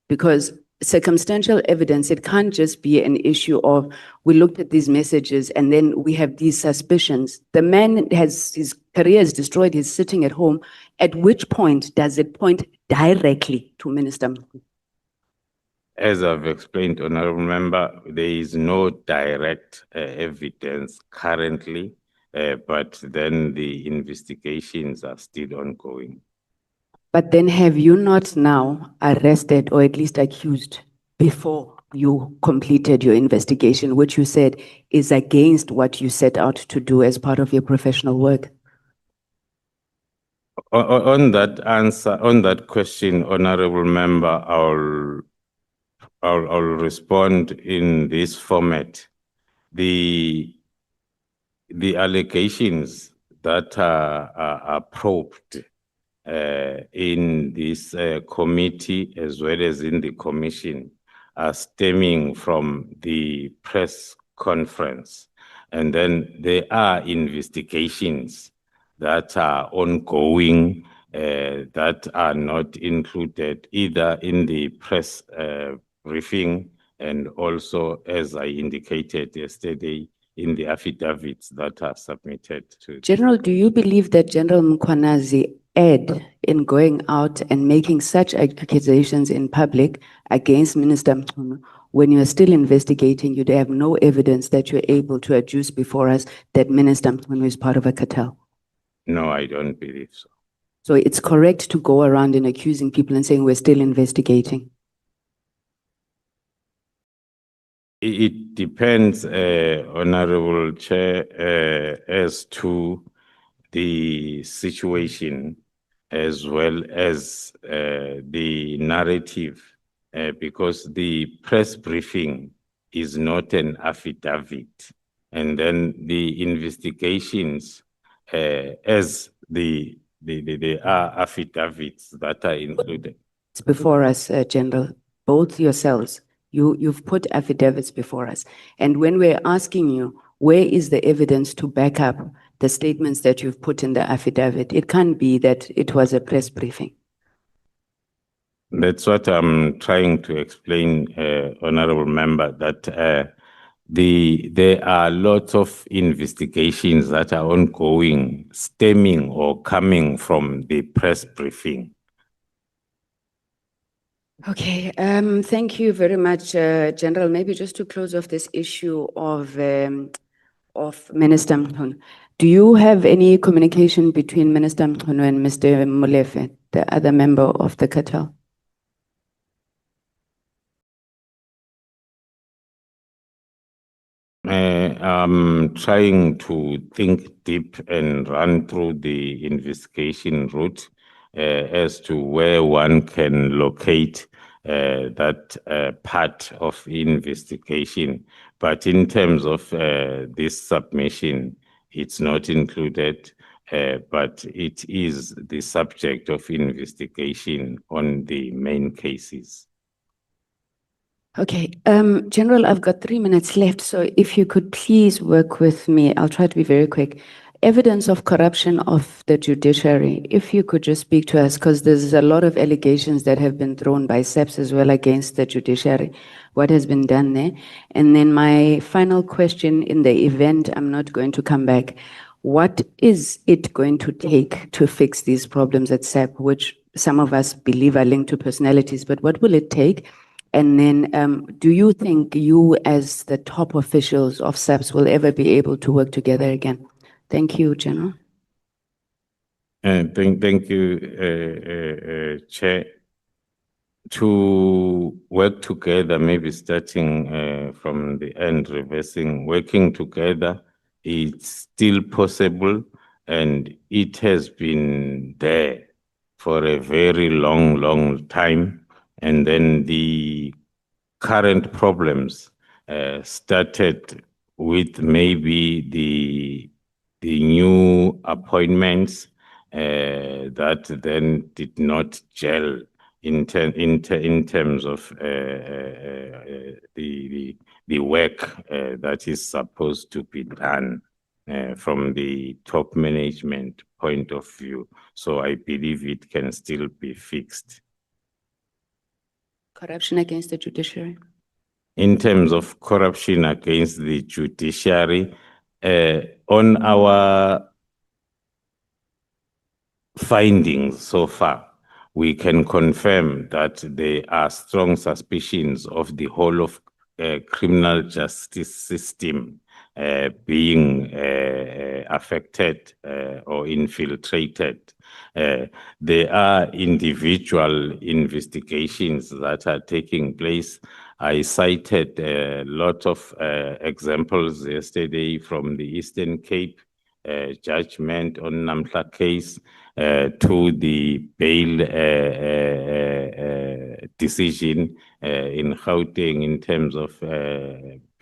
Because circumstantial evidence, it can't just be an issue of we looked at these messages and then we have these suspicions. The man has, his career is destroyed, he's sitting at home. At which point does it point directly to Minister Mchunu? As I've explained, Honorable Member, there is no direct evidence currently, but then the investigations are still ongoing. But then have you not now arrested or at least accused before you completed your investigation, which you said is against what you set out to do as part of your professional work? On that answer, on that question, Honorable Member, I'll respond in this format. The allegations that are probed in this committee as well as in the commission are stemming from the press conference. And then there are investigations that are ongoing that are not included either in the press briefing and also, as I indicated yesterday, in the affidavits that are submitted to. General, do you believe that General Mkhwanazi erred in going out and making such accusations in public against Minister Mchunu when you are still investigating? You have no evidence that you're able to adduce before us that Minister Mchunu is part of a cartel? No, I don't believe so. So it's correct to go around and accusing people and saying we're still investigating? It depends, Honorable Chair, as to the situation as well as the narrative, because the press briefing is not an affidavit. And then the investigations, as there are affidavits that are included. It's before us, General, both yourselves. You've put affidavits before us. And when we're asking you, where is the evidence to back up the statements that you've put in the affidavit? It can't be that it was a press briefing. That's what I'm trying to explain, Honorable Member, that there are lots of investigations that are ongoing, stemming or coming from the press briefing. Okay, thank you very much, General. Maybe just to close off this issue of Minister Mchunu, do you have any communication between Minister Mchunu and Mr. Molefe, the other member of the cartel? I'm trying to think deep and run through the investigation route as to where one can locate that part of investigation. But in terms of this submission, it's not included, but it is the subject of investigation on the main cases. Okay, General, I've got 3 minutes left, so if you could please work with me, I'll try to be very quick. Evidence of corruption of the judiciary, if you could just speak to us, because there's a lot of allegations that have been thrown by SAPS as well against the judiciary. What has been done there? And then my final question, in the event I'm not going to come back, what is it going to take to fix these problems at SAP, which some of us believe are linked to personalities, but what will it take? And then do you think you as the top officials of SAPS will ever be able to work together again? Thank you, General. Thank you, Chair. To work together, maybe starting from the end, reversing, working together, it's still possible, and it has been there for a very long time. And then the current problems started with maybe the new appointments that then did not gel in terms of the work that is supposed to be done from the top management point of view. So I believe it can still be fixed. Corruption against the judiciary. In terms of corruption against the judiciary, on our findings so far, we can confirm that there are strong suspicions of the whole of criminal justice system being affected or infiltrated. There are individual investigations that are taking place. I cited a lot of examples yesterday from the Eastern Cape judgment on Namhla case to the bail decision in Gauteng in terms of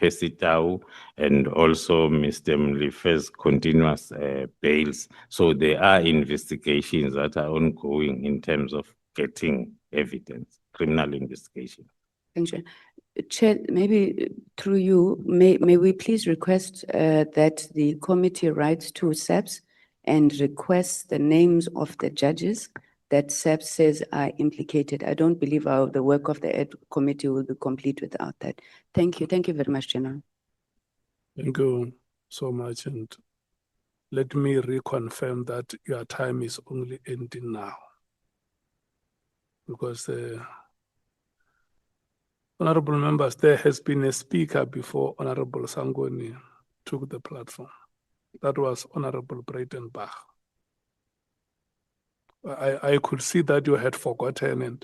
Pesitau and also Mr. Mlife's continuous bails. So there are investigations that are ongoing in terms of getting evidence, criminal investigation. Thank you. Chair, maybe through you, may we please request that the committee writes to SAPS and request the names of the judges that SAPS says are implicated. I don't believe the work of the Ed Committee will be complete without that. Thank you. Thank you very much, General. Thank you so much. And let me reconfirm that your time is only ending now. Because honorable members, there has been a speaker before Honorable Sangoni took the platform. That was Honorable Breitenbach. I could see that you had forgotten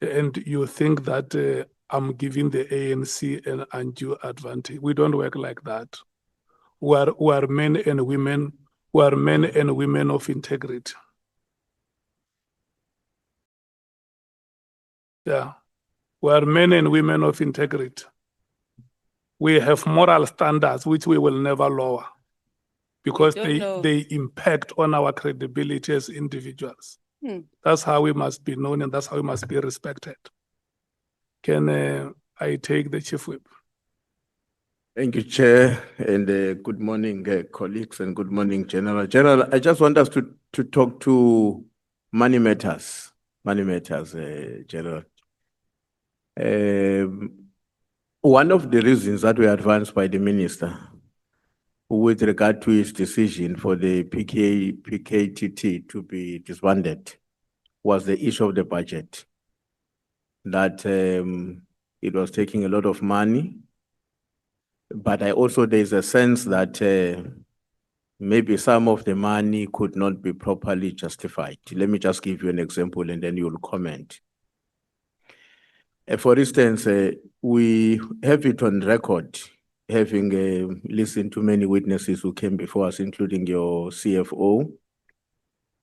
and you think that I'm giving the ANC an undue advantage. We don't work like that. We are men and women. We are men and women of integrity. Yeah. We are men and women of integrity. We have moral standards which we will never lower because they impact on our credibility as individuals. That's how we must be known and that's how we must be respected. Can I take the Chief Whip? Thank you, Chair, and good morning, colleagues, and good morning, General. General, I just want us to talk to money matters, General. One of the reasons that were advanced by the Minister with regard to his decision for the PKTT to be disbanded was the issue of the budget, that it was taking a lot of money. But there's a sense that maybe some of the money could not be properly justified. Let me just give you an example and then you'll comment. For instance, we have it on record, having listened to many witnesses who came before us, including your CFO,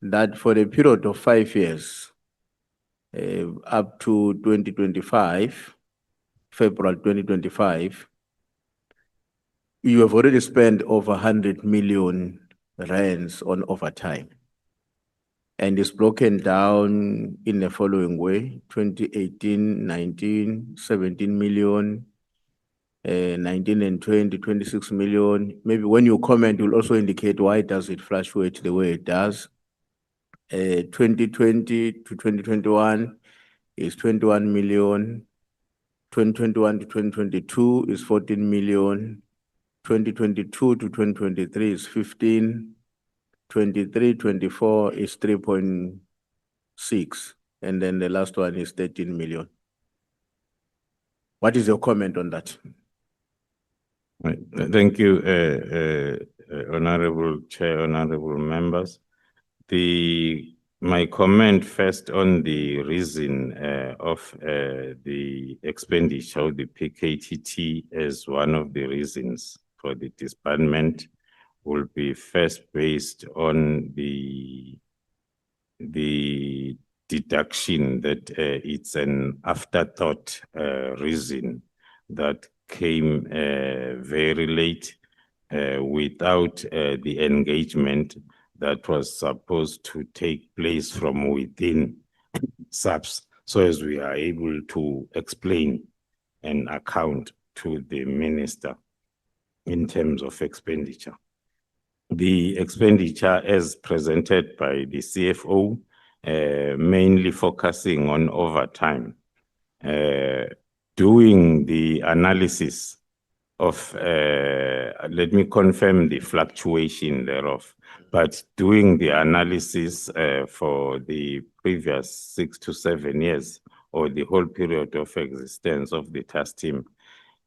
that for a period of 5 years, up to 2025, February 2025, you have already spent over 100 million rands on overtime. And it's broken down in the following way: 2018, 19, 17 million, 19 and 20, 26 million. Maybe when you comment, you'll also indicate why does it fluctuate the way it does. 2020 to 2021 is 21 million. 2021 to 2022 is 14 million. 2022 to 2023 is 15, 23-24 is 3.6, and then the last one is 13 million. What is your comment on that? Right. Thank you, Honorable Chair, Honorable Members. My comment first on the reason of the expenditure of the PKTT as one of the reasons for the disbandment will be first based on the deduction that it's an afterthought reason that came very late without the engagement that was supposed to take place from within SAPS, so as we are able to explain and account to the Minister in terms of expenditure. The expenditure as presented by the CFO, mainly focusing on overtime, doing the analysis of, let me confirm the fluctuation thereof, but doing the analysis for the previous 6 to 7 years or the whole period of existence of the task team,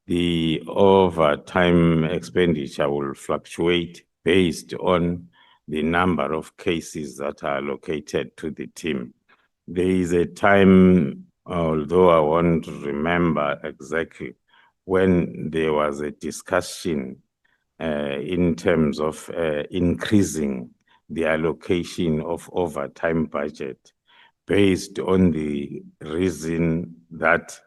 the overtime expenditure will fluctuate based on the number of cases that are allocated to the team. There is a time, although I won't remember exactly, when there was a discussion in terms of increasing the allocation of overtime budget based on the reason that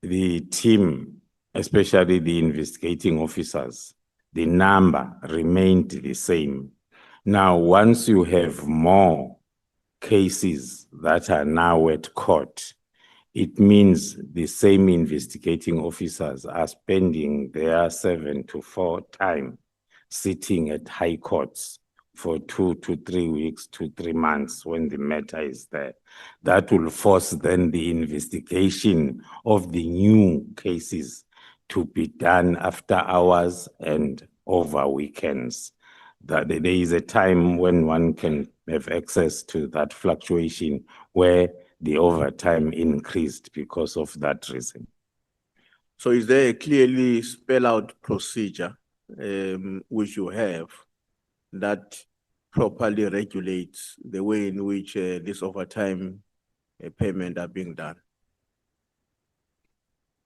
the team, especially the investigating officers, the number remained the same. Now, once you have more cases that are now at court, it means the same investigating officers are spending their 7 to 4 time sitting at high courts for 2 to 3 weeks to 3 months when the matter is there. That will force then the investigation of the new cases to be done after hours and over weekends. That there is a time when one can have access to that fluctuation where the overtime increased because of that reason. So is there a clearly spelled out procedure which you have that properly regulates the way in which this overtime payment are being done?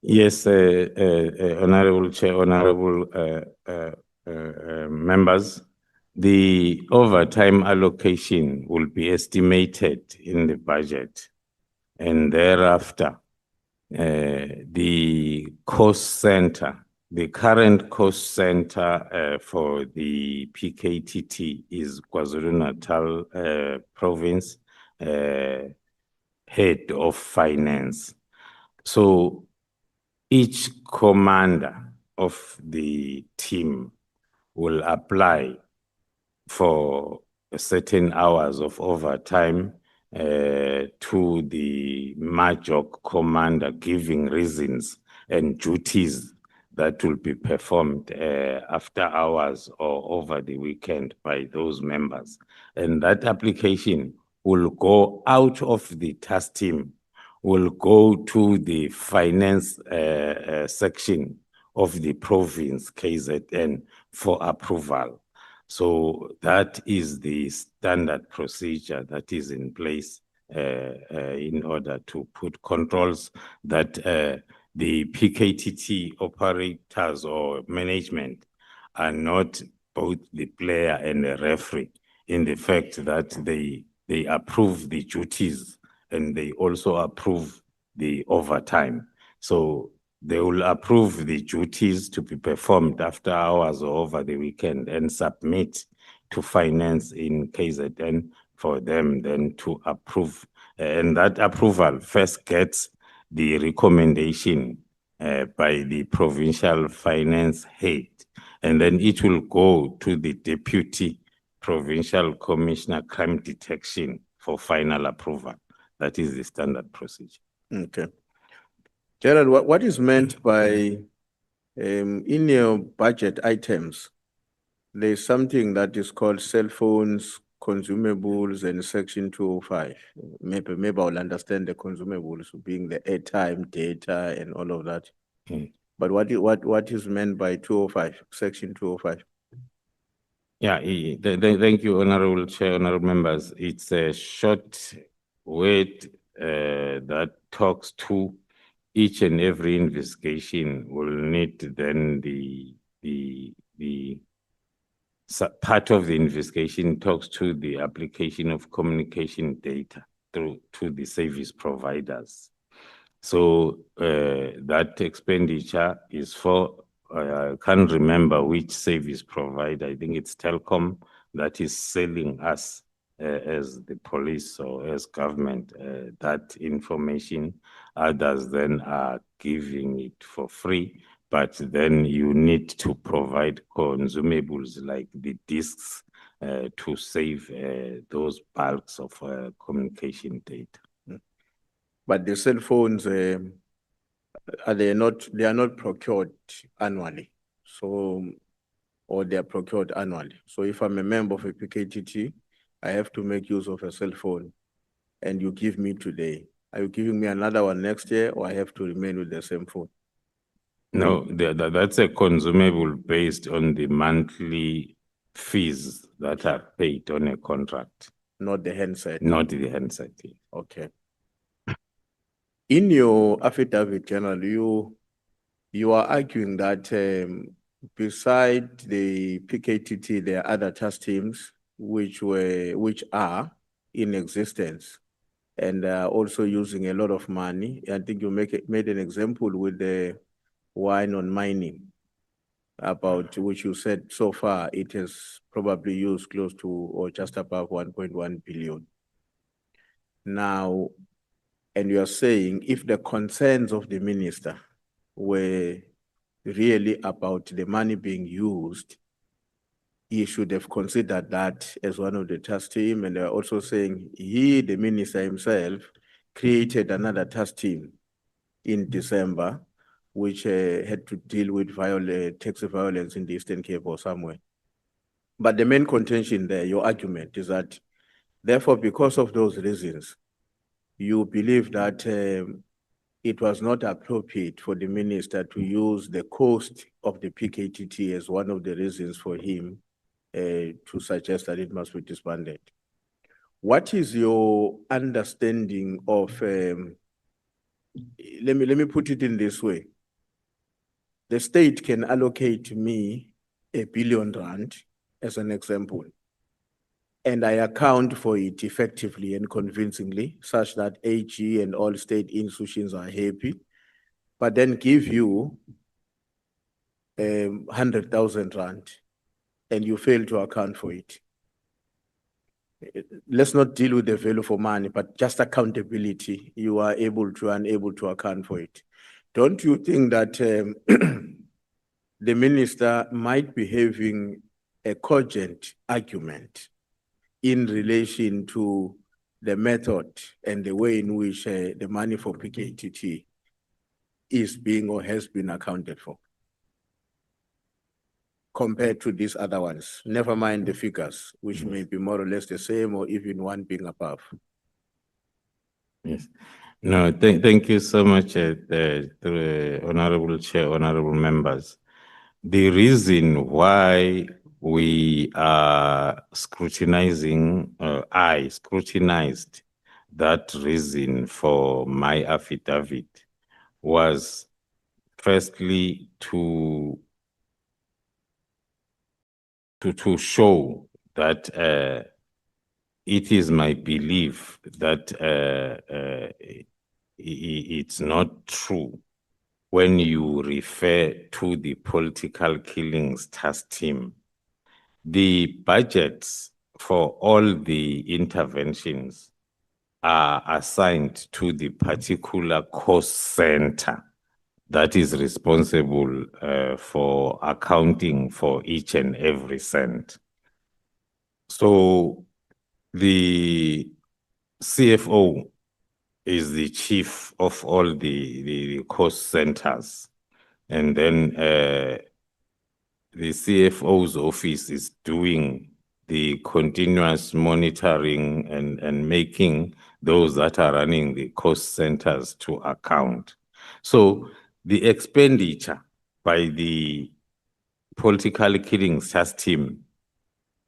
Yes, Honorable Chair, Honorable members, the overtime allocation will be estimated in the budget, and thereafter, the cost center, the current cost center for the PKTT is KwaZulu-Natal province, head of finance. So each commander of the team will apply for certain hours of overtime to the Majok commander, giving reasons and duties that will be performed after hours or over the weekend by those members. And that application will go out of the task team, will go to the finance section of the province, KZN, for approval. So that is the standard procedure that is in place in order to put controls that the PKTT operators or management are not both the player and the referee, in the fact that they approve the duties and they also approve the overtime. So they will approve the duties to be performed after hours or over the weekend and submit to finance in KZN for them then to approve. And that approval first gets the recommendation by the provincial finance head, and then it will go to the deputy provincial commissioner crime detection for final approval. That is the standard procedure. Okay. Gerald, what is meant by, in your budget items, there's something that is called cell phones, consumables, and Section 205. Maybe I'll understand the consumables being the airtime, data, and all of that. But what is meant by 205, Section 205? Yeah, thank you, Honorable Chair, Honorable Members. It's a short word that talks to each and every investigation will need then the part of the investigation talks to the application of communication data through to the service providers. So that expenditure is for, I can't remember which service provider, I think it's Telkom, that is selling us as the police or as government that information. Others then are giving it for free, but then you need to provide consumables like the discs to save those bulks of communication data. But the cell phones, they are not procured annually. So, or they are procured annually. So if I'm a member of a PKTT, I have to make use of a cell phone, and you give me today. Are you giving me another one next year, or I have to remain with the same phone? No, that's a consumable based on the monthly fees that are paid on a contract. Not the handset? Not the handset. Okay. In your affidavit, General, you are arguing that beside the PKTT, there are other task teams which are in existence and also using a lot of money. I think you made an example with the wine on mining, about which you said so far it has probably used close to or just above 1.1 billion. Now, and you are saying if the concerns of the minister were really about the money being used, he should have considered that as one of the task team. And they are also saying the minister himself, created another task team in December, which had to deal with taxi violence in the Eastern Cape or somewhere. But the main contention there, your argument, is that therefore, because of those reasons, you believe that it was not appropriate for the minister to use the cost of the PKTT as one of the reasons for him to suggest that it must be disbanded. What is your understanding of, let me put it in this way. The state can allocate me R1 billion as an example, and I account for it effectively and convincingly such that AG and all state institutions are happy, but then give you 100,000 rand and you fail to account for it. Let's not deal with the value for money, but just accountability. You are unable to account for it. Don't you think that the minister might be having a cogent argument in relation to the method and the way in which the money for PKTT is being or has been accounted for compared to these other ones, never mind the figures, which may be more or less the same or even one being above. Yes. No, thank you so much, the Honorable Chair, Honorable Members. The reason why we are scrutinizing, I scrutinized that reason for my affidavit was firstly to show that it is my belief that it's not true when you refer to the political killings task team. The budgets for all the interventions are assigned to the particular cost center that is responsible for accounting for each and every cent. So the CFO is the chief of all the cost centers. And then the CFO's office is doing the continuous monitoring and making those that are running the cost centers to account. So the expenditure by the political killings task team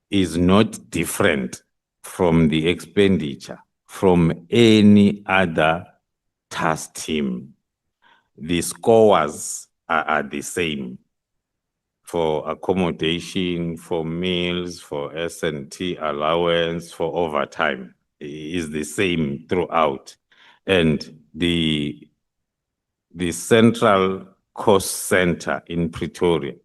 is not different from the expenditure from any other task team. The scores are the same for accommodation, for meals, for S&T allowance, for overtime is the same throughout. And the central cost center in Pretoria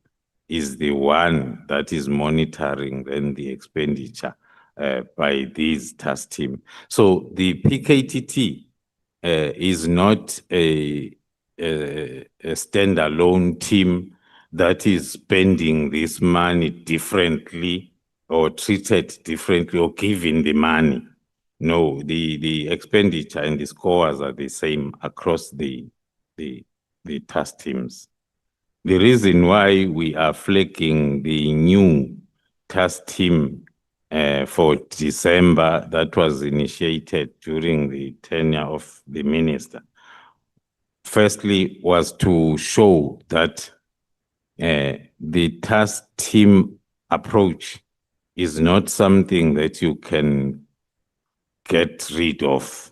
is the one that is monitoring then the expenditure by these task team. So the PKTT is not a standalone team that is spending this money differently or treated differently or given the money. No, the expenditure and the scores are the same across the task teams. The reason why we are flagging the new task team for December that was initiated during the tenure of the minister, firstly was to show that the task team approach is not something that you can get rid of.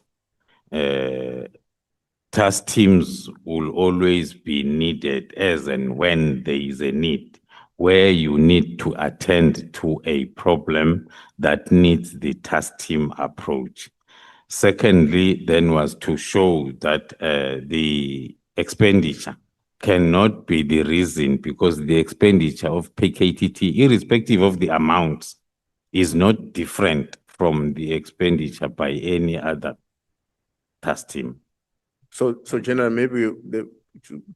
Task teams will always be needed as and when there is a need, where you need to attend to a problem that needs the task team approach. Secondly, then was to show that the expenditure cannot be the reason, because the expenditure of PKTT, irrespective of the amounts, is not different from the expenditure by any other task team. So General, maybe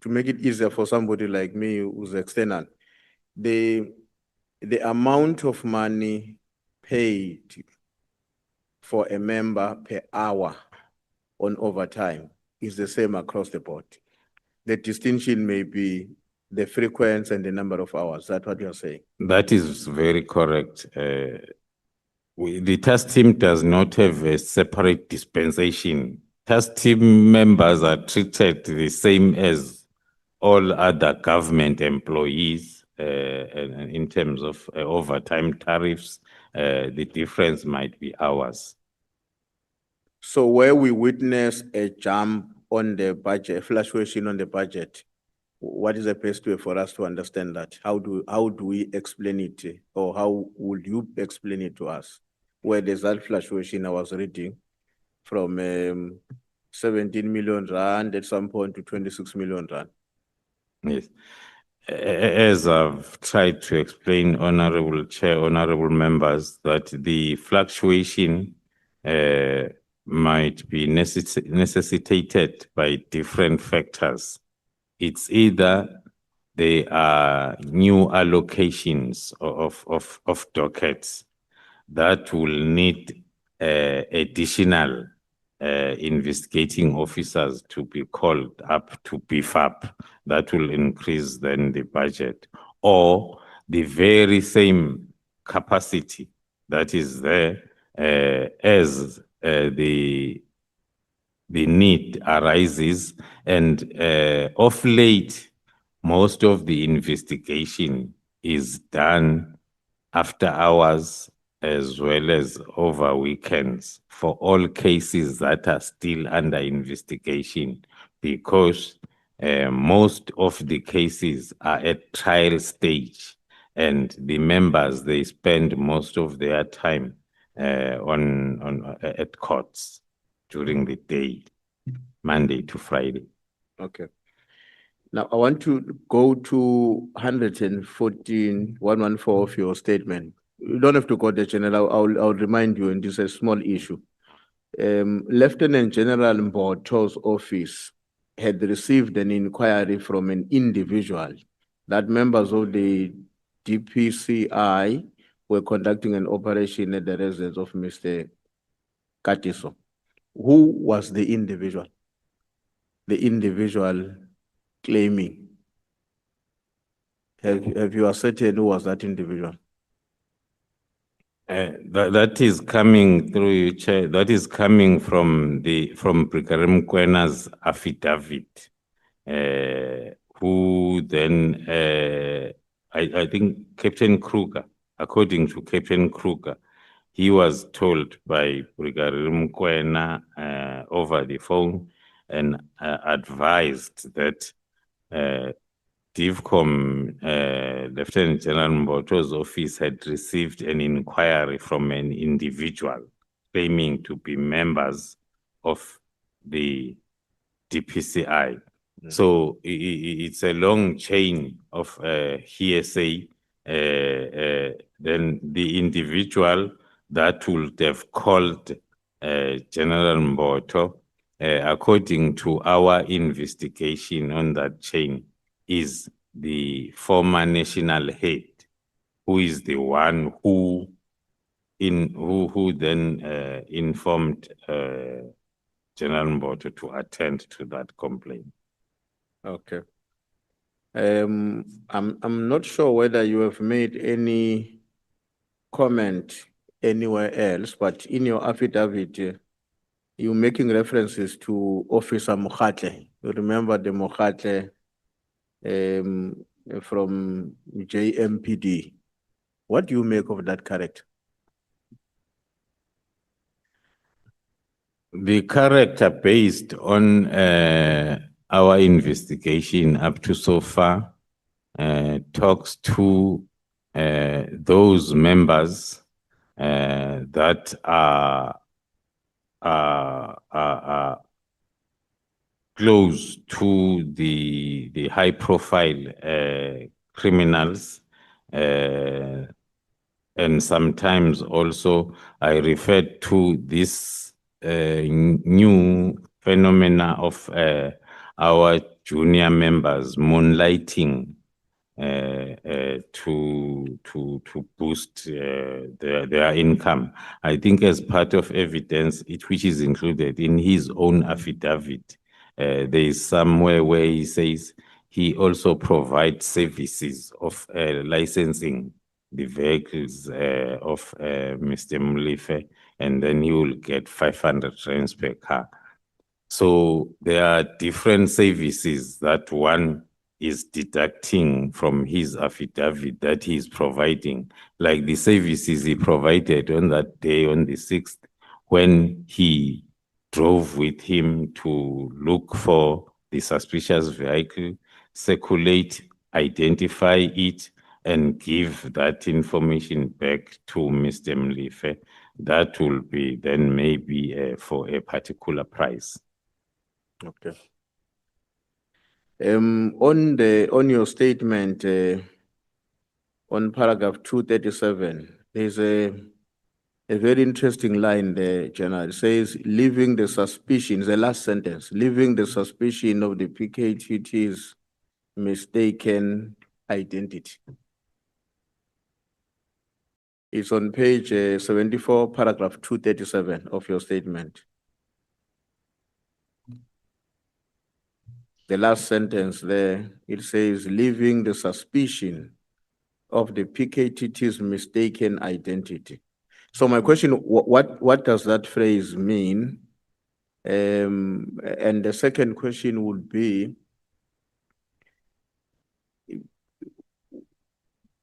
to make it easier for somebody like me who's external, the amount of money paid for a member per hour on overtime is the same across the board. The distinction may be the frequency and the number of hours. That's what you're saying. That is very correct. The task team does not have a separate dispensation. Task team members are treated the same as all other government employees in terms of overtime tariffs. The difference might be hours. So where we witness a jump on the budget, a fluctuation on the budget, what is the best way for us to understand that? How do we explain it, or how would you explain it to us? Where there's that fluctuation I was reading from 17 million rand at some point to 26 million rand. Yes. As I've tried to explain, Honorable Chair, Honorable Members, that the fluctuation might be necessitated by different factors. It's either there are new allocations of dockets that will need additional investigating officers to be called up to beef up. That will increase then the budget, or the very same capacity that is there as the need arises. And of late, most of the investigation is done after hours as well as over weekends for all cases that are still under investigation, because most of the cases are at trial stage, and the members, they spend most of their time at courts during the day, Monday to Friday. Okay. Now, I want to go to 114 of your statement. You don't have to go there, General. I'll remind you, and this is a small issue. Lieutenant General Mboto's office had received an inquiry from an individual that members of the DPCI were conducting an operation at the residence of Mr. Katiso. Who was the individual? The individual claiming. Have you ascertained who was that individual? That is coming through you, Chair. That is coming from Brigadier Mkwena's affidavit, who then I think Captain Kruger, according to Captain Kruger, he was told by Brigadier Mkwena over the phone and advised that DIVCOM, Lieutenant General Mboto's office had received an inquiry from an individual claiming to be members of the DPCI. So it's a long chain of hearsay. Then the individual that would have called General Mboto, according to our investigation on that chain, is the former national head, who is the one who then informed General Mboto to attend to that complaint. Okay. I'm not sure whether you have made any comment anywhere else, but in your affidavit, you're making references to Officer Mokhatle. You remember the Mokhatle from JMPD. What do you make of that character? The character, based on our investigation up to so far, talks to those members that are close to the high-profile criminals, and sometimes also I referred to this new phenomena of our junior members moonlighting to boost their income. I think as part of evidence, which is included in his own affidavit, there is somewhere where he says he also provides services of licensing the vehicles of Mr. Mulife, and then he will get 500 rands per car. So there are different services that one is deducting from his affidavit that he is providing, like the services he provided on that day, on the 6th, when he drove with him to look for the suspicious vehicle, circulate, identify it, and give that information back to Mr. Mlife. That will be then maybe for a particular price. Okay. On your statement, on paragraph 237, there's a very interesting line there, General. It says, leaving the suspicion, the last sentence, leaving the suspicion of the PKTT's mistaken identity. It's on page 74, paragraph 237 of your statement. The last sentence there, it says, leaving the suspicion of the PKTT's mistaken identity. So my question, what does that phrase mean? And the second question would be,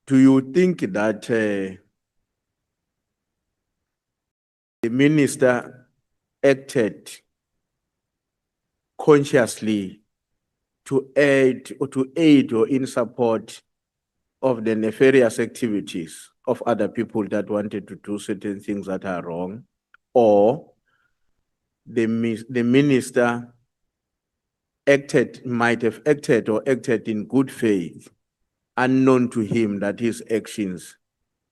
do you think that the minister acted consciously to aid or in support of the nefarious activities of other people that wanted to do certain things that are wrong, or the minister might have acted in good faith, unknown to him that his actions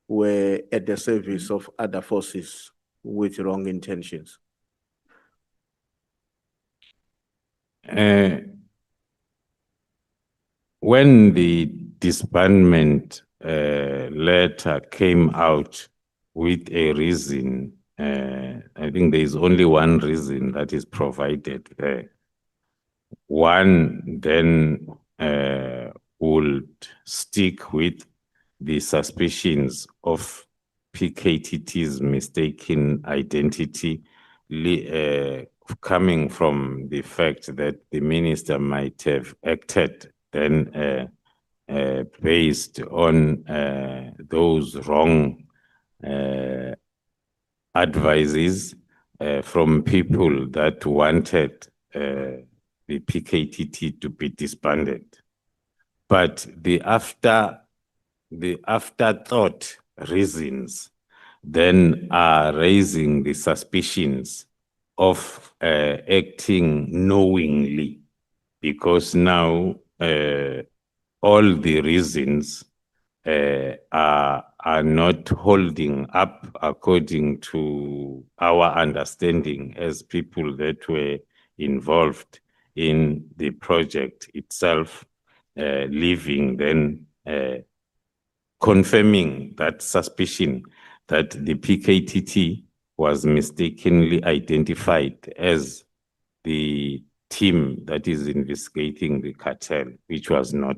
were at the service of other forces with wrong intentions? When the disbandment letter came out with a reason, I think there is only one reason that is provided there. One then would stick with the suspicions of PKTT's mistaken identity, coming from the fact that the minister might have acted then based on those wrong advices from people that wanted the PKTT to be disbanded. But the afterthought reasons then are raising the suspicions of acting knowingly, because now all the reasons are not holding up according to our understanding as people that were involved in the project itself, leaving then confirming that suspicion that the PKTT was mistakenly identified as the team that is investigating the cartel, which was not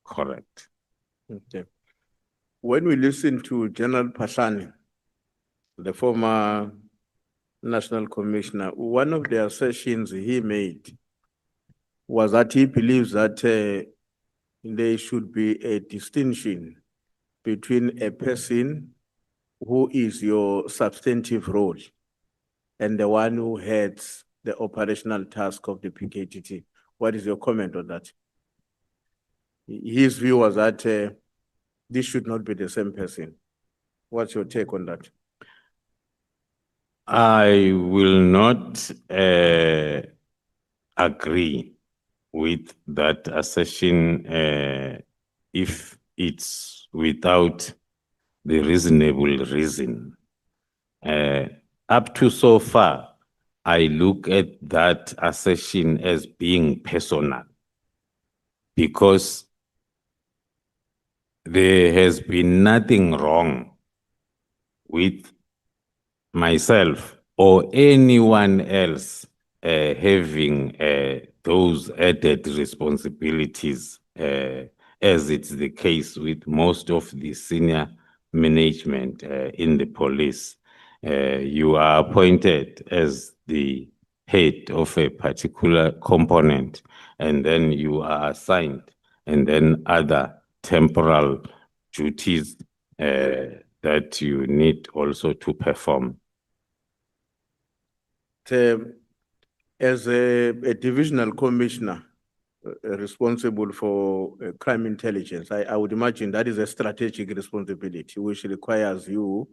correct. Okay. When we listen to General Pasani, the former National Commissioner, one of the assertions he made was that he believes that there should be a distinction between a person who is your substantive role and the one who heads the operational task of the PKTT. What is your comment on that? His view was that this should not be the same person. What's your take on that? I will not agree with that assertion if it's without the reasonable reason. Up to so far, I look at that assertion as being personal, because there has been nothing wrong with myself or anyone else having those added responsibilities, as it's the case with most of the senior management in the police. You are appointed as the head of a particular component, and then you are assigned, and then other temporal duties that you need also to perform. As a divisional commissioner responsible for crime intelligence, I would imagine that is a strategic responsibility which requires you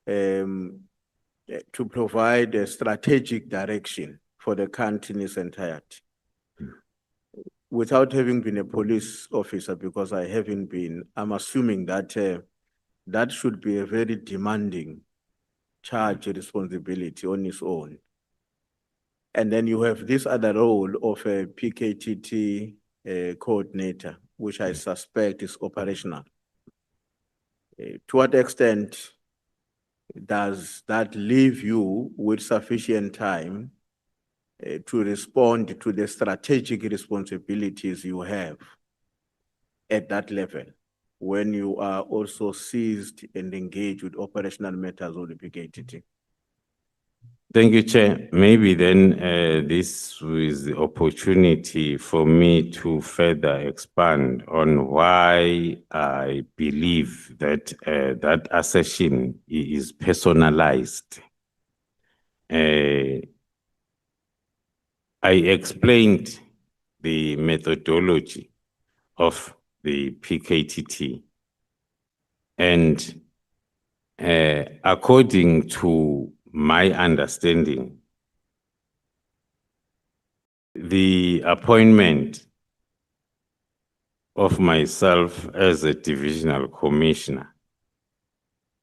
to provide a strategic direction for the country in its entirety. Without having been a police officer, because I haven't been, I'm assuming that that should be a very demanding charge responsibility on its own. And then you have this other role of a PKTT coordinator, which I suspect is operational. To what extent does that leave you with sufficient time to respond to the strategic responsibilities you have at that level when you are also seized and engaged with operational matters of the PKTT? Thank you, Chair. Maybe then this is the opportunity for me to further expand on why I believe that that assertion is personalized. I explained the methodology of the PKTT, and according to my understanding, the appointment of myself as a divisional commissioner,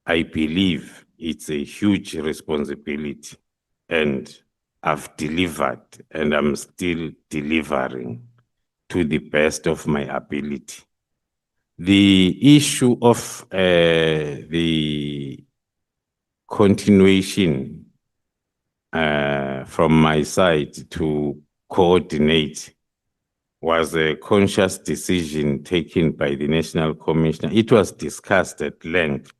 I believe it's a huge responsibility, and I've delivered and I'm still delivering to the best of my ability. The issue of the continuation from my side to coordinate was a conscious decision taken by the National Commissioner. It was discussed at length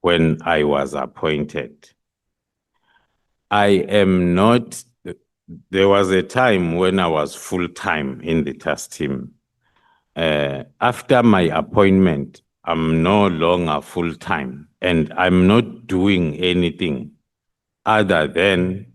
when I was appointed. I am not, there was a time when I was full-time in the task team. After my appointment, I'm no longer full-time, and I'm not doing anything other than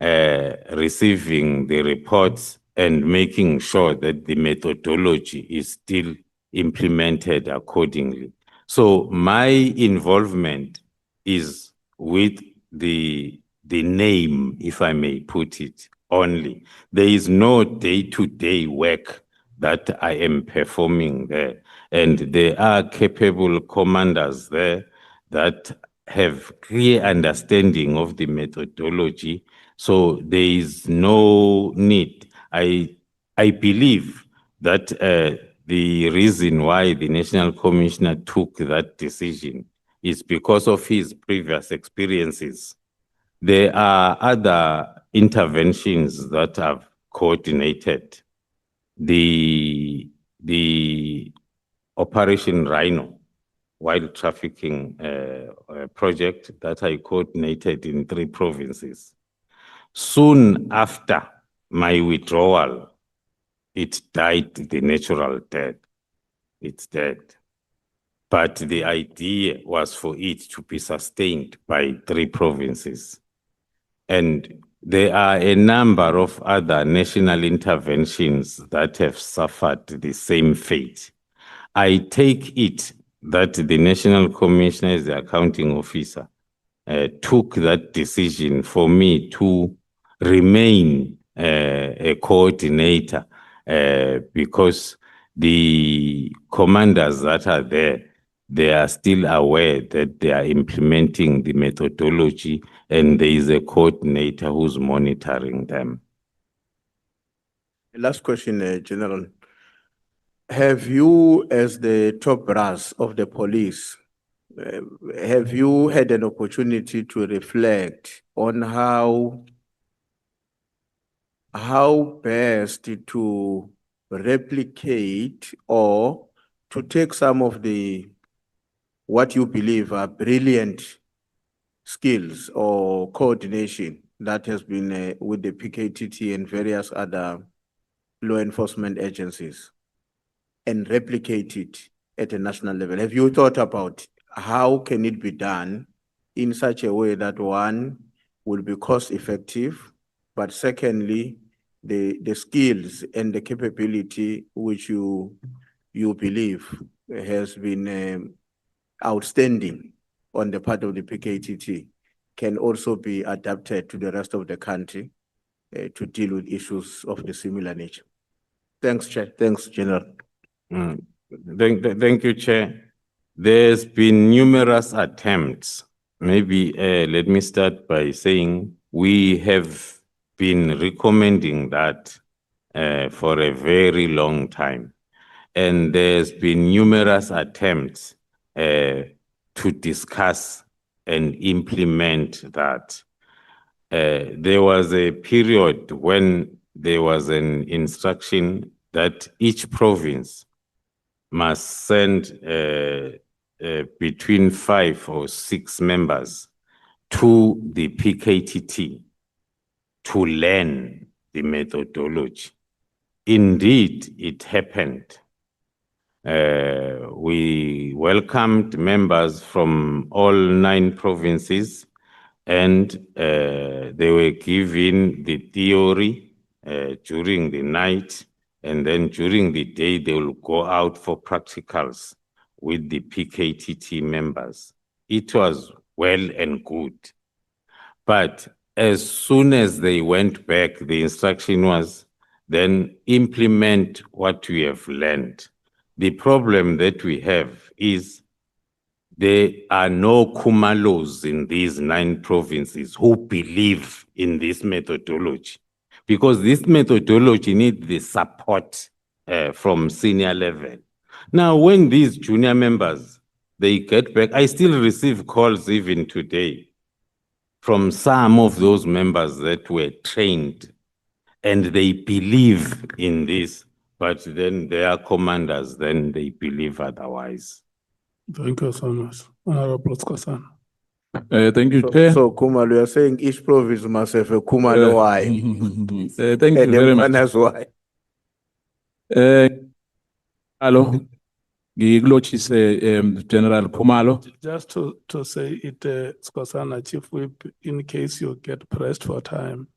receiving the reports and making sure that the methodology is still implemented accordingly. So my involvement is with the name, if I may put it, only. There is no day-to-day work that I am performing there. And there are capable commanders there that have clear understanding of the methodology. So there is no need. I believe that the reason why the National Commissioner took that decision is because of his previous experiences. There are other interventions that I've coordinated. The Operation Rhino, wild trafficking project that I coordinated in 3 provinces. Soon after my withdrawal, it died the natural death. It's dead. But the idea was for it to be sustained by 3 provinces. And there are a number of other national interventions that have suffered the same fate. I take it that the National Commissioner, as the accounting officer, took that decision for me to remain a coordinator because the commanders that are there, they are still aware that they are implementing the methodology and there is a coordinator who's monitoring them. Last question, General. Have you, as the top brass of the police, have you had an opportunity to reflect on how best to replicate or to take some of the what you believe are brilliant skills or coordination that has been with the PKTT and various other law enforcement agencies and replicate it at a national level? Have you thought about how can it be done in such a way that, one, will be cost effective, but secondly, the skills and the capability which you believe has been outstanding on the part of the PKTT can also be adapted to the rest of the country to deal with issues of the similar nature? Thanks, Chair. Thanks, General. Thank you, Chair. There's been numerous attempts. Maybe let me start by saying we have been recommending that for a very long time. And there's been numerous attempts to discuss and implement that. There was a period when there was an instruction that each province must send between 5 or 6 members to the PKTT to learn the methodology. Indeed, it happened. We welcomed members from all 9 provinces, and they were given the theory during the night, and then during the day they will go out for practicals with the PKTT members. It was well and good. But as soon as they went back, the instruction was then implement what we have learned. The problem that we have is there are no Khumalos in these 9 provinces who believe in this methodology, because this methodology needs the support from senior level. Now, when these junior members, they get back, I still receive calls even today from some of those members that were trained and they believe in this, but then their commanders, then they believe otherwise. Thank you so much. Honorable Skosana. Thank you, Chair. So Khumalo, you are saying each province must have a Khumalo why? Thank you very much. That's why. Hello. General Khumalo. Just to say it, Skosana, Chief Whip, in case you get pressed for time,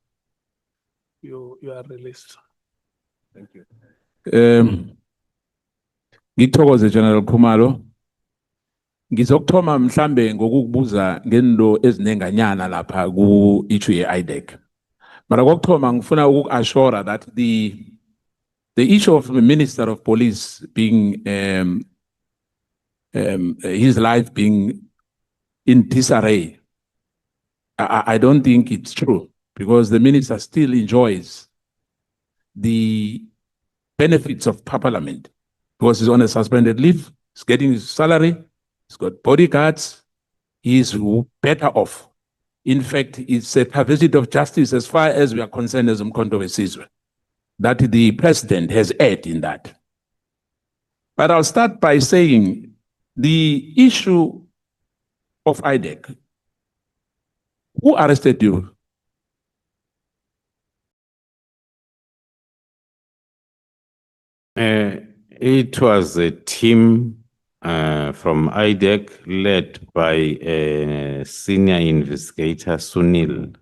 you are released. Thank you. Ngithokoze General Khumalo. Ngizokuthoma mhlambe ngokukubuza ngento ezinenganyana lapha ku issue ye-IDEC. Mara kokuthoma ngifuna ukuku-assure that the issue of the Minister of Police being his life being in disarray, I don't think it's true, because the minister still enjoys the benefits of Parliament, because he's on a suspended leave, he's getting his salary, he's got bodyguards, he's better off. In fact, it's a perversity of justice as far as we are concerned as Umkhonto weSizwe, that the president has erred in that. But I'll start by saying the issue of IDEC. Who arrested you? It was a team from IDEC led by a senior investigator, Sunil.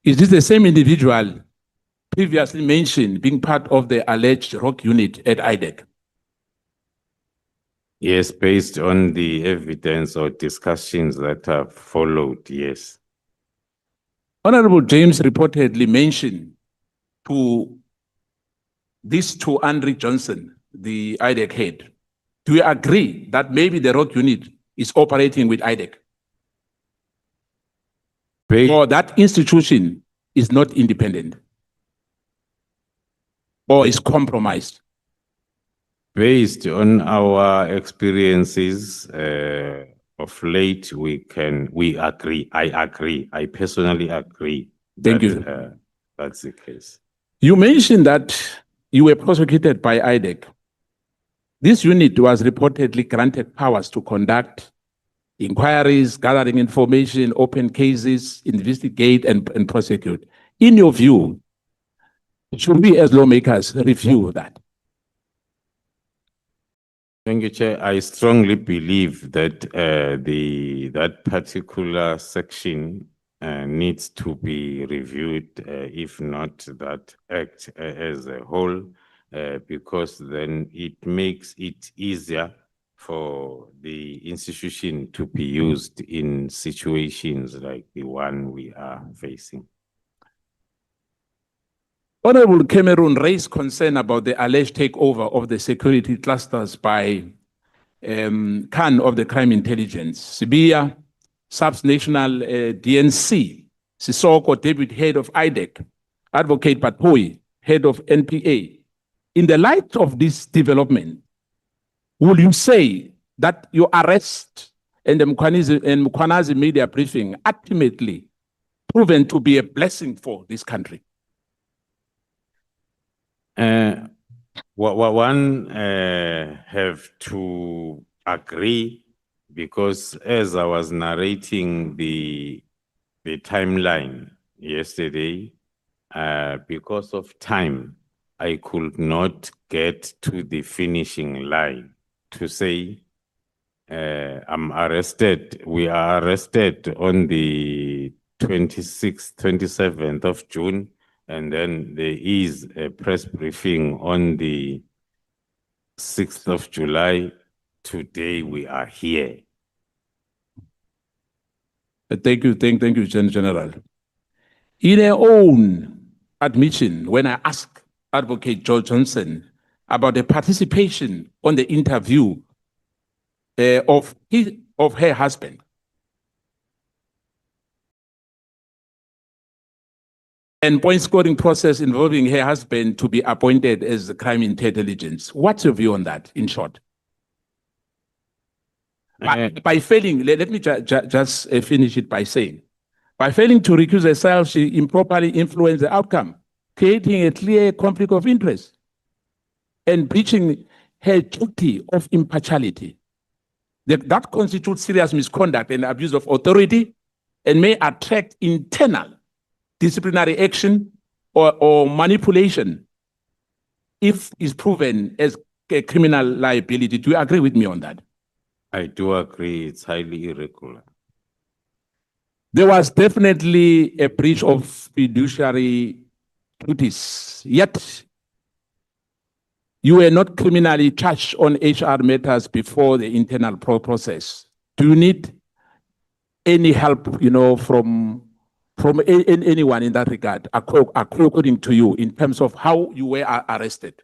Is this the same individual previously mentioned being part of the alleged rock unit at IDEC? Yes, based on the evidence or discussions that have followed, yes. Honorable James reportedly mentioned to Andre Johnson, the IDEC head. Do you agree that maybe the rock unit is operating with IDEC? Or that institution is not independent? Or is compromised? Based on our experiences of late, we agree. I agree. I personally agree. Thank you. That's the case. You mentioned that you were prosecuted by IDEC. This unit was reportedly granted powers to conduct inquiries, gathering information, open cases, investigate, and prosecute. In your view, should we as lawmakers review that? Thank you, Chair. I strongly believe that that particular section needs to be reviewed, if not that act as a whole, because then it makes it easier for the institution to be used in situations like the one we are facing. Honorable Cameron raised concern about the alleged takeover of the security clusters by Khan of the Crime Intelligence, Sibia, SAPS National DNC, Sisoko, Deputy Head of IDEC, Advocate Patoi, head of NPA. In the light of this development, will you say that your arrest and the Mkwanazi media briefing ultimately proven to be a blessing for this country? One have to agree, because as I was narrating the timeline yesterday, because of time, I could not get to the finishing line to say I'm arrested. We are arrested on the 26th, 27th of June, and then there is a press briefing on the 6th of July. Today we are here. Thank you, General. In her own admission, when I asked Advocate George Johnson about the participation on the interview of her husband, and point scoring process involving her husband to be appointed as the crime intelligence. What's your view on that, in short? By failing, let me just finish it by saying, by failing to recuse herself, she improperly influenced the outcome, creating a clear conflict of interest and breaching her duty of impartiality. That constitutes serious misconduct and abuse of authority and may attract internal disciplinary action or manipulation if is proven as a criminal liability. Do you agree with me on that? I do agree, it's highly irregular. There was definitely a breach of fiduciary duties, yet you were not criminally charged on HR matters before the internal process. Do you need any help, from anyone in that regard, according to you, in terms of how you were arrested?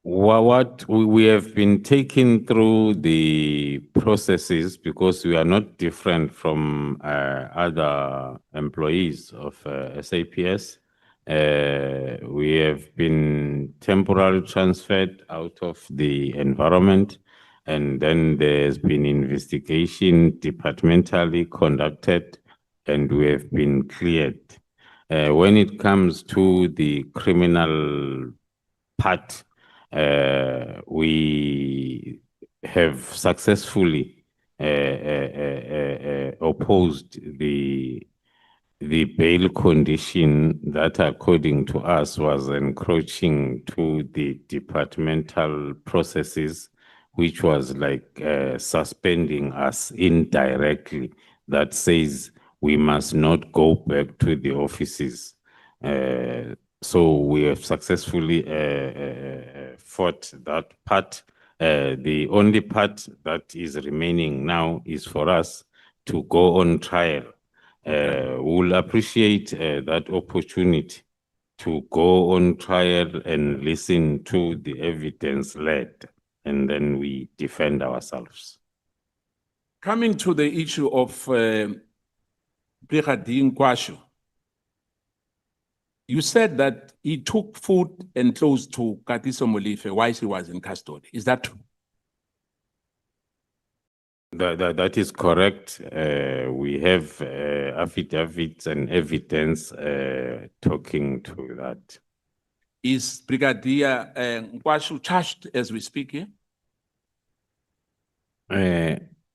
What we have been taken through the processes, because we are not different from other employees of SAPS. We have been temporarily transferred out of the environment, and then there's been investigation departmentally conducted, and we have been cleared. When it comes to the criminal part, we have successfully opposed the bail condition that, according to us, was encroaching to the departmental processes, which was like suspending us indirectly. That says we must not go back to the offices. So we have successfully fought that part. The only part that is remaining now is for us to go on trial. We'll appreciate that opportunity to go on trial and listen to the evidence led, and then we defend ourselves. Coming to the issue of Brigadier Nkwashu, you said that he took food and clothes to Katiso Molefe while he was in custody. Is that true? That is correct. We have affidavits and evidence talking to that. Is Brigadier Nkwashu charged as we speak here?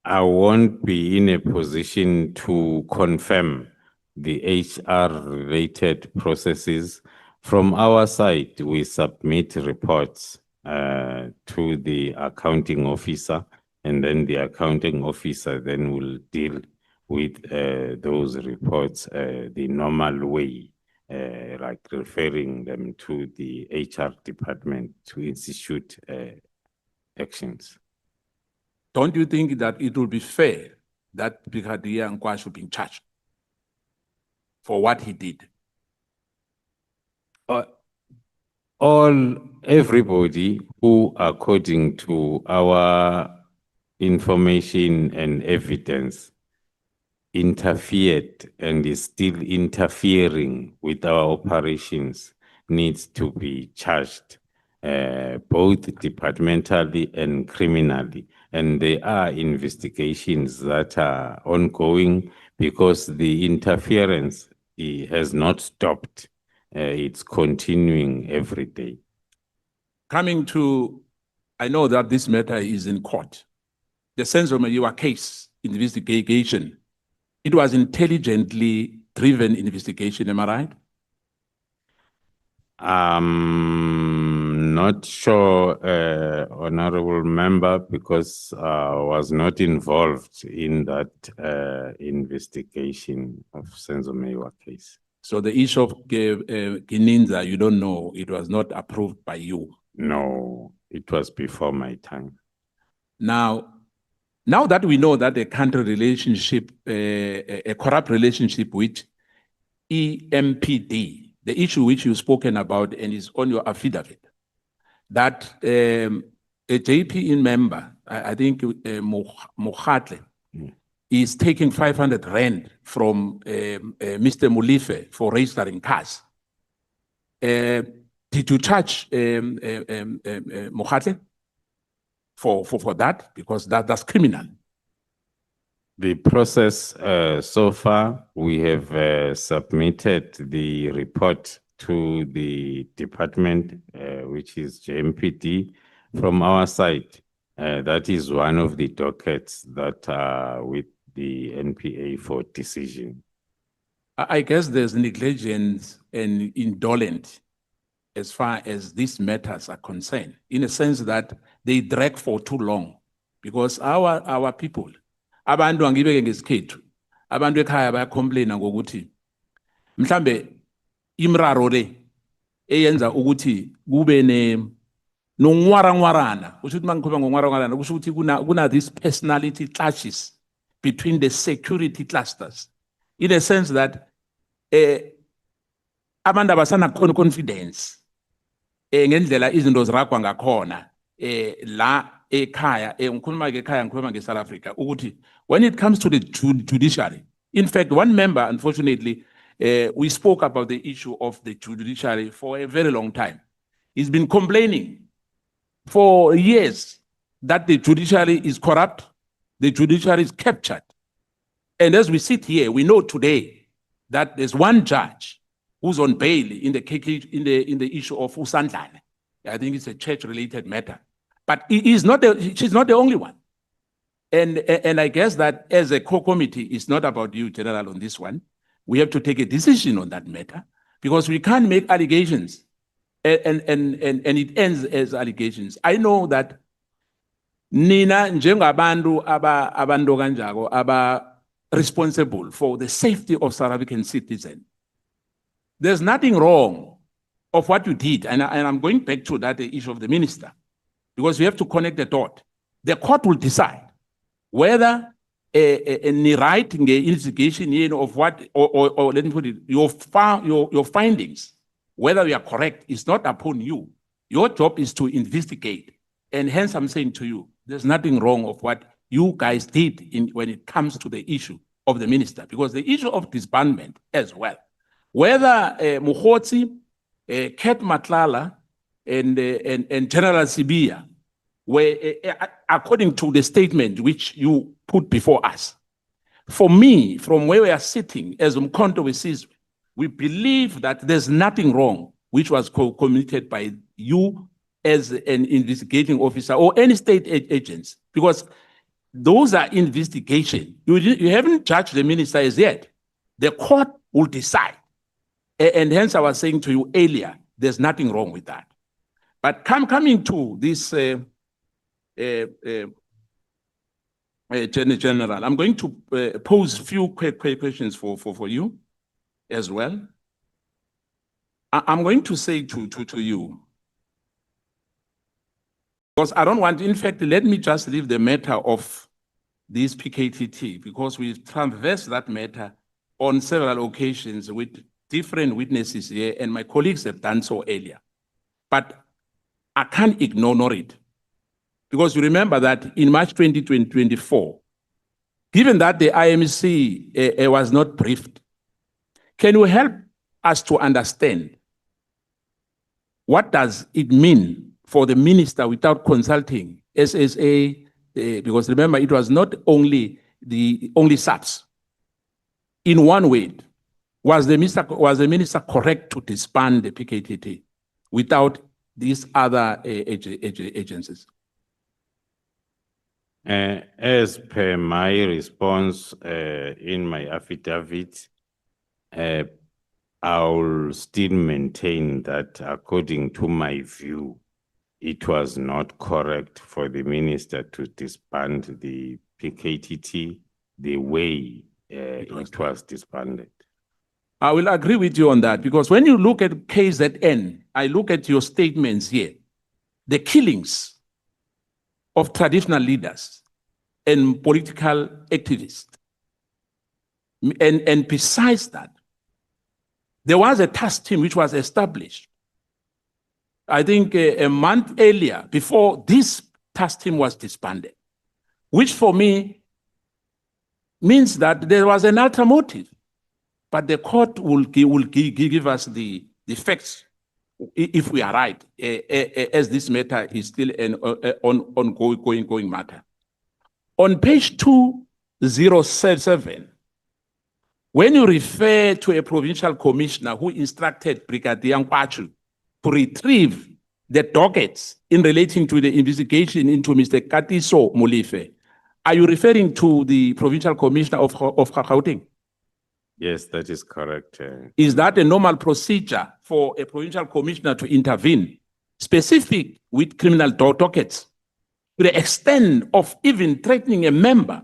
I won't be in a position to confirm the HR-related processes. From our side, we submit reports to the accounting officer, and then the accounting officer then will deal with those reports the normal way, like referring them to the HR department to institute actions. Don't you think that it will be fair that Brigadier Nkwashu be charged for what he did? Everybody who, according to our information and evidence, interfered and is still interfering with our operations needs to be charged, both departmentally and criminally. And there are investigations that are ongoing because the interference has not stopped. It's continuing every day. Coming to, I know that this matter is in court. The Senzo Mchunu case investigation, it was intelligently driven investigation, am I right? Not sure, honorable member, because I was not involved in that investigation of Senzo Mchunu case. So the issue of Gininza, you don't know, it was not approved by you. No, it was before my time. Now that we know that a country relationship, a corrupt relationship with EMPD, the issue which you've spoken about and is on your affidavit, that a JPE member, I think Mokhatle, is taking 500 rand from Mr. Mulife for registering cars. Did you charge Mokhatle for that? Because that's criminal. The process so far, we have submitted the report to the department, which is JMPD. From our side, that is one of the dockets that are with the NPA for decision. I guess there's negligence and indolent as far as these matters are concerned, in a sense that they drag for too long, because our people, abantu angibeke ngesikhethu, abantu ekhaya bayacomplaina ngokuthi mhlambe imraro le eyenza ukuthi kube nongwarangwarana, kusho ukuthi mangikhuluma ngongwarangwarana kusho ukuthi kuna these personality clashes between the security clusters, in a sense that abantu abasana confidence ngendlela izinto ziragwa ngakhona la ekhaya, ngikhuluma ke ekhaya, ngikhuluma nge South Africa, ukuthi when it comes to the judiciary, in fact, one member, unfortunately, we spoke about the issue of the judiciary for a very long time. He's been complaining for years that the judiciary is corrupt, the judiciary is captured. And as we sit here, we know today that there's one judge who's on bail in the issue of Usandlane. I think it's a church-related matter. But she's not the only one. And I guess that as a core committee, it's not about you, General, on this one. We have to take a decision on that matter, because we can't make allegations and it ends as allegations. I know that Nina njengabantu abantu kanjalo aba responsible for the safety of South African citizens. There's nothing wrong of what you did, and I'm going back to that issue of the minister, because we have to connect the dot. The court will decide whether a right investigation of what, or let me put it, your findings, whether we are correct, is not upon you. Your job is to investigate. And hence I'm saying to you, there's nothing wrong of what you guys did when it comes to the issue of the minister, because the issue of disbandment as well, whether Mukhotsi, Ket Matlala, and General Sibia were, according to the statement which you put before us. For me, from where we are sitting as Umkhonto Wesizwe, we believe that there's nothing wrong which was committed by you as an investigating officer or any state agents, because those are investigation. You haven't judged the minister as yet. The court will decide. And hence I was saying to you earlier, there's nothing wrong with that. But coming to this General, I'm going to pose a few quick questions for you as well. I'm going to say to you, because I don't want, in fact, let me just leave the matter of this PKTT, because we've traversed that matter on several occasions with different witnesses here, and my colleagues have done so earlier. But I can't ignore it, because you remember that in March 2024, given that the IMC was not briefed, can you help us to understand what does it mean for the minister without consulting SSA? Because remember, it was not only SAPS. In one word, was the minister correct to disband the PKTT without these other agencies? As per my response in my affidavit, I will still maintain that according to my view, it was not correct for the minister to disband the PKTT the way it was disbanded. I will agree with you on that, because when you look at KZN, I look at your statements here, the killings of traditional leaders and political activists. And besides that, there was a task team which was established, I think a month earlier, before this task team was disbanded, which for me means that there was an ulterior motive. But the court will give us the facts if we are right, as this matter is still an ongoing matter. On page 207, when you refer to a provincial commissioner who instructed Brigadier Nkwachu to retrieve the dockets in relating to the investigation into Mr. Katiso Molefe, are you referring to the provincial commissioner of Gauteng? Yes, that is correct. Is that a normal procedure for a provincial commissioner to intervene, specific with criminal dockets, to the extent of even threatening a member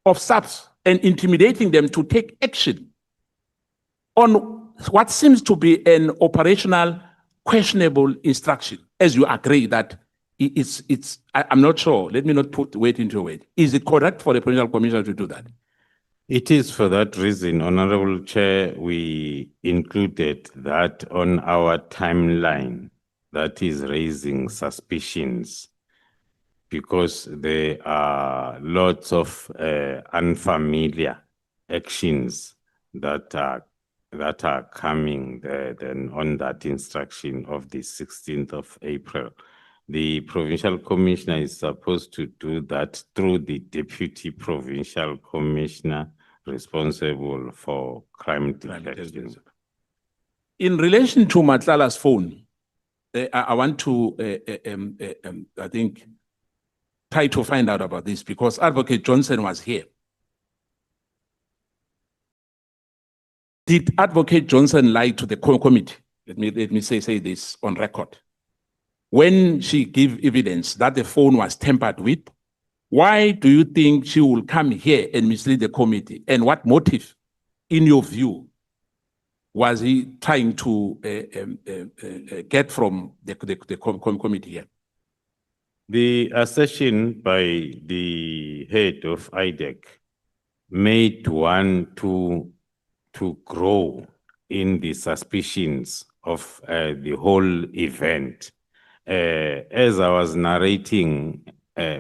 of SAPS and intimidating them to take action on what seems to be an operational questionable instruction, as you agree that I'm not sure, let me not put weight into weight. Is it correct for the provincial commissioner to do that? It is for that reason, Honorable Chair, we included that on our timeline that is raising suspicions, because there are lots of unfamiliar actions that are coming then on that instruction of the 16th of April. The provincial commissioner is supposed to do that through the deputy provincial commissioner responsible for crime detection. In relation to Matlala's phone, I want to, I think, try to find out about this, because Advocate Johnson was here. Did Advocate Johnson lie to the committee? Let me say this on record. When she gave evidence that the phone was tampered with, why do you think she will come here and mislead the committee? And what motive, in your view, was he trying to get from the committee here? The assertion by the head of IDEC made one to grow in the suspicions of the whole event. As I was narrating,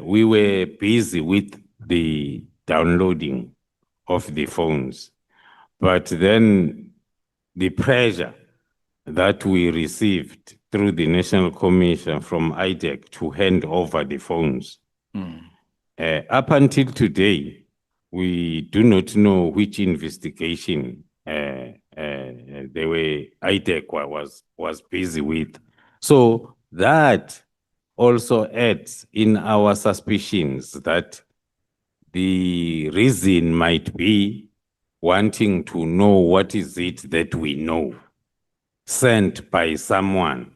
we were busy with the downloading of the phones, but then the pressure that we received through the National Commission from IDEC to hand over the phones. Up until today, we do not know which investigation IDEC was busy with. So that also adds in our suspicions that the reason might be wanting to know what is it that we know, sent by someone,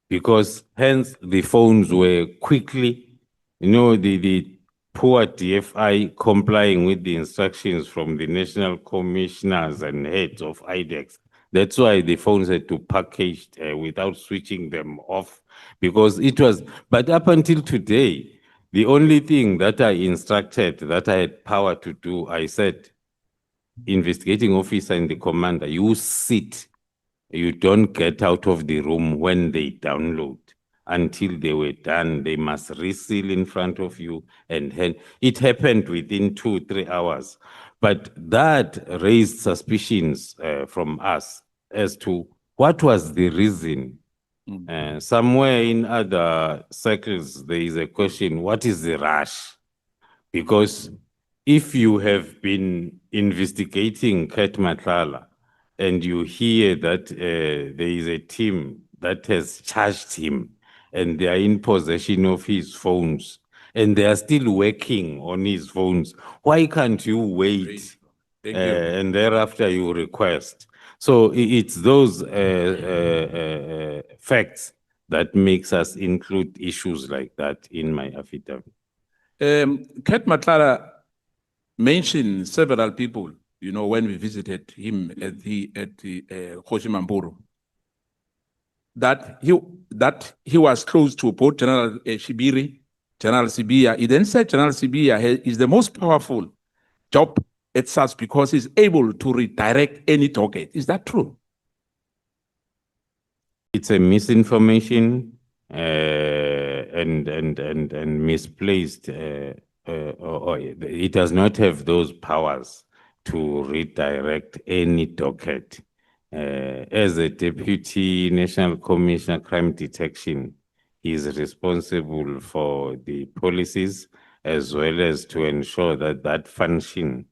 because hence the phones were quickly, the poor DFI complying with the instructions from the national commissioners and heads of IDEX. That's why the phones had to package without switching them off, because it was, but up until today, the only thing that I instructed, that I had power to do, I said, investigating officer and the commander, you sit. You don't get out of the room when they download. until they were done. They must reseal in front of you and hand. It happened within 2-3 hours. But that raised suspicions from us as to what was the reason. Somewhere in other circles, there is a question, what is the rush? Because if you have been investigating Ket Matlala and you hear that there is a team that has charged him and they are in possession of his phones and they are still working on his phones, why can't you wait? Thank you. And thereafter you request. So it's those facts that makes us include issues like that in my affidavit. Ket Matlala mentioned several people, you know, when we visited him at the Hoshimamburu, that he was close to both General Shibiri, General Sibia. He then said General Sibia is the most powerful job at SAPS because he's able to redirect any target. Is that true? It's a misinformation and misplaced. Or it does not have those powers to redirect any docket. As a Deputy National Commissioner Crime Detection, he is responsible for the policies as well as to ensure that that function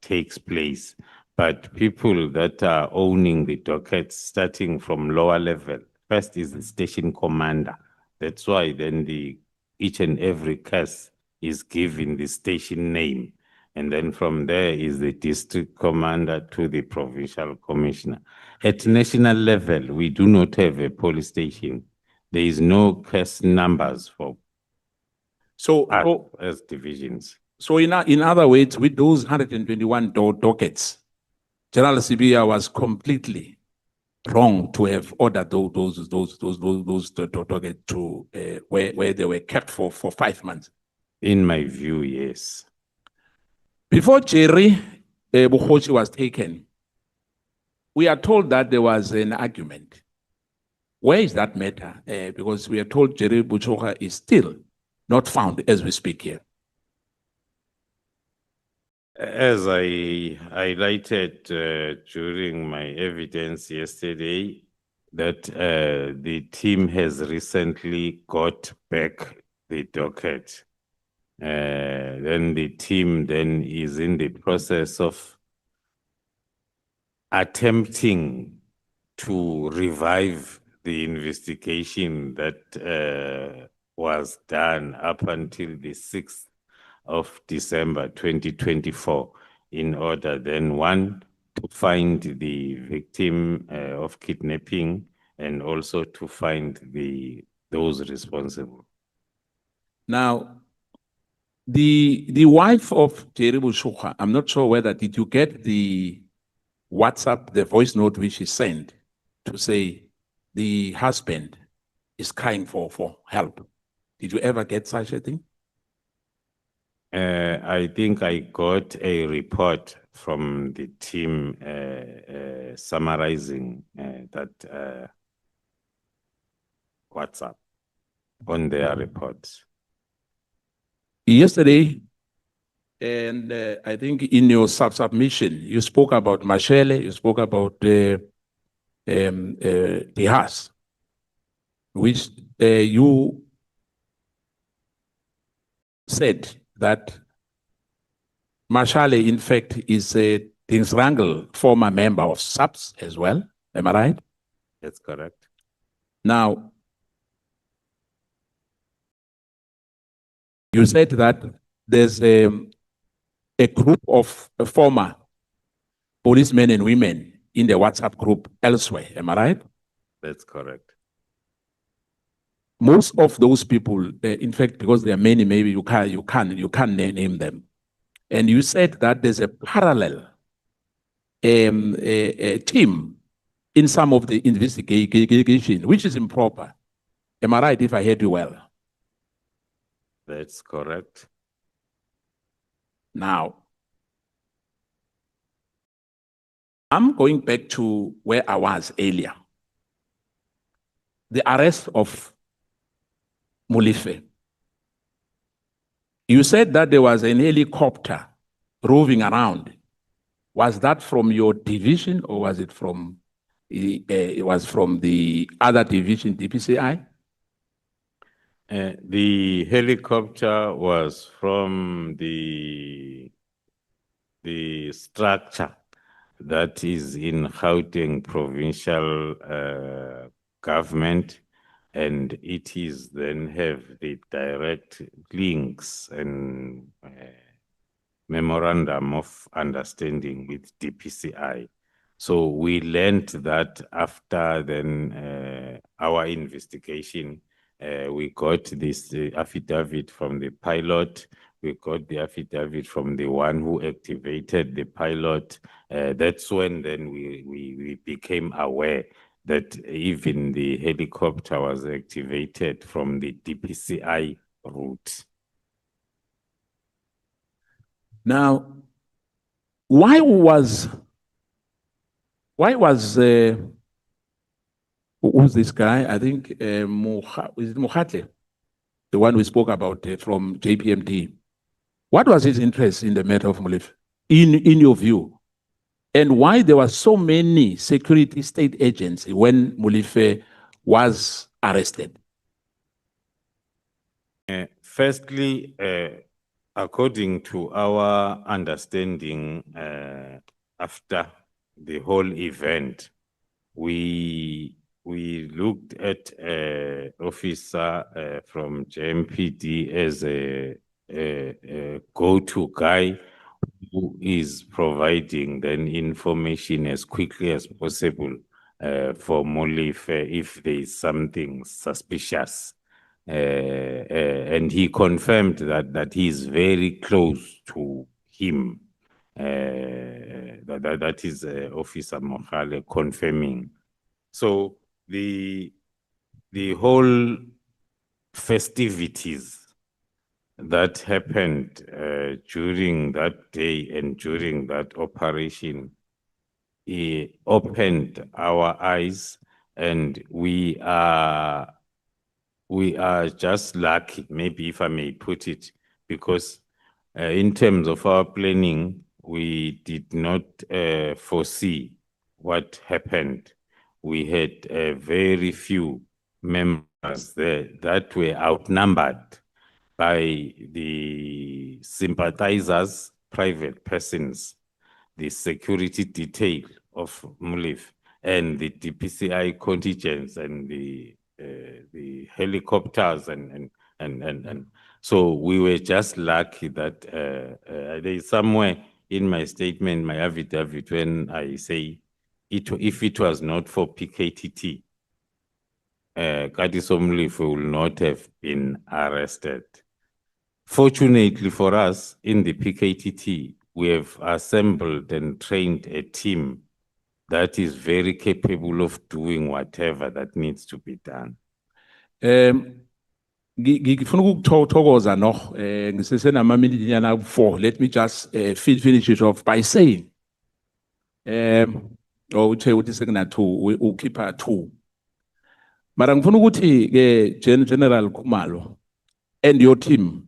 takes place. But people that are owning the dockets starting from lower level, first is the station commander. That's why then each and every case is given the station name. And then from there is the district commander to the provincial commissioner. At national level, we do not have a police station. There is no case numbers for as divisions. So in other words, with those 121 dockets, General Sibia was completely wrong to have ordered those dockets to where they were kept for 5 months. In my view, yes. Before Jerry Bukhochi was taken, we are told that there was an argument. Where is that matter? Because we are told Jerry Bukhochi is still not found as we speak here. As I highlighted during my evidence yesterday, that the team has recently got back the docket. Then the team then is in the process of attempting to revive the investigation that was done up until the 6th of December 2024 in order then, one, to find the victim of kidnapping and also to find those responsible. Now, the wife of Jerry Bukhochi, I'm not sure whether did you get the WhatsApp, the voice note which he sent to say the husband is crying for help. Did you ever get such a thing? I think I got a report from the team summarizing that WhatsApp on their reports. Yesterday, and I think in your submission, you spoke about Mashele, you spoke about the house, which you said that Mashale, in fact, is a Dingsrangel, former member of SAPS as well. Am I right? That's correct. Now, you said that there's a group of former policemen and women in the WhatsApp group elsewhere. Am I right? That's correct. Most of those people, in fact, because there are many, maybe you can't name them. And you said that there's a parallel a team in some of the investigation, which is improper. Am I right if I heard you well? That's correct. Now, I'm going back to where I was earlier. The arrest of Molefe. You said that there was an helicopter roving around. Was that from your division or was it from it was from the other division, DPCI? The helicopter was from the structure that is in Gauteng provincial government, and it is then have the direct links and memorandum of understanding with DPCI. So we learned that after then our investigation, we got this affidavit from the pilot. We got the affidavit from the one who activated the pilot. That's when then we became aware that even the helicopter was activated from the DPCI route. Now, why was who's this guy? I think is it Mokhatle, the one we spoke about from JPMD. What was his interest in the matter of Molefe, in your view? And why there were so many security state agents when Molefe was arrested? Firstly, according to our understanding, after the whole event, we looked at an officer from JMPD as a go-to guy who is providing then information as quickly as possible for Molefe if there is something suspicious. And he confirmed that he is very close to him. That is Officer Mohale confirming. So the whole festivities that happened during that day and during that operation, it opened our eyes, and we are just lucky, maybe if I may put it, because in terms of our planning, we did not foresee what happened. We had very few members there that were outnumbered by the sympathizers, private persons, the security detail of Molefe, and the DPCI contingents and the helicopters and so we were just lucky that there is somewhere in my statement, my affidavit, when I say if it was not for PKTT, Katiso Molefe will not have been arrested. Fortunately for us, in the PKTT, we have assembled and trained a team that is very capable of doing whatever that needs to be done. Ngifuna ukuthokoza no ngisesena minute nyana 4. Let me just finish it off by saying uthe uthi sekuna 2 ukhipha 2. Mara ngifuna ukuthi ke General Khumalo and your team,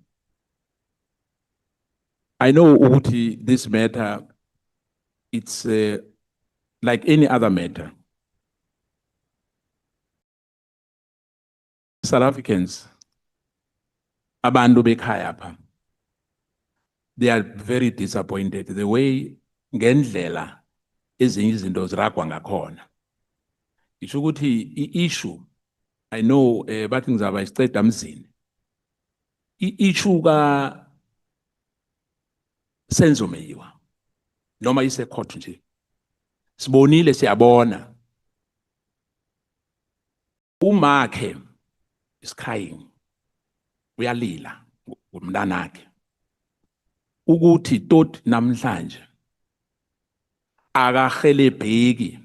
I know ukuthi this matter, it's like any other matter. South Africans, abantu bekhaya pha, they are very disappointed the way ngendlela ezinye izinto ziragwa ngakhona. Isho ukuthi i-issue, I know bathi ngizaba isiceda emzini. I-issue ka Senzo Mchunu noma ise court nje. Sibonile siyabona. Umakhe is crying. Uyalila umntanakhe. Ukuthi tot namhlanje akahelebheki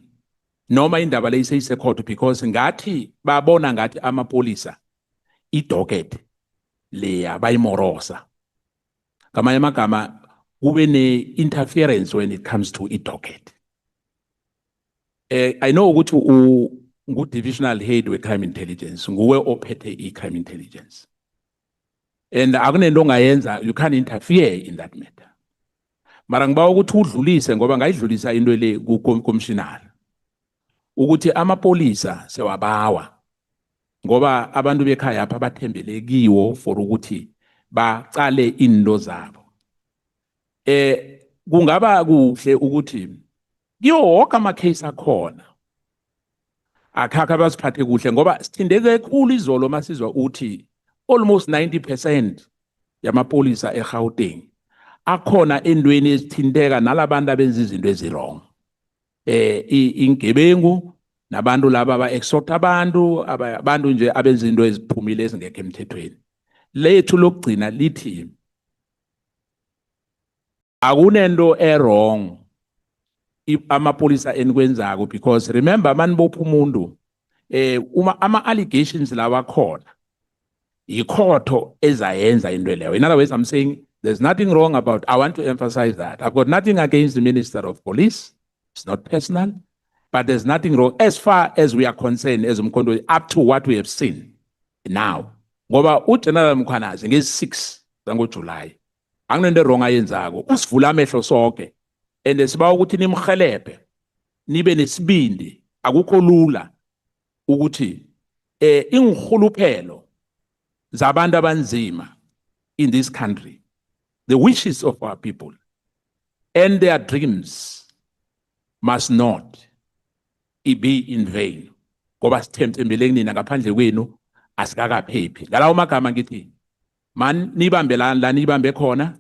noma indaba leyise court, because ngathi babona ngathi amapolisa idocket leya bayimorosa. Kamanye amagama kube ne interference when it comes to idocket. I know ukuthi ngu-divisional head we-crime intelligence, nguwe ophethe i-crime intelligence. And akunento ongayenza, you can't interfere in that matter. Mara ngibawa ukuthi udlulise ngoba ngayidlulisa into le ku-commissioner. Ukuthi amapolisa sewabawa ngoba abantu bekhaya apha bathembele kiwo for ukuthi baqale into zabo. Kungaba kuhle ukuthi kiyo wonke ama-case akhona akhakha basiphathe kuhle ngoba sithindeke kakhulu izolo masizwa uthi almost 90% yamapolisa eGauteng akhona endweni ezithinteka nalabantu abenza izinto ezirong. Ingebengu nabantu laba aba-extort abantu nje abenza izinto eziphumile ezingekho emthethweni. Lethu lokugcina lithi akunento wrong amapolisa enikwenzako because remember manibopha umuntu ama-allegations lawa khona ikhotho ezayenza into leyo. In other words, I'm saying there's nothing wrong about, I want to emphasize that. I've got nothing against the Minister of Police. It's not personal, but there's nothing wrong as far as we are concerned as Mkondo, up to what we have seen now. Ngoba uGeneral Mkhwanazi ngezi-6 zangoJuly akunento wrong ayenzako, usivula amehlo sonke and sibawa ukuthi nimhelebhe nibe nesibindi. Akukho lula ukuthi ingihuluphelo zabantu abanzima in this country, the wishes of our people and their dreams must not be in vain. Ngoba sithembele kunina ngaphandle kwenu asikakaphephi. Ngalawo magama ngithi man nibambelana la nibambe khona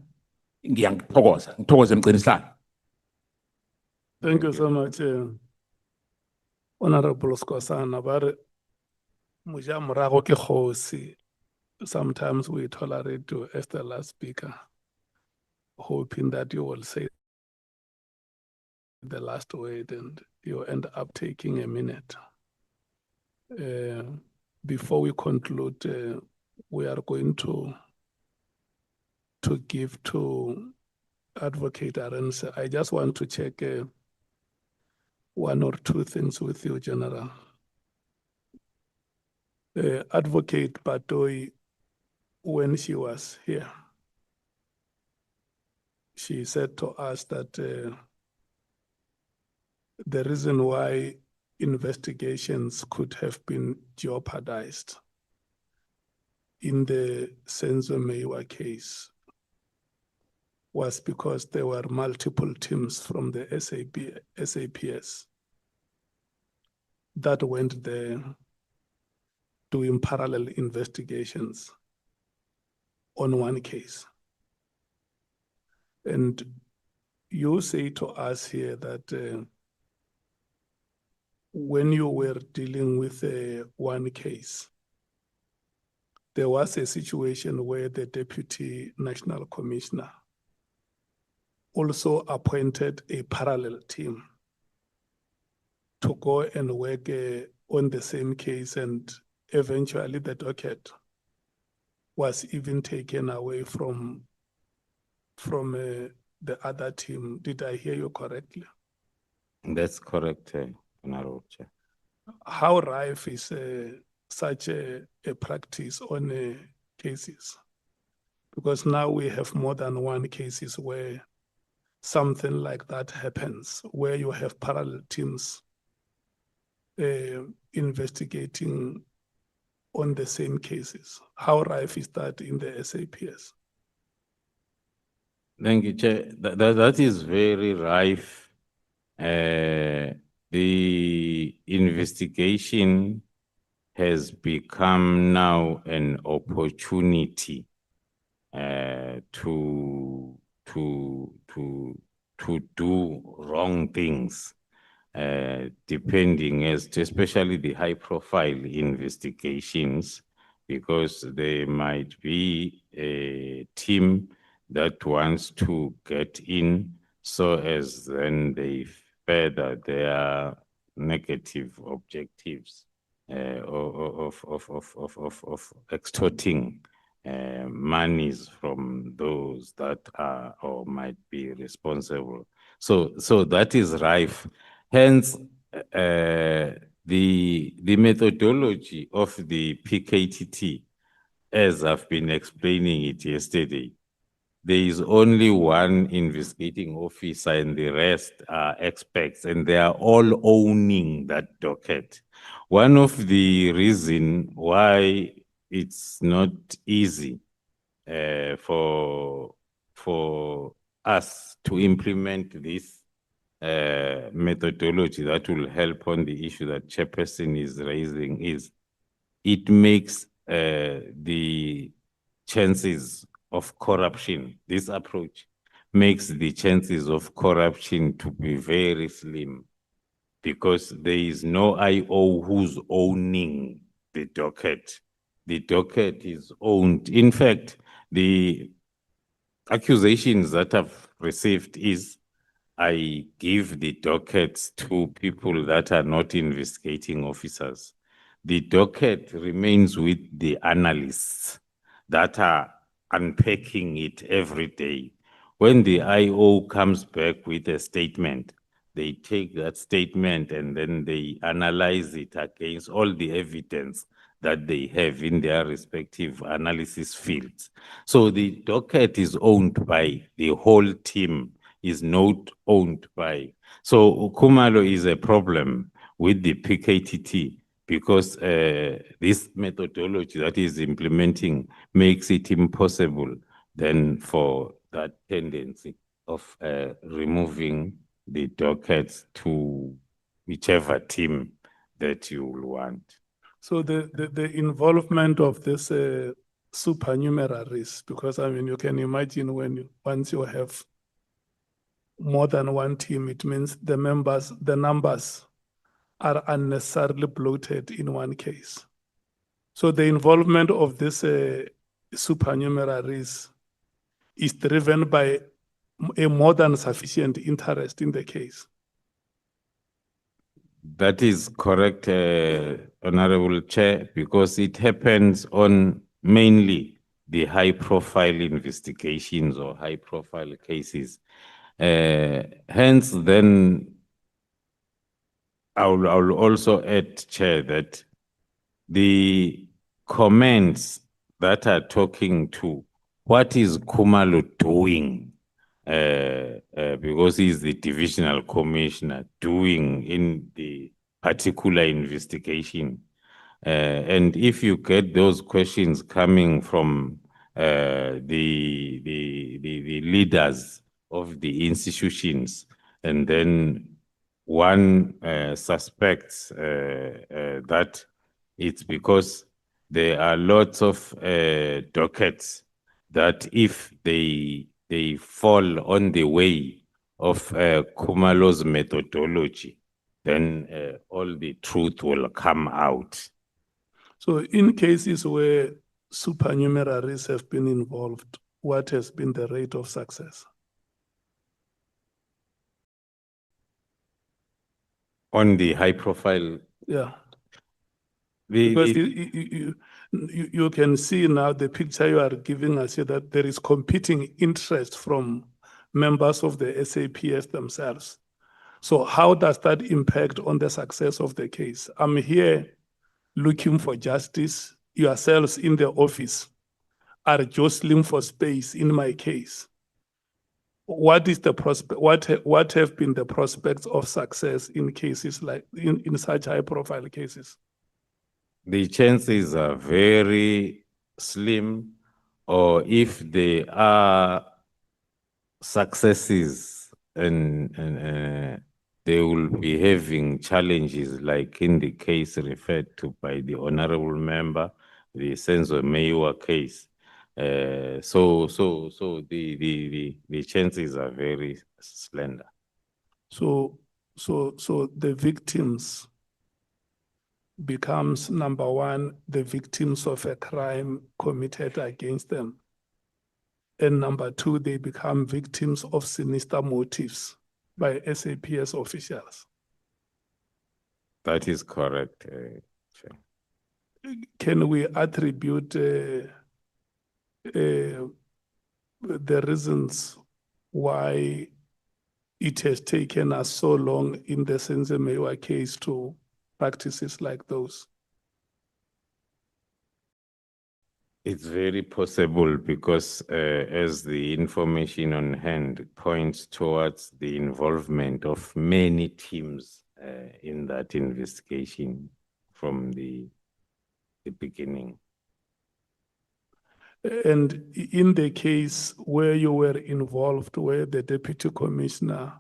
ngithokoze Mgcinisihlalo. Thank you so much, Honorable Skosana. But muja morago ke kgosi. Sometimes we tolerate you as the last speaker, hoping that you will say the last word and you end up taking a minute. Before we conclude, we are going to give to Advocate Arendse. I just want to check one or two things with you, General. Advocate Batoi, when she was here, she said to us that the reason why investigations could have been jeopardized in the Senzo Mchunu case was because there were multiple teams from the SAPS that went there doing parallel investigations on one case. And you say to us here that when you were dealing with one case, there was a situation where the Deputy National Commissioner also appointed a parallel team to go and work on the same case, and eventually the docket was even taken away from the other team. Did I hear you correctly? That's correct, Honorable Chair. How rife is such a practice on cases? Because now we have more than one cases where something like that happens, where you have parallel teams investigating on the same cases. How rife is that in the SAPS? Thank you, Chair. That is very rife. The investigation has become now an opportunity to do wrong things, depending as to especially the high-profile investigations, because there might be a team that wants to get in so as then they further their negative objectives of extorting monies from those that are or might be responsible. So that is rife. Hence, The methodology of the PKTT, as I've been explaining it yesterday, there is only one investigating officer and the rest are experts, and they are all owning that docket. One of the reasons why it's not easy for us to implement this methodology that will help on the issue that Chairperson is raising is it makes the chances of corruption, this approach makes the chances of corruption to be very slim because there is no IO who's owning the docket. The docket is owned. In fact, the accusations that I've received is I give the dockets to people that are not investigating officers. The docket remains with the analysts that are unpacking it every day. When the IO comes back with a statement, they take that statement and then they analyze it against all the evidence that they have in their respective analysis fields. So the docket is owned by the whole team, is not owned by. So Khumalo is a problem with the PKTT because this methodology that is implementing makes it impossible then for that tendency of removing the dockets to whichever team that you will want. So the involvement of this supernumeraries, because I mean, you can imagine once you have more than one team, it means the numbers are unnecessarily bloated in one case. So the involvement of this supernumeraries is driven by a more than sufficient interest in the case. That is correct, Honorable Chair, because it happens on mainly the high-profile investigations or high-profile cases. Hence, then, I'll also add, Chair, that the comments that are talking to what is Khumalo doing, because he's the divisional commissioner, doing in the particular investigation. And if you get those questions coming from the leaders of the institutions, and then one suspects that it's because there are lots of dockets that if they fall on the way of Khumalo's methodology, then all the truth will come out. So in cases where supernumeraries have been involved, what has been the rate of success? On the high profile? Yeah. Because you can see now the picture you are giving us here that there is competing interest from members of the SAPS themselves. So how does that impact on the success of the case? I'm here looking for justice. Yourselves in the office are jostling for space in my case. What is the prospect? What have been the prospects of success in cases like in such high-profile cases? The chances are very slim, or if they are successes and they will be having challenges like in the case referred to by the honorable member, the Senzo Mchunu case. So the chances are very slender. So the victims becomes, number one, the victims of a crime committed against them. And number two, they become victims of sinister motives by SAPS officials. That is correct. Can we attribute the reasons why it has taken us so long in the Senzo Mchunu case to practices like those? It's very possible because as the information on hand points towards the involvement of many teams in that investigation from the beginning. And in the case where you were involved, where the deputy commissioner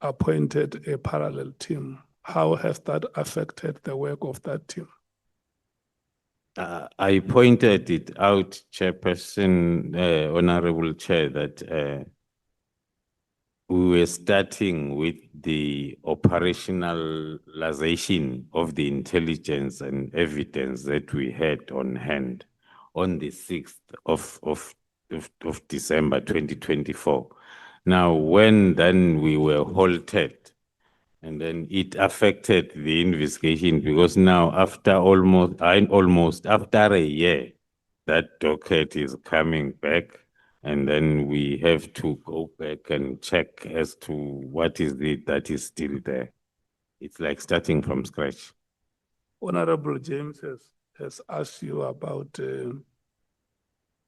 appointed a parallel team, how has that affected the work of that team? I pointed it out, Chairperson, Honorable Chair, that we were starting with the operationalization of the intelligence and evidence that we had on hand on the 6th of December 2024. Now, when then we were halted, and then it affected the investigation because now after almost after a year, that docket is coming back, and then we have to go back and check as to what is it that is still there. It's like starting from scratch. Honorable James has asked you about the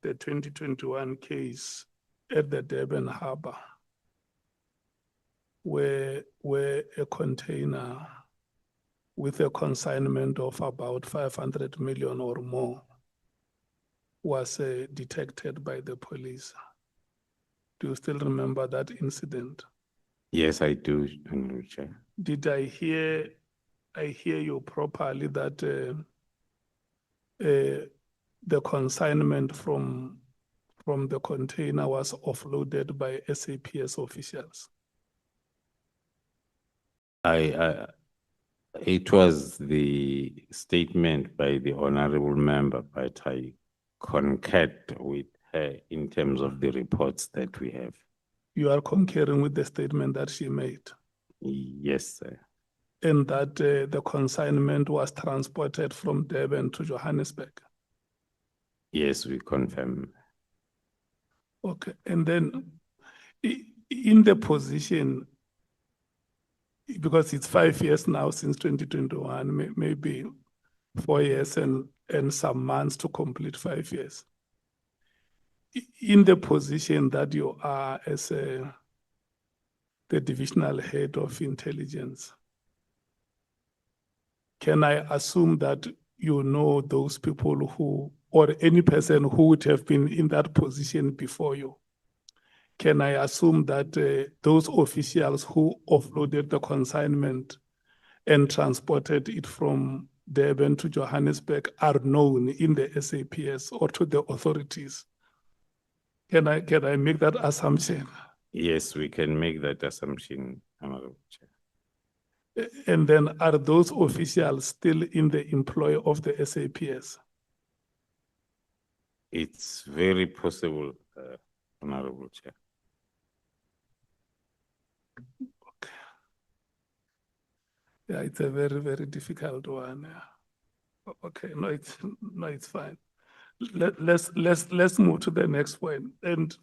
2021 case at the Durban Harbour, where a container with a consignment of about 500 million or more was detected by the police. Do you still remember that incident? Yes, I do, Honorable Chair. Did I hear you properly that the consignment from the container was offloaded by SAPS officials? It was the statement by the honorable member, but I concurred with her in terms of the reports that we have. You are concurring with the statement that she made? Yes, sir. And that the consignment was transported from Durban to Johannesburg? Yes, we confirm. Okay, and then in the position, because it's 5 years now since 2021, maybe 4 years and some months to complete 5 years. In the position that you are as the divisional head of intelligence, can I assume that you know those people who, or any person who would have been in that position before you? Can I assume that those officials who offloaded the consignment and transported it from Durban to Johannesburg are known in the SAPS or to the authorities? Can I make that assumption? Yes, we can make that assumption, Honorable Chair. And then are those officials still in the employ of the SAPS? It's very possible, Honorable Chair. Okay. Yeah, it's a very, very difficult one. Yeah. Okay, no, it's fine. Let's move to the next point. And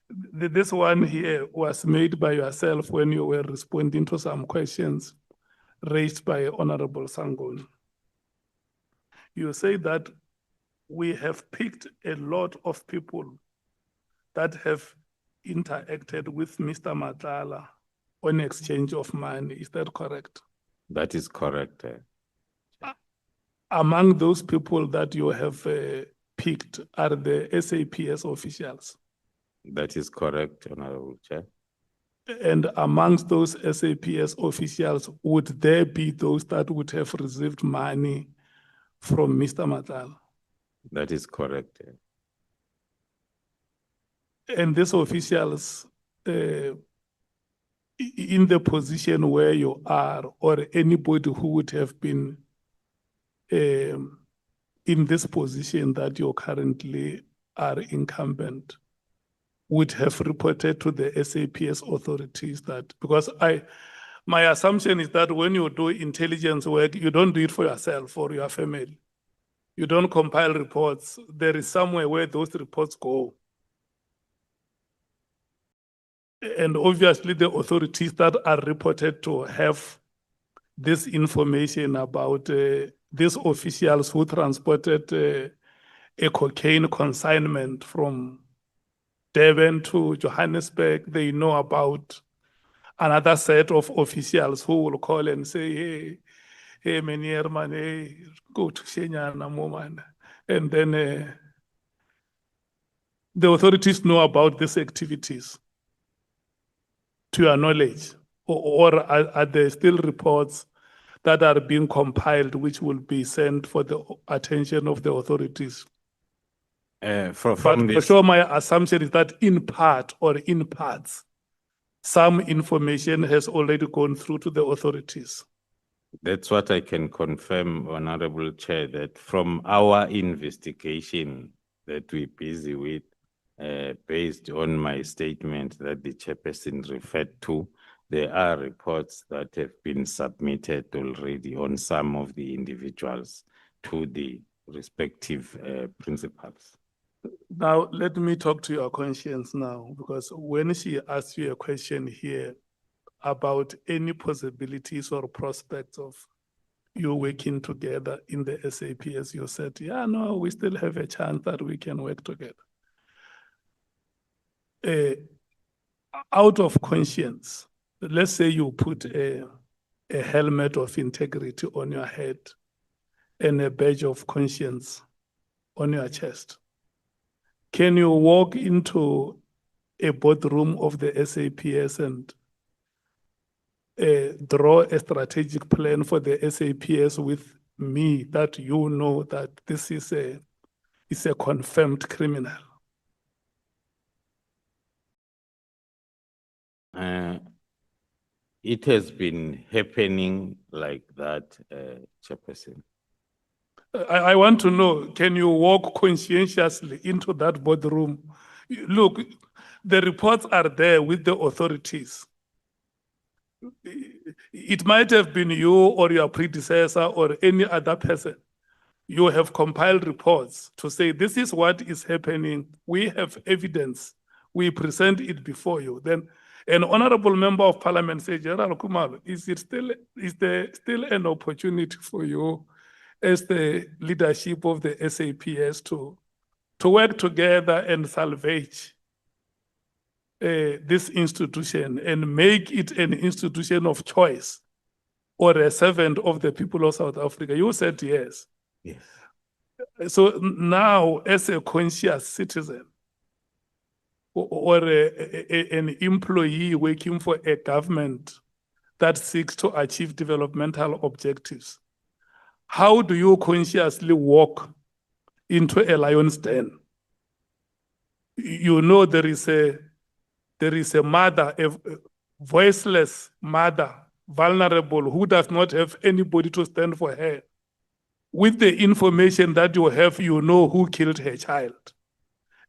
this one here was made by yourself when you were responding to some questions raised by Honorable Sangoni. You say that we have picked a lot of people that have interacted with Mr. Matala on exchange of money. Is that correct? That is correct. Among those people that you have picked are the SAPS officials? That is correct, Honorable Chair. And amongst those SAPS officials, would there be those that would have received money from Mr. Matala? That is correct. And these officials, in the position where you are, or anybody who would have been in this position that you currently are incumbent, would have reported to the SAPS authorities that, because my assumption is that when you do intelligence work, you don't do it for yourself or your family. You don't compile reports. There is somewhere where those reports go. And obviously the authorities that are reported to have this information about these officials who transported a cocaine consignment from Durban to Johannesburg. They know about another set of officials who will call and say, hey, Meneer man, hey, go to Shenyana, man. And then the authorities know about these activities, to your knowledge, or are there still reports that are being compiled which will be sent for the attention of the authorities? From But for this, sure, my assumption is that in part or in parts, some information has already gone through to the authorities. that's what I can confirm, Honorable Chair, that from our investigation that we're busy with, based on my statement that the chairperson referred to, there are reports that have been submitted already on some of the individuals to the respective principals. Now, let me talk to your conscience now, because when she asked you a question here about any possibilities or prospects of you working together in the SAPS, you said, yeah, no, we still have a chance that we can work together. Out of conscience, let's say you put a helmet of integrity on your head and a badge of conscience on your chest. Can you walk into a boardroom of the SAPS and draw a strategic plan for the SAPS with me that you know that this is a confirmed criminal? It has been happening like that, Chairperson. I want to know, can you walk conscientiously into that boardroom? Look, the reports are there with the authorities. It might have been you or your predecessor or any other person. You have compiled reports to say, this is what is happening. We have evidence. We present it before you. Then an honorable member of parliament said, General Khumalo, is there still an opportunity for you as the leadership of the SAPS to work together and salvage this institution and make it an institution of choice or a servant of the people of South Africa? You said yes. Yes. So now, as a conscious citizen or an employee working for a government that seeks to achieve developmental objectives, how do you consciously walk into a lion's den? You know there is a mother, a voiceless mother, vulnerable, who does not have anybody to stand for her. With the information that you have, you know who killed her child.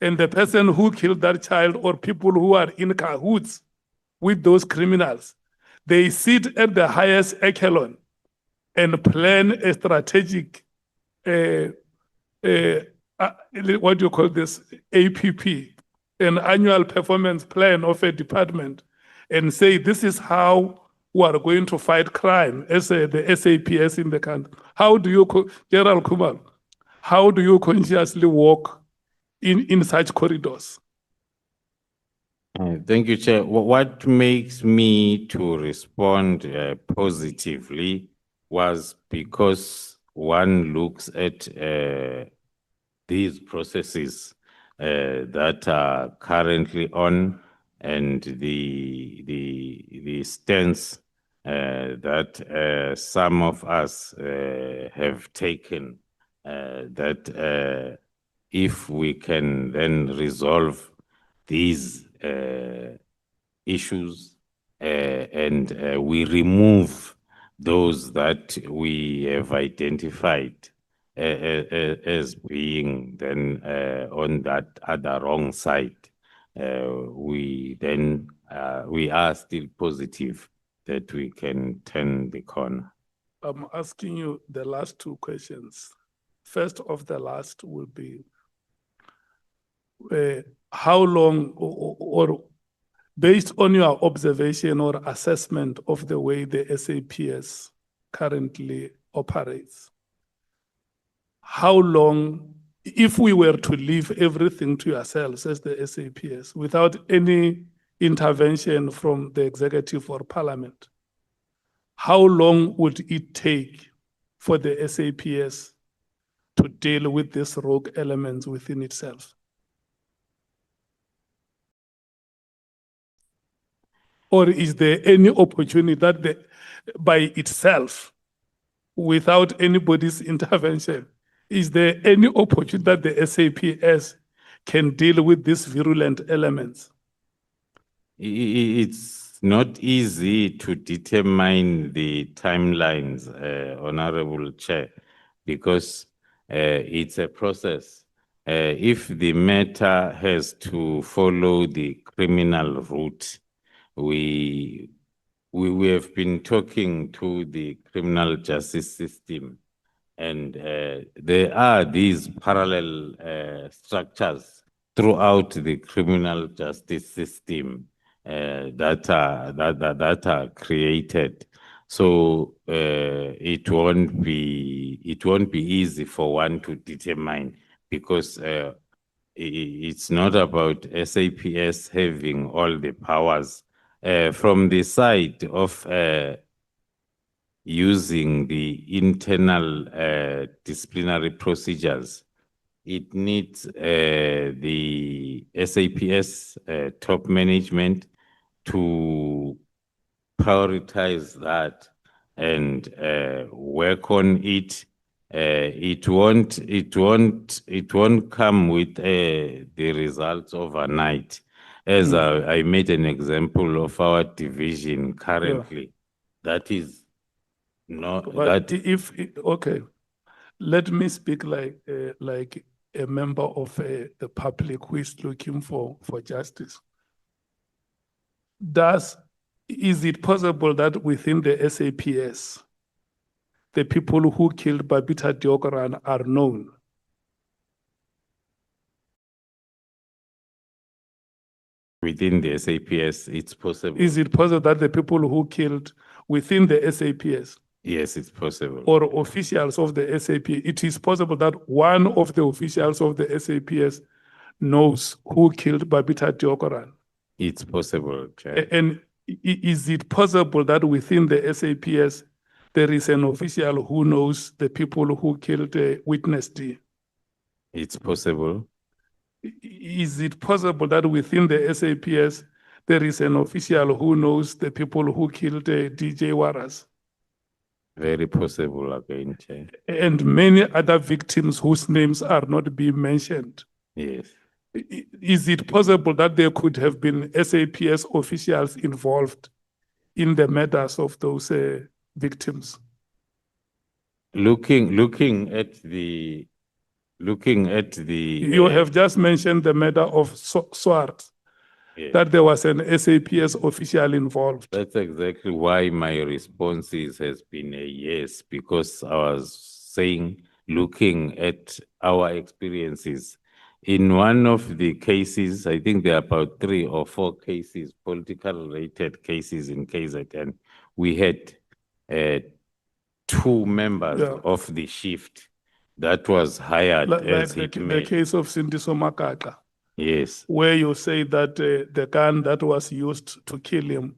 And the person who killed that child or people who are in cahoots with those criminals, they sit at the highest echelon and plan a strategic, what do you call this, APP, an annual performance plan of a department, and say, this is how we are going to fight crime as the SAPS in the country. How do you, General Khumalo, how do you consciously walk in such corridors? Thank you, Chair. What makes me to respond positively was because one looks at these processes that are currently on and the stance that some of us have taken, that if we can then resolve these issues and we remove those that we have identified as being then on that other wrong side, we are still positive that we can turn the corner. I'm asking you the last two questions. First of the last will be, how long or based on your observation or assessment of the way the SAPS currently operates. How long, if we were to leave everything to yourselves as the SAPS without any intervention from the executive or parliament, how long would it take for the SAPS to deal with these rogue elements within itself? Or is there any opportunity that by itself, without anybody's intervention, is there any opportunity that the SAPS can deal with these virulent elements? It's not easy to determine the timelines, Honorable Chair, because it's a process. If the matter has to follow the criminal route, we have been talking to the criminal justice system, and there are these parallel structures throughout the criminal justice system that are created. So it won't be easy for one to determine, because it's not about SAPS having all the powers. From the side of using the internal disciplinary procedures, it needs the SAPS top management to prioritize that and work on it. It won't come with the results overnight. As I made an example of our division currently, that is not But that. okay, let me speak like a member of the public who is looking for justice. Is it possible that within the SAPS, the people who killed Babita Deokaran are known? Within the SAPS, it's possible. Is it possible that the people who killed within the SAPS? Yes, it's possible. Or officials of the SAP, it is possible that one of the officials of the SAPS knows who killed Babita Deokaran? It's possible, Chair. And is it possible that within the SAPS, there is an official who knows the people who killed Witness D? It's possible. Is it possible that within the SAPS, there is an official who knows the people who killed DJ Waras? Very possible again, Chair. And many other victims whose names are not being mentioned. Yes. Is it possible that there could have been SAPS officials involved in the murders of those victims? Looking at the. You have just mentioned the murder of Swart, Yes. that there was an SAPS official involved. That's exactly why my response has been a yes, because I was saying, looking at our experiences, in one of the cases, I think there are about 3 or 4 cases, political related cases in KZN, we had 2 members of the shift that was hired as Like the hitmen. case of Sindiso Makaka, Yes, where you say that the gun that was used to kill him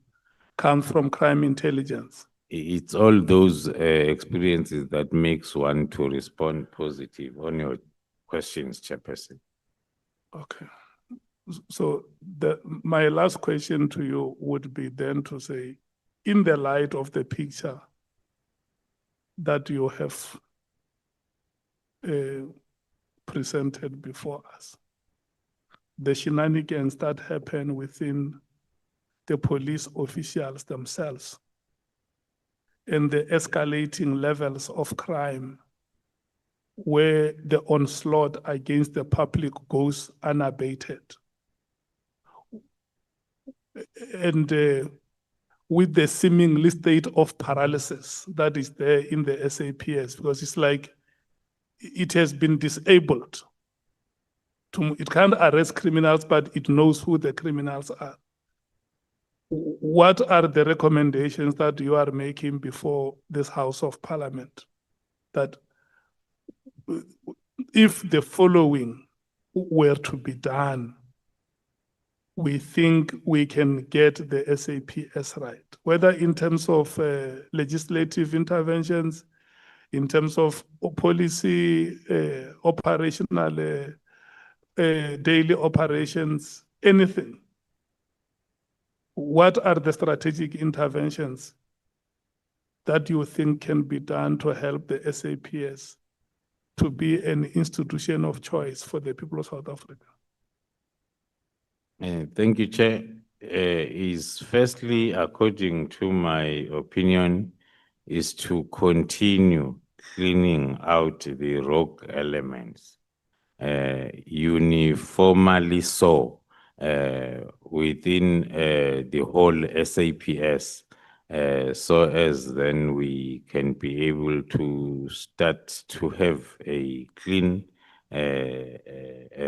comes from crime intelligence. it's all those experiences that makes one to respond positive on your questions, Chairperson. Okay. So my last question to you would be then to say, in the light of the picture that you have presented before us, the shenanigans that happen within the police officials themselves, and the escalating levels of crime where the onslaught against the public goes unabated. And with the seemingly state of paralysis that is there in the SAPS, because it's like it has been disabled. It can't arrest criminals, but it knows who the criminals are. what are the recommendations that you are making before this House of Parliament? That if the following were to be done, we think we can get the SAPS right, whether in terms of legislative interventions, in terms of policy, operational, daily operations, anything. What are the strategic interventions that you think can be done to help the SAPS to be an institution of choice for the people of South Africa? Thank you, Chair. Is firstly, according to my opinion, is to continue cleaning out the rogue elements, uniformly so, within the whole SAPS, so as then we can be able to start to have a clean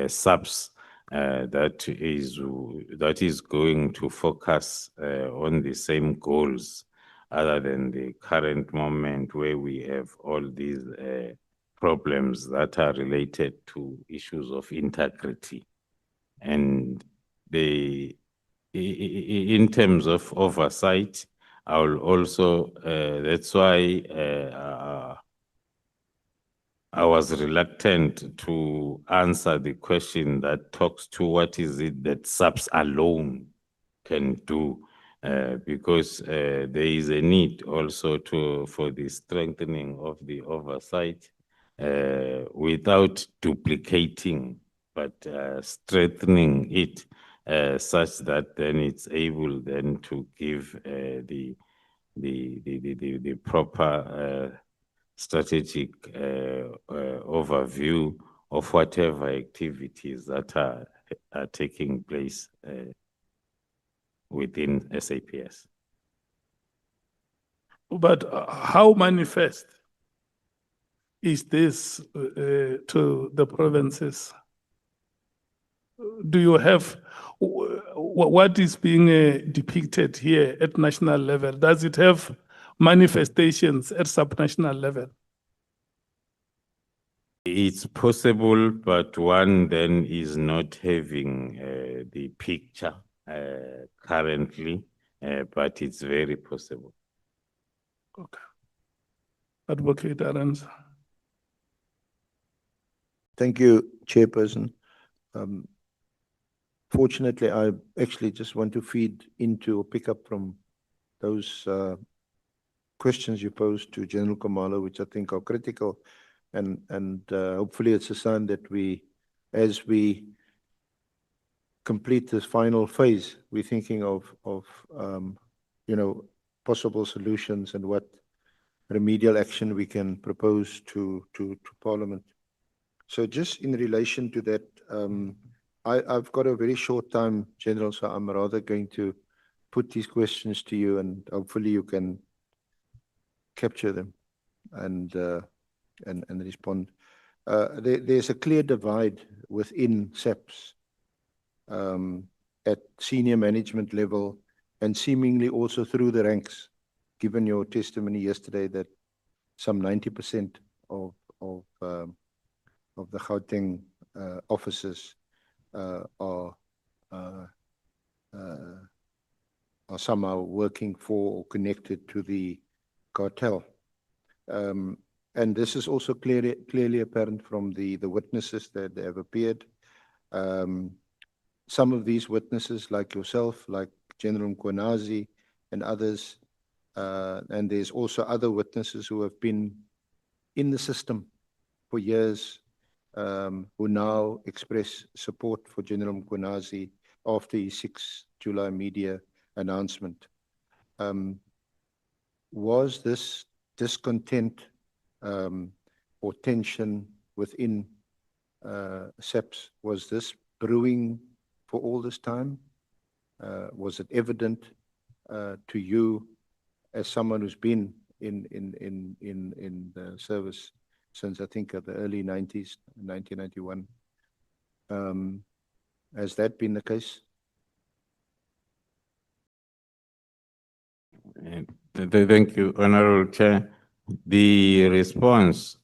SAPS that is going to focus on the same goals, other than the current moment where we have all these problems that are related to issues of integrity. And in terms of oversight, I will also, that's why I was reluctant to answer the question that talks to what is it that SAPS alone can do, because there is a need also for the strengthening of the oversight without duplicating, but strengthening it such that then it's able then to give the proper strategic overview of whatever activities that are taking place within SAPS. But how manifest is this to the provinces? Do you have, what is being depicted here at national level? Does it have manifestations at subnational level? It's possible, but one then is not having the picture currently, but it's very possible. Okay. Advocate Arens. Thank you, Chairperson. Fortunately, I actually just want to feed into or pick up from those questions you posed to General Khumalo, which I think are critical. And hopefully it's a sign that as we complete this final phase, we're thinking of possible solutions and what remedial action we can propose to Parliament. So just in relation to that, I've got a very short time, General, so I'm rather going to put these questions to you, and hopefully you can capture them and respond. There's a clear divide within SAPS at senior management level and seemingly also through the ranks, given your testimony yesterday that some 90% of the Gauteng officers are somehow working for or connected to the cartel. And this is also clearly apparent from the witnesses that have appeared. Some of these witnesses, like yourself, like General Mkhwanazi and others, and there's also other witnesses who have been in the system for years, who now express support for General Mkhwanazi after his 6 July media announcement. Was this discontent or tension within SAPS, was this brewing for all this time? Was it evident to you as someone who's been in the service since I think the early 90s, 1991? Has that been the case? Thank you, Honorable Chair. The response,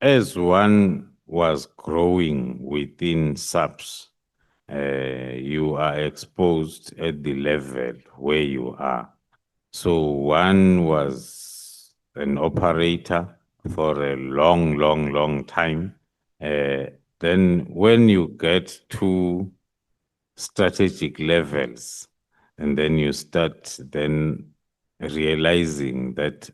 as one was growing within SAPS, you are exposed at the level where you are. So one was an operator for a long time. Then when you get to strategic levels, and then you start then realizing that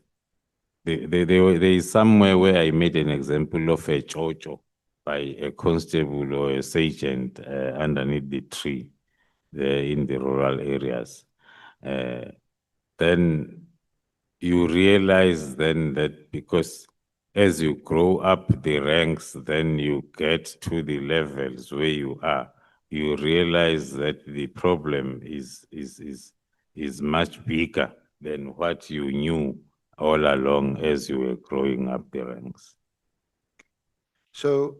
there is somewhere where I made an example of a chocho by a constable or a sergeant underneath the tree there in the rural areas. Then you realize then that because as you grow up the ranks, then you get to the levels where you are, you realize that the problem is much bigger than what you knew all along as you were growing up the ranks. So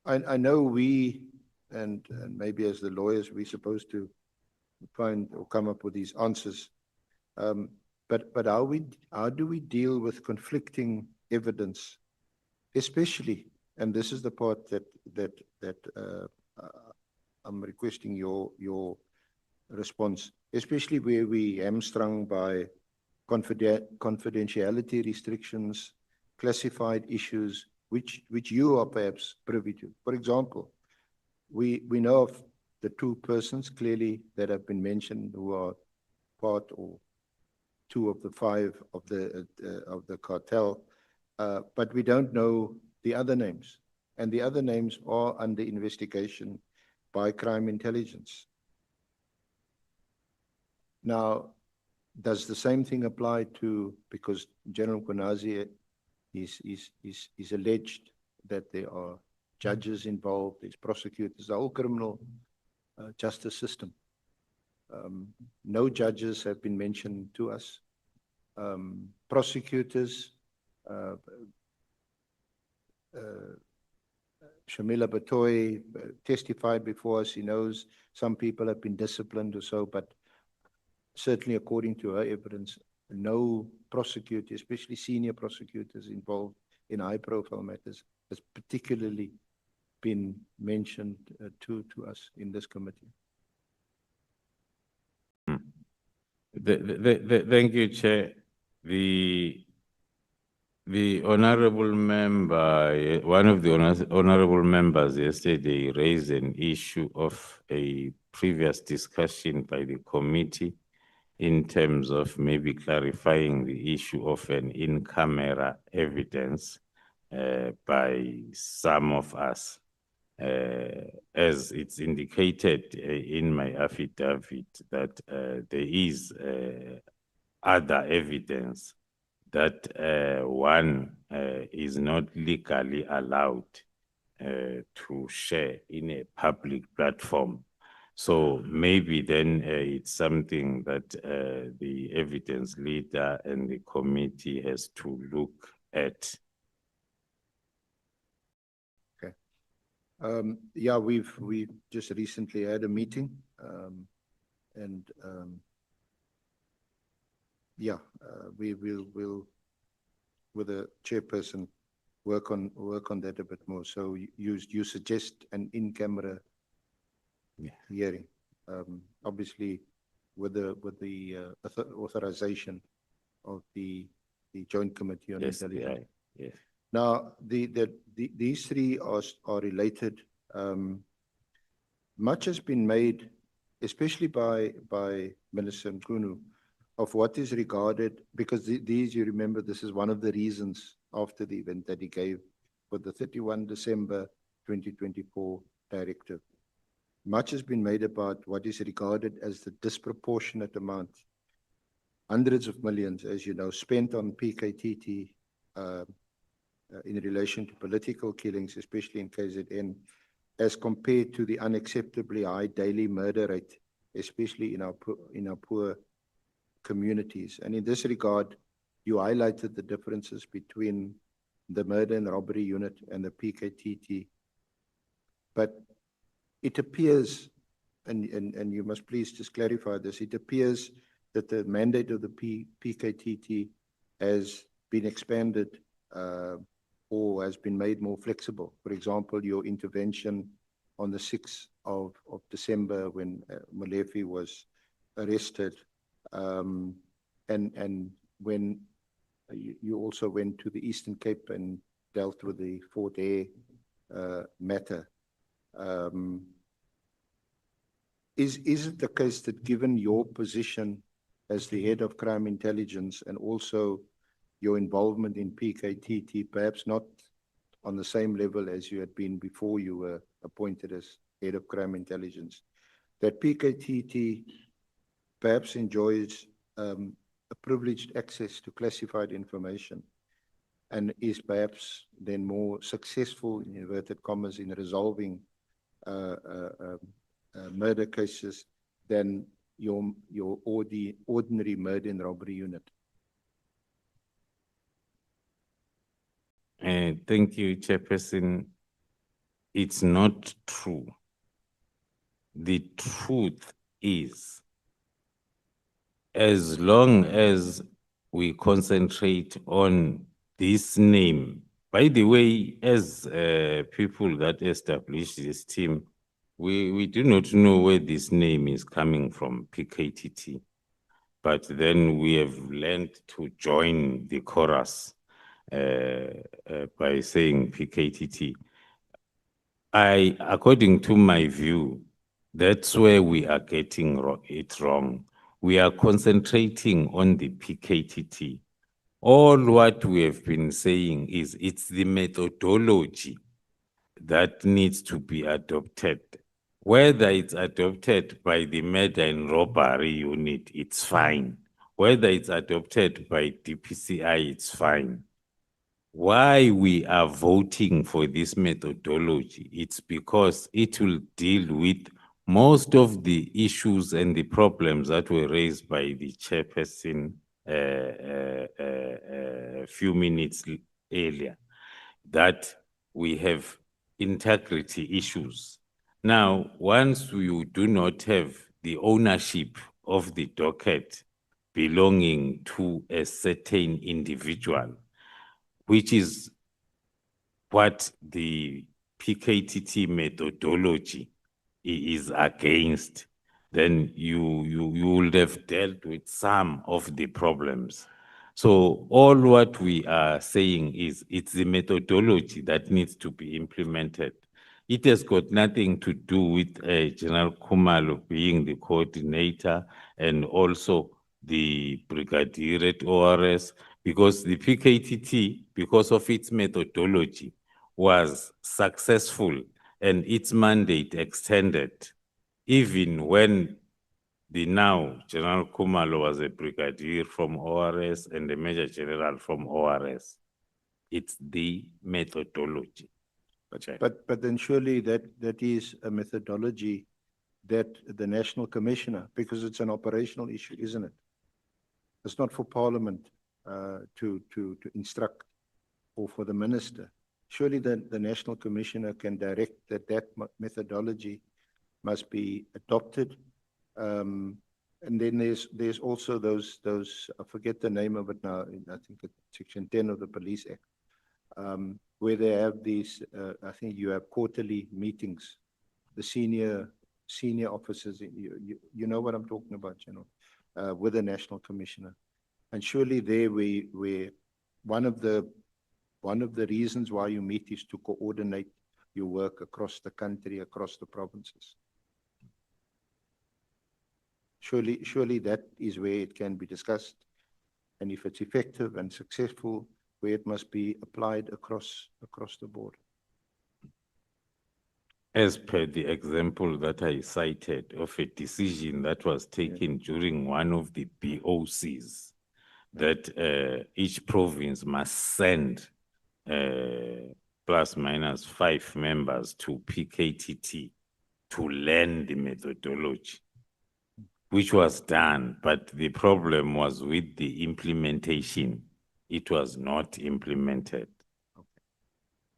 I know we, and maybe as the lawyers, we're supposed to find or come up with these answers. But how do we deal with conflicting evidence, especially, and this is the part that I'm requesting your response, especially where we hamstrung by confidentiality restrictions, classified issues, which you are perhaps privy to. For example, we know of the two persons clearly that have been mentioned who are part or two of the five of the cartel, but we don't know the other names, and the other names are under investigation by crime intelligence. Now, does the same thing apply to, because General Konazi is alleged that there are judges involved, there's prosecutors, the whole criminal justice system. No judges have been mentioned to us. Prosecutors, Shamila Batoy testified before us. He knows some people have been disciplined or so, but certainly according to her evidence, no prosecutor, especially senior prosecutors involved in high-profile matters, has particularly been mentioned to us in this committee. Thank you, Chair. The honorable member, one of the honorable members yesterday raised an issue of a previous discussion by the committee in terms of maybe clarifying the issue of an in-camera evidence by some of us. As it's indicated in my affidavit that there is other evidence that one is not legally allowed to share in a public platform. So maybe then it's something that the evidence leader and the committee has to look at. Yeah, we've just recently had a meeting, yeah, we will with the chairperson work on that a bit more. So you suggest an in-camera hearing, obviously with the authorization of the Joint Committee on Intelligence. Yes. Now, these three are related. Much has been made, especially by Minister Mchunu, of what is regarded, because these, you remember, this is one of the reasons after the event that he gave for the 31 December 2024 directive. Much has been made about what is regarded as the disproportionate amount, hundreds of millions, as you know, spent on PKTT in relation to political killings, especially in KZN, as compared to the unacceptably high daily murder rate, especially in our poor communities. And in this regard, you highlighted the differences between the murder and robbery unit and the PKTT. But it appears, and you must please just clarify this, it appears that the mandate of the PKTT has been expanded or has been made more flexible. For example, your intervention on the 6th of December when Molefe was arrested, and when you also went to the Eastern Cape and dealt with the Fort Hare matter. Is it the case that given your position as the head of crime intelligence and also your involvement in PKTT, perhaps not on the same level as you had been before you were appointed as head of crime intelligence, that PKTT perhaps enjoys a privileged access to classified information and is perhaps then more successful, in inverted commas, in resolving murder cases than your ordinary murder and robbery unit? Thank you, Chairperson. It's not true. The truth is, as long as we concentrate on this name, by the way, as people that established this team, we do not know where this name is coming from, PKTT. But then we have learned to join the chorus by saying PKTT. According to my view, that's where we are getting it wrong. We are concentrating on the PKTT. All what we have been saying is it's the methodology that needs to be adopted. Whether it's adopted by the murder and robbery unit, it's fine. Whether it's adopted by DPCI, it's fine. Why we are voting for this methodology, it's because it will deal with most of the issues and the problems that were raised by the chairperson a few minutes earlier, that we have integrity issues. Now, once you do not have the ownership of the docket belonging to a certain individual, which is what the PKTT methodology is against, then you would have dealt with some of the problems. So all what we are saying is it's the methodology that needs to be implemented. It has got nothing to do with General Khumalo being the coordinator and also the brigadier at ORS, because the PKTT, because of its methodology, was successful and its mandate extended, even when the now General Khumalo was a brigadier from ORS and a major general from ORS. It's the methodology. But then surely that is a methodology that the National Commissioner, because it's an operational issue, isn't it? It's not for Parliament to instruct or for the Minister. Surely the National Commissioner can direct that methodology must be adopted. And then there's also those I forget the name of it now, I think it's Section 10 of the Police Act, where they have these, I think you have quarterly meetings, the senior officers, you know what I'm talking about, with the National Commissioner. And surely there we one of the reasons why you meet is to coordinate your work across the country, across the provinces. Surely that is where it can be discussed, and if it's effective and successful, where it must be applied across the board. As per the example that I cited of a decision that was taken during one of the BOCs, that each province must send plus minus 5 members to PKTT to learn the methodology, which was done, but the problem was with the implementation. It was not implemented.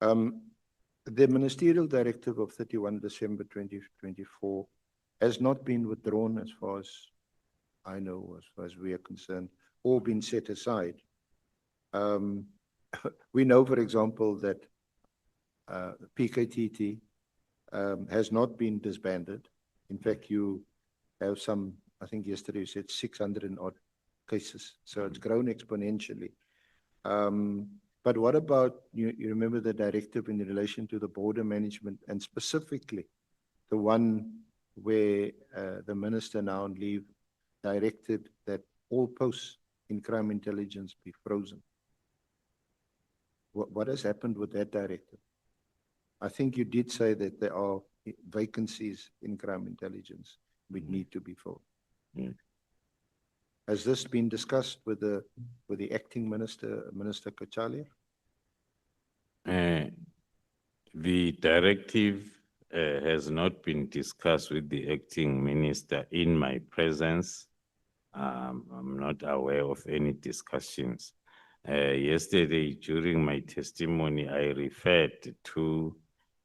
The Ministerial Directive of 31 December 2024 has not been withdrawn as far as I know, as far as we are concerned, all been set aside. We know, for example, that PKTT has not been disbanded. In fact, you have some, I think yesterday you said 600 and odd cases, so it's grown exponentially. But what about, you remember the directive in relation to the border management, and specifically the one where the minister now on leave directed that all posts in crime intelligence be frozen? What has happened with that directive? I think you did say that there are vacancies in crime intelligence which need to be filled. Has this been discussed with the acting minister, Minister Kachalia? The directive has not been discussed with the acting minister in my presence. I'm not aware of any discussions. Yesterday, during my testimony, I referred to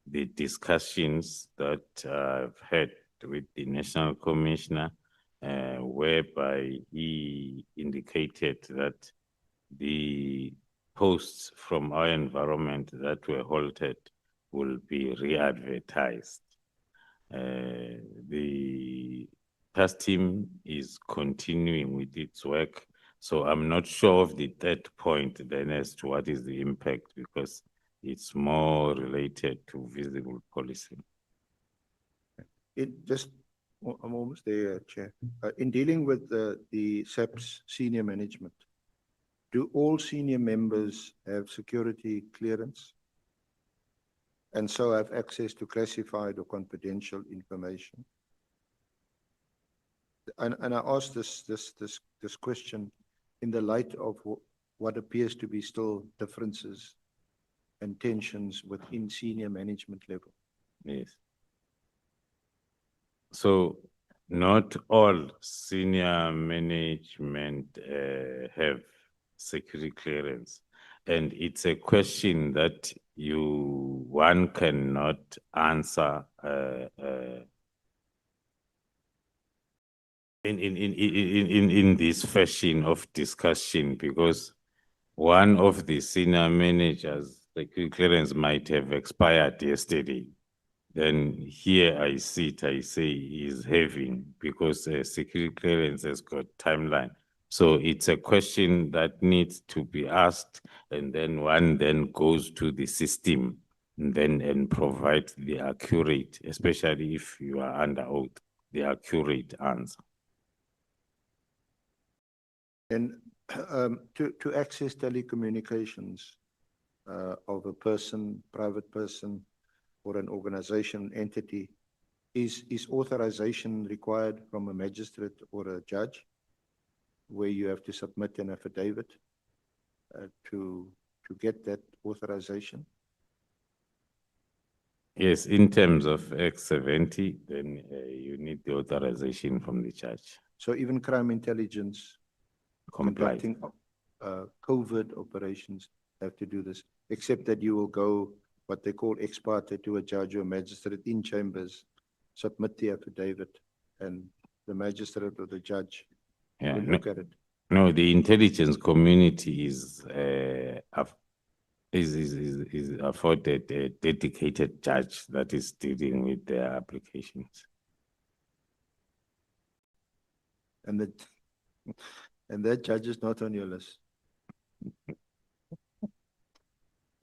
the discussions that I've had with the National Commissioner, whereby he indicated that the posts from our environment that were halted will be re-advertised. The task team is continuing with its work, so I'm not sure of the third point then as to what is the impact, because it's more related to visible policing. I'm almost there, Chair. In dealing with the SAPS senior management, do all senior members have security clearance and so have access to classified or confidential information? And I ask this question in the light of what appears to be still differences and tensions within senior management level. Yes. So not all senior management have security clearance, and it's a question that one cannot answer in this fashion of discussion, because one of the senior managers' security clearance might have expired yesterday. Then here I say is having, because security clearance has got timeline. So it's a question that needs to be asked, and then one then goes to the system and provide the accurate, especially if you are under oath, the accurate answer. And to access telecommunications of a person, private person, or an organization, entity, is authorization required from a magistrate or a judge, where you have to submit an affidavit to get that authorization? Yes, in terms of Act 70, then you need the authorization from the judge. So even crime intelligence conducting covert operations have to do this, except that you will go what they call ex parte to a judge or magistrate in chambers, submit the affidavit, and the magistrate or the judge will look at it. No, the intelligence community is afforded a dedicated judge that is dealing with their applications. And that judge is not on your list.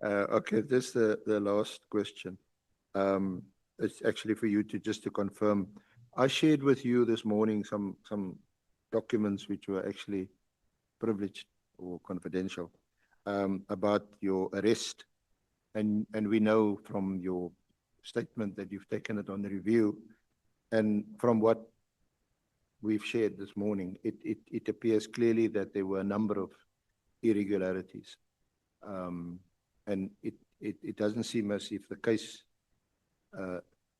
Okay, this is the last question. It's actually for you to confirm. I shared with you this morning some documents which were actually privileged or confidential about your arrest, and we know from your statement that you've taken it on review, and from what we've shared this morning, it appears clearly that there were a number of irregularities. And it doesn't seem as if the case,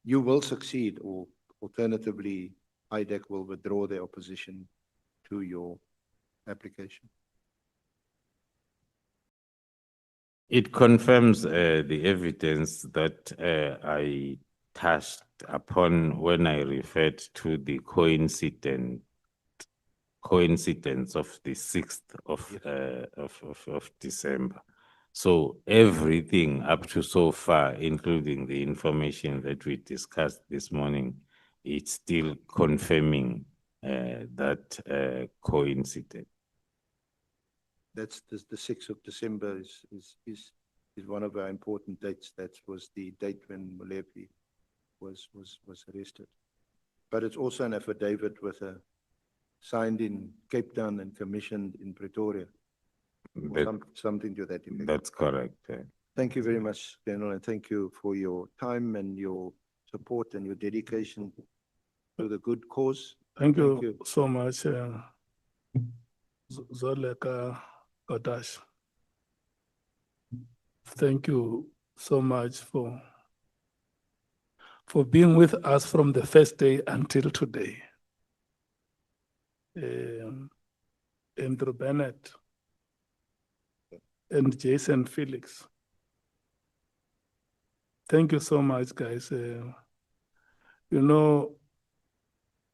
you will succeed, or alternatively, IDEC will withdraw their opposition to your application. It confirms the evidence that I touched upon when I referred to the coincident coincidence of the 6th of December. So everything up to so far, including the information that we discussed this morning, it's still confirming that coincidence. That's the 6th of December is one of our important dates. That was the date when Molepi was arrested. But it's also an affidavit with a signed in Cape Town and commissioned in Pretoria. Something to that effect. That's correct. Thank you very much, General, and thank you for your time and your support and your dedication to the good cause. Thank you so much, Zoleka Odash. Thank you so much for being with us from the first day until today. Andrew Bennett and Jason Felix. Thank you so much, guys. You know,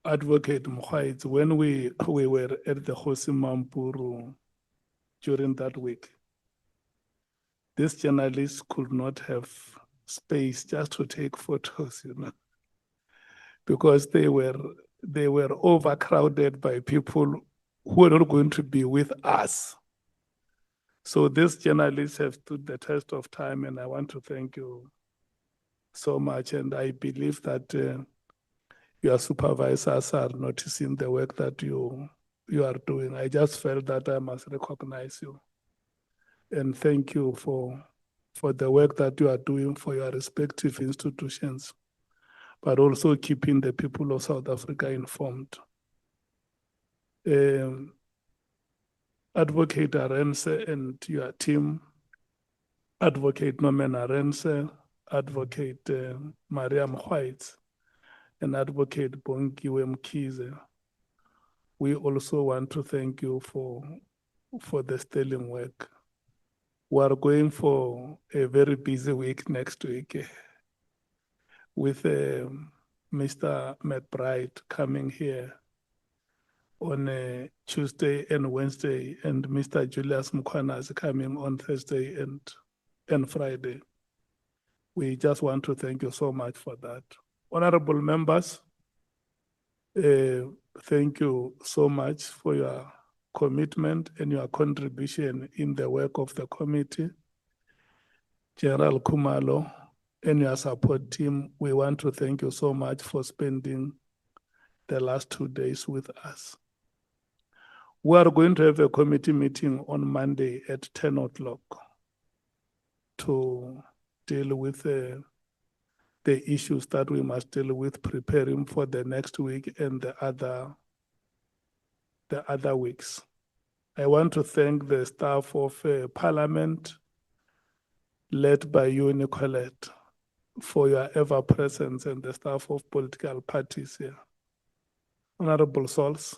Advocate Mkhwaitsi, when we were at the Kgosi Mampuru during that week, these journalists could not have space just to take photos, you know, because they were overcrowded by people who are not going to be with us. So these journalists have stood the test of time, and I want to thank you so much. And I believe that your supervisors are noticing the work that you are doing. I just felt that I must recognize you and thank you for the work that you are doing for your respective institutions, but also keeping the people of South Africa informed. Advocate Arendse and your team, Advocate Norman Arendse, Advocate Maria Mkhwaitsi, and Advocate Bongiwe Mkhize. We also want to thank you for the sterling work. We are going for a very busy week next week with Mr. McBride coming here on Tuesday and Wednesday, and Mr. Julius Mkhwana is coming on Thursday and Friday. We just want to thank you so much for that. Honorable members, thank you so much for your commitment and your contribution in the work of the committee. General Khumalo and your support team, we want to thank you so much for spending the last 2 days with us. We are going to have a committee meeting on Monday at 10 o'clock to deal with the issues that we must deal with, preparing for the next week and the other weeks. I want to thank the staff of Parliament, led by you, Nicolette, for your ever-presence, and the staff of political parties here. Honorable Sols.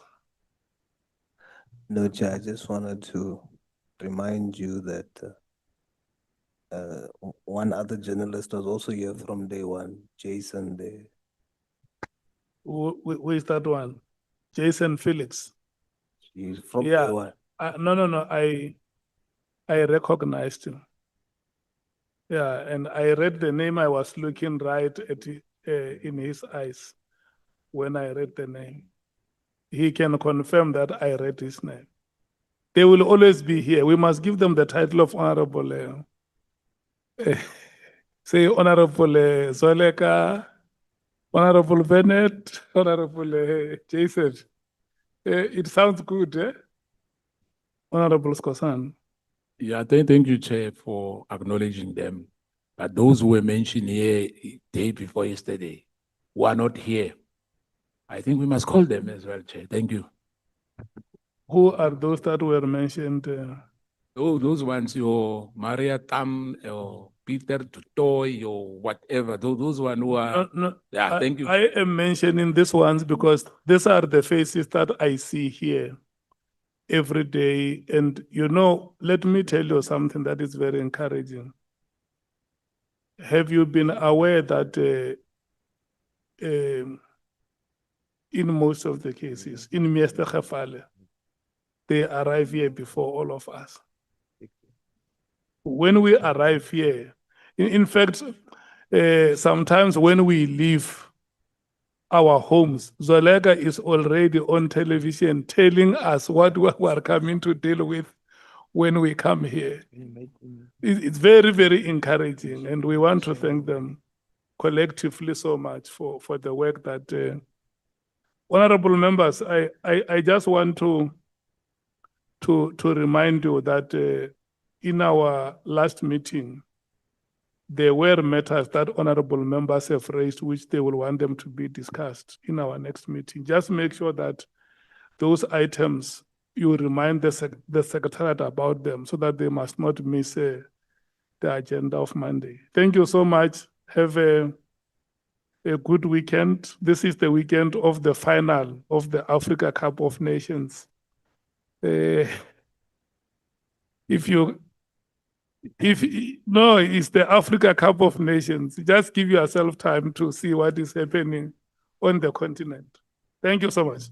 No, Chair, I just wanted to remind you that one other journalist was also here from day one, Jason. Who is that one? Jason Felix. He's from day one. No. I recognized him. Yeah, and I read the name. I was looking right at in his eyes when I read the name. He can confirm that I read his name. They will always be here. We must give them the title of Honorable. Say Honorable Zoleka, Honorable Bennett, Honorable Jason. It sounds good, eh? Honorable Skosan. Yeah, thank you, Chair, for acknowledging them. But those who were mentioned here day before yesterday who are not here, I think we must call them as well, Chair. Thank you. Who are those that were mentioned? Those ones, your Maria Tam, or Peter Tutoy, or whatever, those ones who are. Yeah, thank you. I am mentioning these ones because these are the faces that I see here every day. And, you know, let me tell you something that is very encouraging. Have you been aware that in most of the cases, in Miester Khafale, they arrive here before all of us. When we arrive here, in fact, sometimes when we leave our homes, Zolega is already on television telling us what we are coming to deal with when we come here. It's very, very encouraging, and we want to thank them collectively so much for the work that. Honorable members, I just want to remind you that in our last meeting, there were matters that honorable members have raised which they will want them to be discussed in our next meeting. Just make sure that those items, you remind the Secretariat about them so that they must not miss the agenda of Monday. Thank you so much. Have a good weekend. This is the weekend of the final of the Africa Cup of Nations. No, it's the Africa Cup of Nations. Just give yourself time to see what is happening on the continent. Thank you so much.